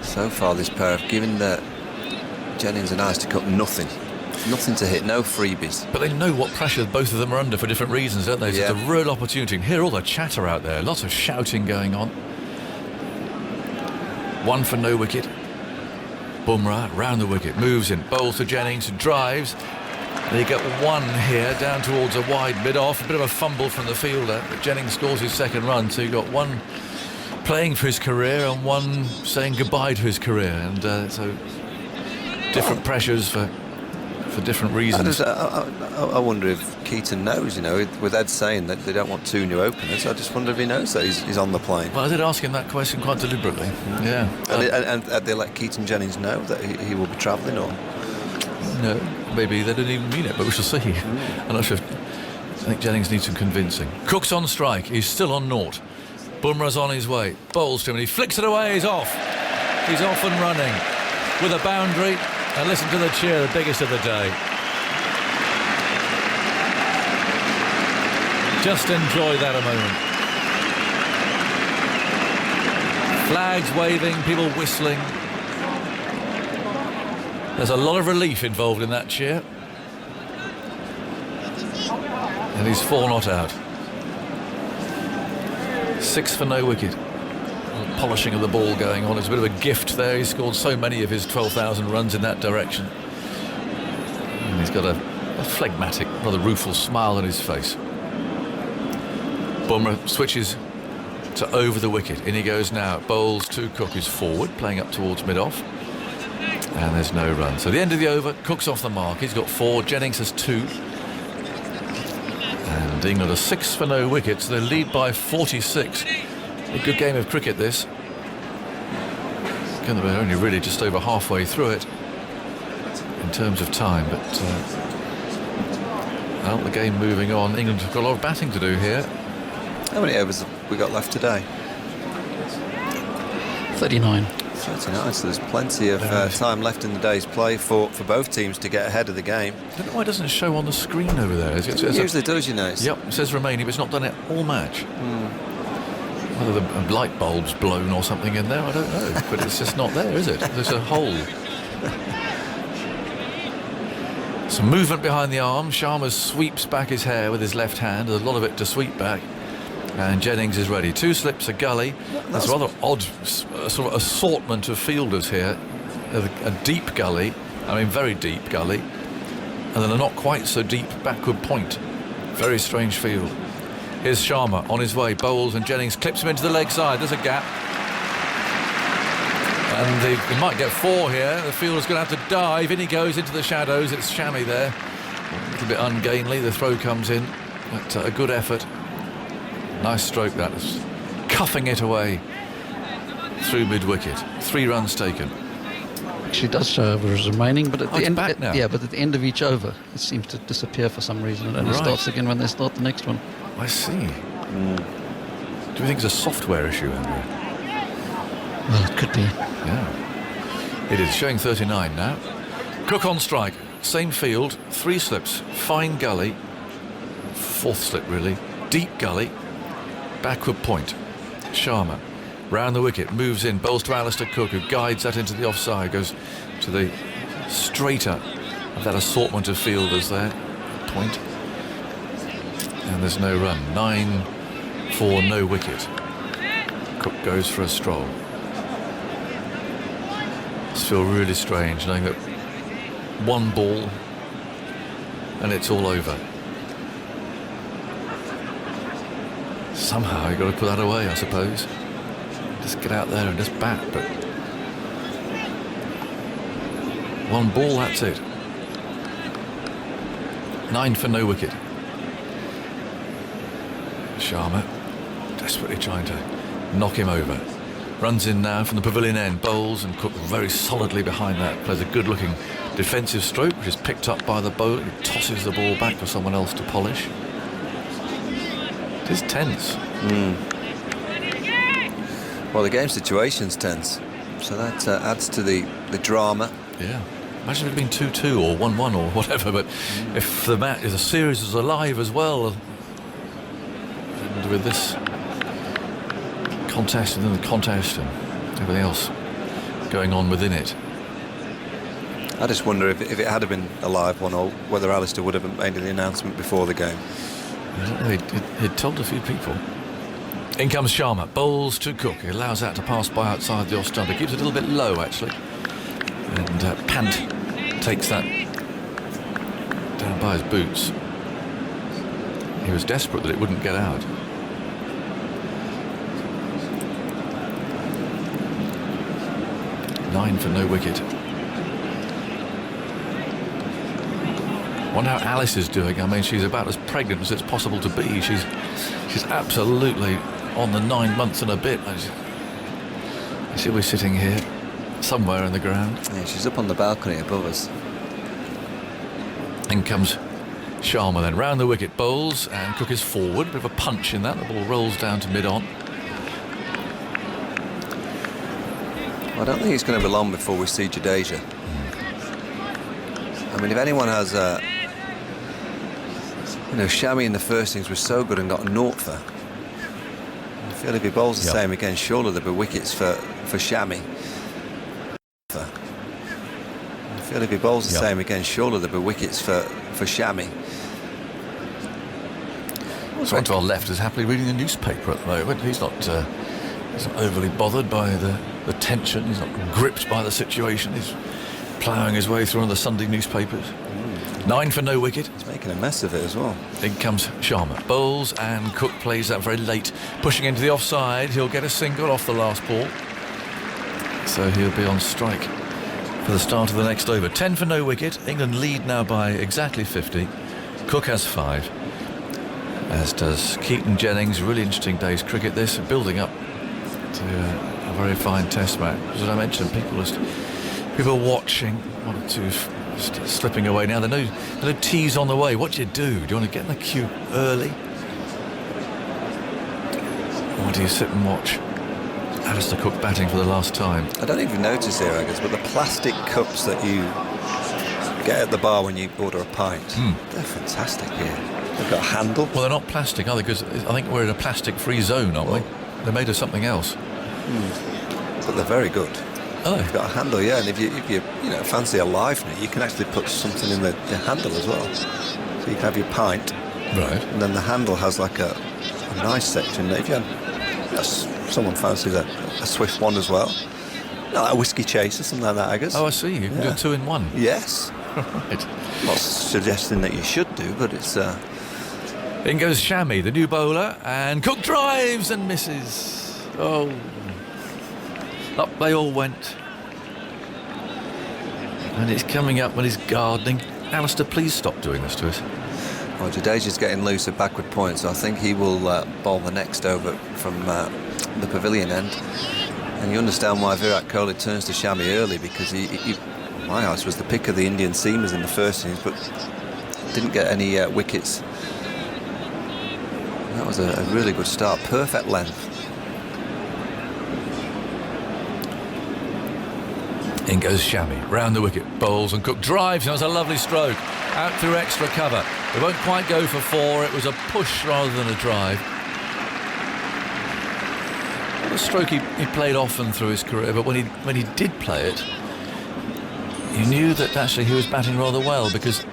so far, this pair have given Jennings and Alastair Cooks nothing to hit, no freebies. But they know what pressure both of them are under for different reasons, don't they? So Yeah. it's a real opportunity. And hear all the chatter out there, lots of shouting going on. 1 for no wicket. Bumrah round the wicket, moves in, bowls to Jennings, drives. They get one here down towards a wide mid-off. A bit of a fumble from the fielder, but Jennings scores his second run. So you've got one playing for his career and one saying goodbye to his career. And so different pressures for for different reasons. I wonder if Keaton knows, with Ed saying that they don't want 2 new openers. I just wonder if he knows that he's on the plane. Well, I did ask him that question quite deliberately. Yeah. And they let Keaton Jennings know that he will be travelling, or? No, maybe they didn't even mean it, but we shall see. I'm not sure. I think Jennings needs some convincing. Cooks on strike. He's still on naught. Bumrah's on his way. Bowls to him and he flicks it away. He's off. He's off and running with a boundary. And listen to the cheer, the biggest of the day. Just enjoy that a moment. Flags waving, people whistling. There's a lot of relief involved in that cheer. And he's 4 not out. 6 for no wicket. Polishing of the ball going on. It's a bit of a gift there. He scored so many of his 12,000 runs in that direction. And he's got a phlegmatic, rather rueful smile on his face. Bumrah switches to over the wicket. In he goes now. Bowls to Cook, who's forward, playing up towards mid-off. And there's no run. So the end of the over, Cook's off the mark. He's got 4. Jennings has 2. And England are 6 for no wickets. They lead by 46. A good game of cricket, this. They're only really just over halfway through it in terms of time, but out the game moving on. England have got a lot of batting to do here. How many overs have we got left today? 39. 39, so there's plenty of time left in the day's play for both teams to get ahead of the game. I don't know why it doesn't show on the screen over there. It usually does, Yep, it says remaining, but it's not done it all match. Whether the light bulb's blown or something in there, I don't know. But it's just not there, is it? There's a hole. Some movement behind the arm. Sharma sweeps back his hair with his left hand. There's a lot of it to sweep back. And Jennings is ready. 2 slips, a gully. That's a rather odd sort of assortment of fielders here. A deep gully, I mean very deep gully, and then a not quite so deep backward point. Very strange field. Here's Sharma on his way. Bowles and Jennings clips him into the leg side. There's a gap. And he might get 4 here. The fielder's going to have to dive. In he goes into the shadows. It's Shami there. A little bit ungainly. The throw comes in. But a good effort. Nice stroke that. Cuffing it away through mid-wicket. 3 runs taken. Actually does show over as remaining, but at the end, back now. yeah, but at the end of each over, it seems to disappear for some reason, and it starts again when they start the next one. I see. Do you think it's a software issue, Andrew? Well, it could be. Yeah. It is showing 39 now. Cook on strike. Same field. 3 slips. Fine gully. 4th slip, really. Deep gully. Backward point. Sharma. Round the wicket. Moves in. Bowls to Alastair Cook, who guides that into the offside. Goes to the straighter of that assortment of fielders there. Point. And there's no run. 9 for no wicket. Cook goes for a stroll. It's feel really strange knowing that 1 ball and it's all over. Somehow you've got to put that away, I suppose. Just get out there and just bat, but 1 ball, that's it. 9 for no wicket. Sharma desperately trying to knock him over. Runs in now from the pavilion end. Bowles and Cook very solidly behind that. Plays a good-looking defensive stroke, which is picked up by the bowler. He tosses the ball back for someone else to polish. It is tense. Well, the game situation's tense, so that adds to the drama. Yeah. Imagine if it had been 2-2 or 1-1 or whatever, but if the match is a series is alive as well, and with this contest within the contest and everything else going on within it. I just wonder if it had been a live one, or whether Alastair would have made the announcement before the game. He'd told a few people. In comes Sharma. Bowls to Cook. He allows that to pass by outside the off stump. He keeps it a little bit low, actually. And Pant takes that down by his boots. He was desperate that it wouldn't get out. Nine for no wicket. Wonder how Alice is doing. I mean, she's about as pregnant as it's possible to be. She's absolutely on the 9 months and a bit. She'll be sitting here somewhere in the ground. Yeah, she's up on the balcony above us. In comes Sharma then. Round the wicket, bowls, and Cook is forward. Bit of a punch in that. The ball rolls down to mid-on. I don't think it's going to be long before we see Jadeja. I mean, if anyone has Shami in the first innings was so good and got a naught for. I feel if he bowls the same again, surely there'll be wickets for Shami. I feel if he bowls the same again, surely there'll be wickets for Shami. Someone to our left is happily reading the newspaper at the moment. He's not overly bothered by the tension. He's not gripped by the situation. He's ploughing his way through one of the Sunday newspapers. 9 for no wicket. He's making a mess of it as well. In comes Sharma. Bowls, and Cook plays that very late, pushing into the offside. He'll get a single off the last ball. So he'll be on strike for the start of the next over. 10 for no wicket. England lead now by exactly 50. Cook has 5. As does Keaton Jennings. Really interesting day's cricket this, building up to a very fine test match. As I mentioned, people watching, one or two slipping away now. There are no tees on the way. What do? Do you want to get in the queue early? Or do you sit and watch Alastair Cook batting for the last time? I don't even notice here, I guess, but the plastic cups that you get at the bar when you order a pint, they're fantastic here. They've got a handle. Well, they're not plastic, are they? Because I think we're in a plastic-free zone, aren't we? They're made of something else. But they're very good. Oh. They've got a handle, yeah, and if you fancy a live net, you can actually put something in the handle as well. So you can have your pint, right, and then the handle has like a nice section. If you had, someone fancies a swift one as well, like a whiskey chase or something like that, I guess. Oh, I see. You can do a 2-in-1. Yes. Right. Not suggesting that you should do, but it's. In goes Shami, the new bowler, and Cook drives and misses. Oh. Up they all went. And it's coming up when he's gardening. Alastair, please stop doing this to us. Well, Jadeja's getting loose at backward point, so I think he will bowl the next over from the pavilion end. And you understand why Virat Kohli turns to Shami early, because he in my eyes, was the pick of the Indian seamers in the first innings, but didn't get any wickets. That was a really good start. Perfect length. In goes Shami, round the wicket, bowls, and Cook drives, and it was a lovely stroke. Out through extra cover. It won't quite go for 4, it was a push rather than a drive. A stroke he played often through his career, but when he did play it, you knew that actually he was batting rather well, because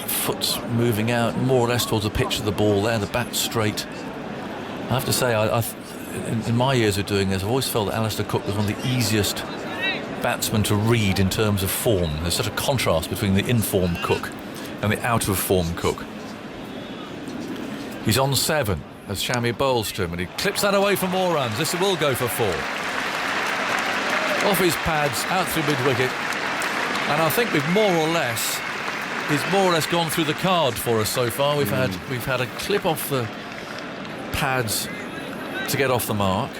foot's moving out more or less towards the pitch of the ball there, the bat straight. I have to say, in my years of doing this, I've always felt that Alastair Cook was one of the easiest batsmen to read in terms of form. There's such a contrast between the in-form Cook and the out-of-form Cook. He's on 7 as Shami bowls to him, and he clips that away for more runs. This will go for 4. Off his pads, out through mid-wicket, and I think he's more or less gone through the card for us so far. We've had a clip off the pads to get off the mark.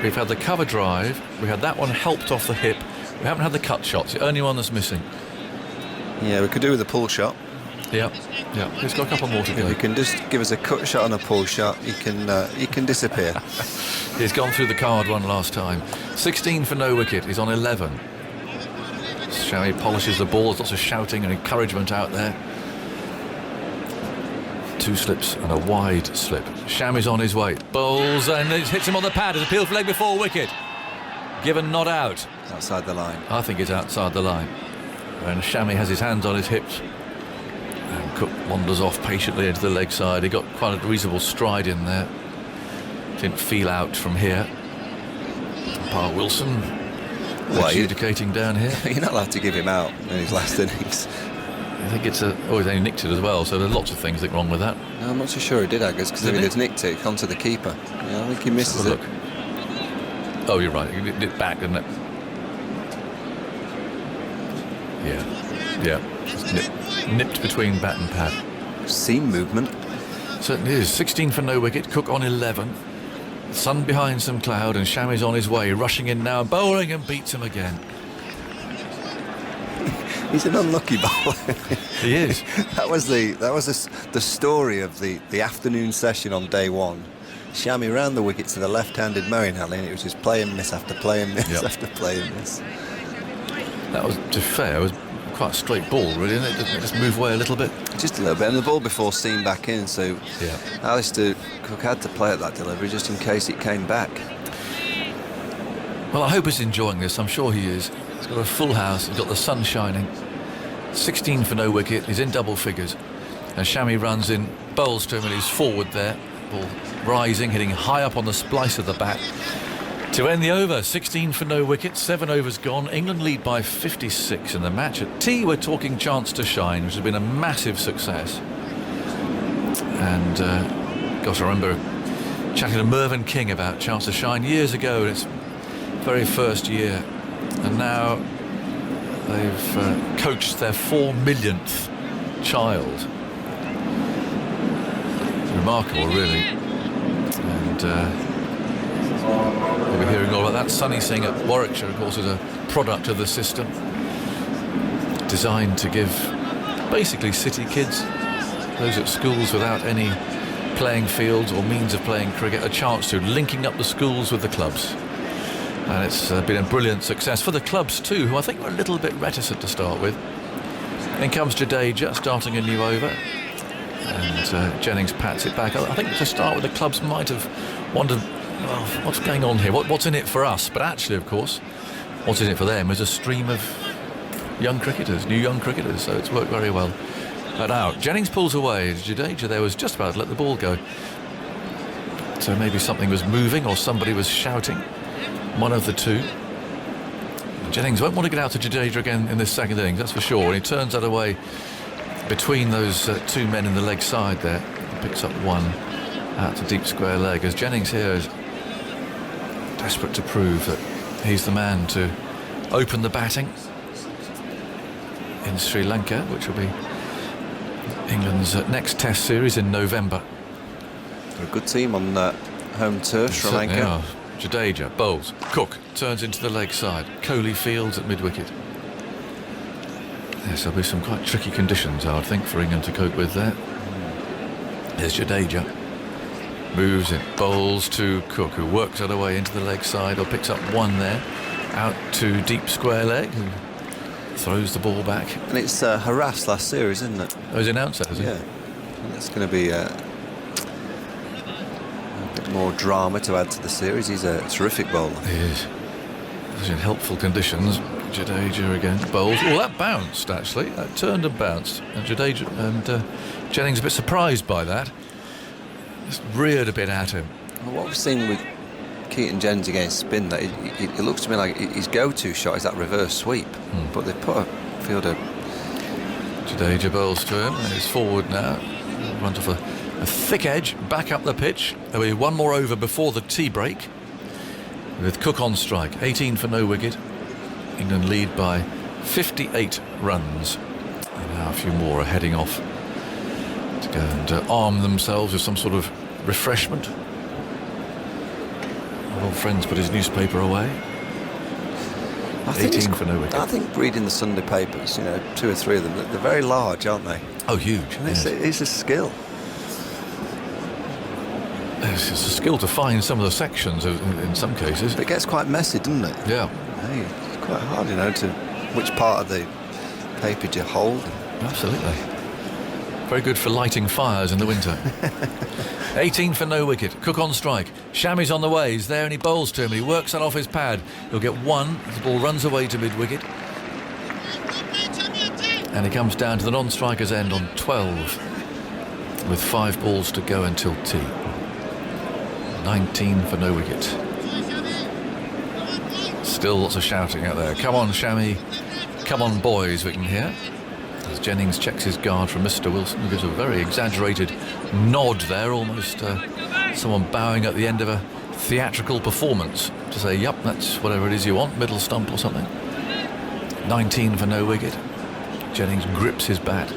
We've had the cover drive. We had that one helped off the hip. We haven't had the cut shots. The only one that's missing. Yeah, we could do with a pull shot. Yeah. He's got a couple more to go. If you can just give us a cut shot and a pull shot, he can disappear. He's gone through the card one last time. 16 for no wicket. He's on 11. Shami polishes the ball. There's lots of shouting and encouragement out there. 2 slips and a wide slip. Shami's on his way. Bowls and it hits him on the pad. It's appealed for leg before wicket. Given not out. Outside the line. I think it's outside the line. And Shami has his hands on his hips. And Cook wanders off patiently into the leg side. He got quite a reasonable stride in there. Didn't feel out from here. Pa Wilson adjudicating down here. You're not allowed to give him out in his last innings. I think it's he's only nicked it as well, so there's lots of things that wrong with that. No, I'm not so sure he did, I guess, because if he had nicked it, onto the keeper. Yeah, I think he misses it. Oh, you're right. He did it back, didn't it? Yeah. nipped between bat and pad. Seam movement. Certainly is. 16 for no wicket, Cook on 11. Sun behind some cloud, and Shami's on his way, rushing in now, bowling, and beats him again. He's an unlucky bowler. He is. That was the story of the afternoon session on day one. Shami ran the wicket to the left-handed Moeen Ali, and it was just play and miss after play and miss after play and miss. That was, to be fair, was quite a straight ball, really, isn't it? Didn't it just move away a little bit? Just a little bit, and the ball before seamed back in, so Yeah. Alastair Cook had to play at that delivery just in case it came back. Well, I hope he's enjoying this. I'm sure he is. He's got a full house. He's got the sun shining. 16 for no wicket. He's in double figures. And Shami runs in, bowls to him, and he's forward there. Ball rising, hitting high up on the splice of the bat. To end the over, 16 for no wicket, 7 overs gone. England lead by 56 in the match. At tea, we're talking Chance to Shine, which has been a massive success. And, gosh, I remember chatting to Mervyn King about Chance to Shine years ago, in its very first year. And now they've coached their 4 millionth child. It's remarkable, really. And we'll be hearing all about that. Sunny Singh at Warwickshire, of course, is a product of the system, designed to give basically city kids, those at schools without any playing fields or means of playing cricket, a chance to linking up the schools with the clubs. And it's been a brilliant success for the clubs too, who I think were a little bit reticent to start with. In comes Jadeja, starting a new over, and Jennings pats it back. I think to start with, the clubs might have wondered, well, what's going on here? What's in it for us? But actually, of course, what's in it for them is a stream of young cricketers, new young cricketers, so it's worked very well. But now, Jennings pulls away. Jadeja there was just about to let the ball go. So maybe something was moving or somebody was shouting. One of the two. Jennings won't want to get out to Jadeja again in this second innings, that's for sure. And he turns that away between those two men in the leg side there. He picks up one out to deep square leg, as Jennings here is desperate to prove that he's the man to open the batting in Sri Lanka, which will be England's next Test series in November. They're a good team on home turf, Sri Lanka. Are. Jadeja bowls. Cook turns into the leg side. Kohli fields at mid-wicket. Yes, there'll be some quite tricky conditions, I would think, for England to cope with there. There's Jadeja. Moves it. Bowls to Cook, who works it away into the leg side, or picks up one there. Out to deep square leg, who throws the ball back. And it's harassed last series, isn't it? Oh, he's announced that, has he? Yeah. That's going to be a bit more drama to add to the series. He's a terrific bowler. He is. He's in helpful conditions. Jadeja again bowls. Oh, that bounced, actually. That turned and bounced. And Jadeja and Jennings a bit surprised by that. Just reared a bit at him. Well, what we've seen with Keaton Jennings against spin, that it looks to me like his go-to shot is that reverse sweep. But they put a fielder. Jadeja bowls to him, and he's forward now. Runs off a thick edge, back up the pitch. There'll be one more over before the tea break, with Cook on strike. 18 for no wicket. England lead by 58 runs. And now a few more are heading off to go and arm themselves with some sort of refreshment. Our old friend's put his newspaper away. 18 for no wicket. I think reading the Sunday papers, 2 or 3 of them, they're very large, aren't they? Oh, huge. Yes. It's a skill. It's a skill to find some of the sections in some cases. But it gets quite messy, doesn't it? Yeah. Hey, it's quite hard, to which part of the paper do you hold. Absolutely. Very good for lighting fires in the winter. 18 for no wicket. Cook on strike. Shami's on the way. He's there and he bowls to him. He works that off his pad. He'll get one. The ball runs away to mid-wicket. And he comes down to the non-striker's end on 12, with 5 balls to go until tea. 19 for no wicket. Still lots of shouting out there. Come on, Shami. Come on, boys, we can hear. As Jennings checks his guard from Mr. Wilson, who gives a very exaggerated nod there, almost someone bowing at the end of a theatrical performance to say, yup, that's whatever it is you want, middle stump or something. 19 for no wicket. Jennings grips his bat.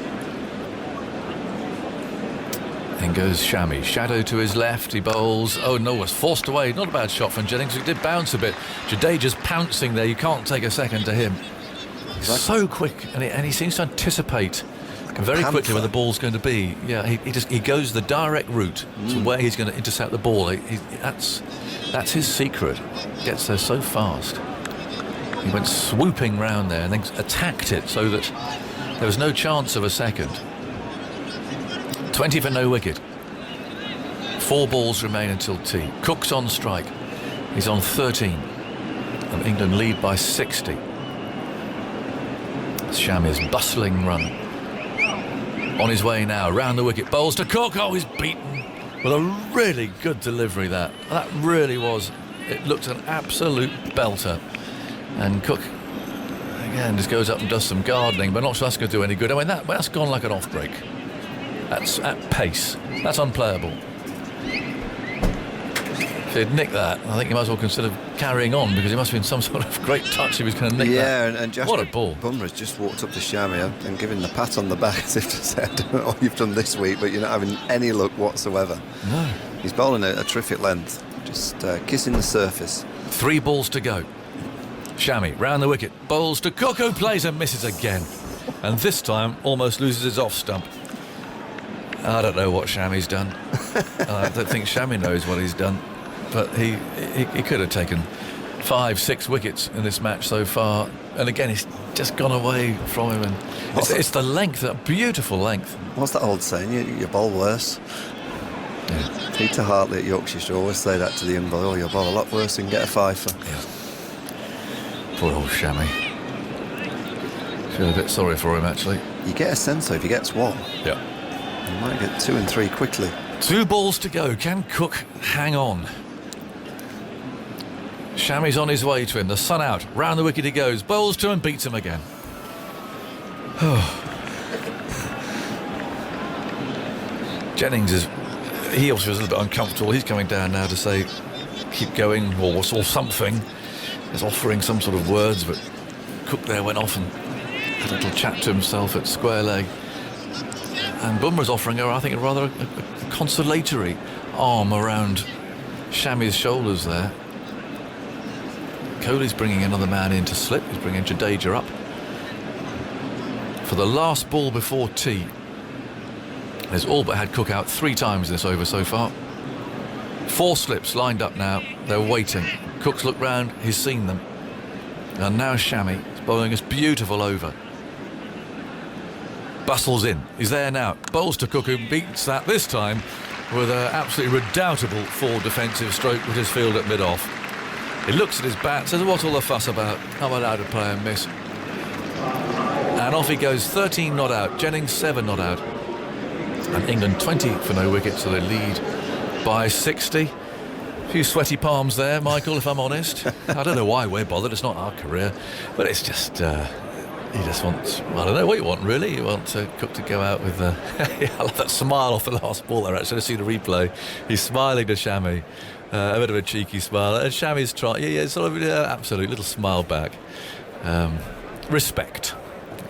Then goes Shami. Shadow to his left. He bowls. Oh no, was forced away. Not a bad shot from Jennings. He did bounce a bit. Jadeja's pouncing there. You can't take a second to him. He's so quick, and he seems to anticipate very quickly where the ball's going to be. Yeah, he goes the direct route to where he's going to intercept the ball. That's his secret. Gets there so fast. He went swooping round there and then attacked it so that there was no chance of a second. 20 for no wicket. 4 balls remain until tea. Cooks on strike. He's on 13. And England lead by 60. Shami's bustling run. On his way now, round the wicket. Bowls to Cook. Oh, he's beaten with a really good delivery there. That really was. It looked an absolute belter. And Cook, again, just goes up and does some gardening, but not sure that's going to do any good. I mean, that's gone like an off-break. That's at pace. That's unplayable. If he'd nicked that, I think he might as well consider carrying on, because he must have been some sort of great touch he was going to nick that. Yeah, and Josh, what a ball. Bumrah's just walked up to Shami and given the pat on the back as if to say, I don't know what you've done this week, but you're not having any luck whatsoever. No. He's bowling a terrific length, just kissing the surface. 3 balls to go. Shami round the wicket, bowls to Cook, who plays and misses again, and this time almost loses his off stump. I don't know what Shami's done. I don't think Shami knows what he's done, but he could have taken 5-6 wickets in this match so far, and again he's just gone away from him, and it's the length, that beautiful length. What's that old saying? You bowl worse. Yeah. Peter Hartley at Yorkshire should always say that to the young boy. Oh, you'll bowl a lot worse and get a fifer. Yeah. Poor old Shami. Feel a bit sorry for him, actually. You get a sense, though, if he gets one, Yeah. he might get 2 and 3 quickly. 2 balls to go. Can Cook hang on? Shami's on his way to him. The sun out. Round the wicket he goes. Bowls to him, beats him again. Jennings he also was a little bit uncomfortable. He's coming down now to say, keep going, or something. He's offering some sort of words, but Cook there went off and had a little chat to himself at square leg. And Bumrah's offering her, I think, rather a consolatory arm around Shami's shoulders there. Kohli's bringing another man in to slip. He's bringing Jadeja up. For the last ball before tea, there's all but had Cook out 3 times this over so far. 4 slips lined up now. They're waiting. Cook's looked round. He's seen them. And now Shami is bowling this beautiful over. Bustles in. He's there now. Bowls to Cook, who beats that this time with an absolutely redoubtable forward defensive stroke with his field at mid-off. He looks at his bat, says, what's all the fuss about? I'm allowed to play and miss. And off he goes, 13 not out, Jennings 7 not out. And England 20 for no wicket, so they lead by 60. A few sweaty palms there, Michael, if I'm honest. I don't know why we're bothered, it's not our career. But it's just, he just wants, I don't know what you want really. You want Cook to go out with, I love that smile off the last ball there, actually. I see the replay. He's smiling to Shami. A bit of a cheeky smile, and Shami's trying, sort of, absolute little smile back. Respect.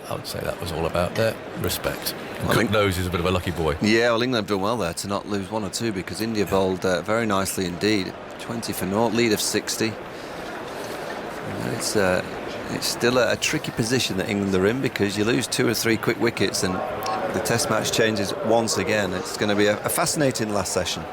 I would say that was all about there. Respect. And Cook knows he's a bit of a lucky boy. Yeah, well, England have done well there to not lose 1 or 2, because India bowled very nicely indeed. 20 for 0, lead of 60. It's still a tricky position that England are in, because you lose 2 or 3 quick wickets and the Test match changes once again. It's going to be a fascinating last session.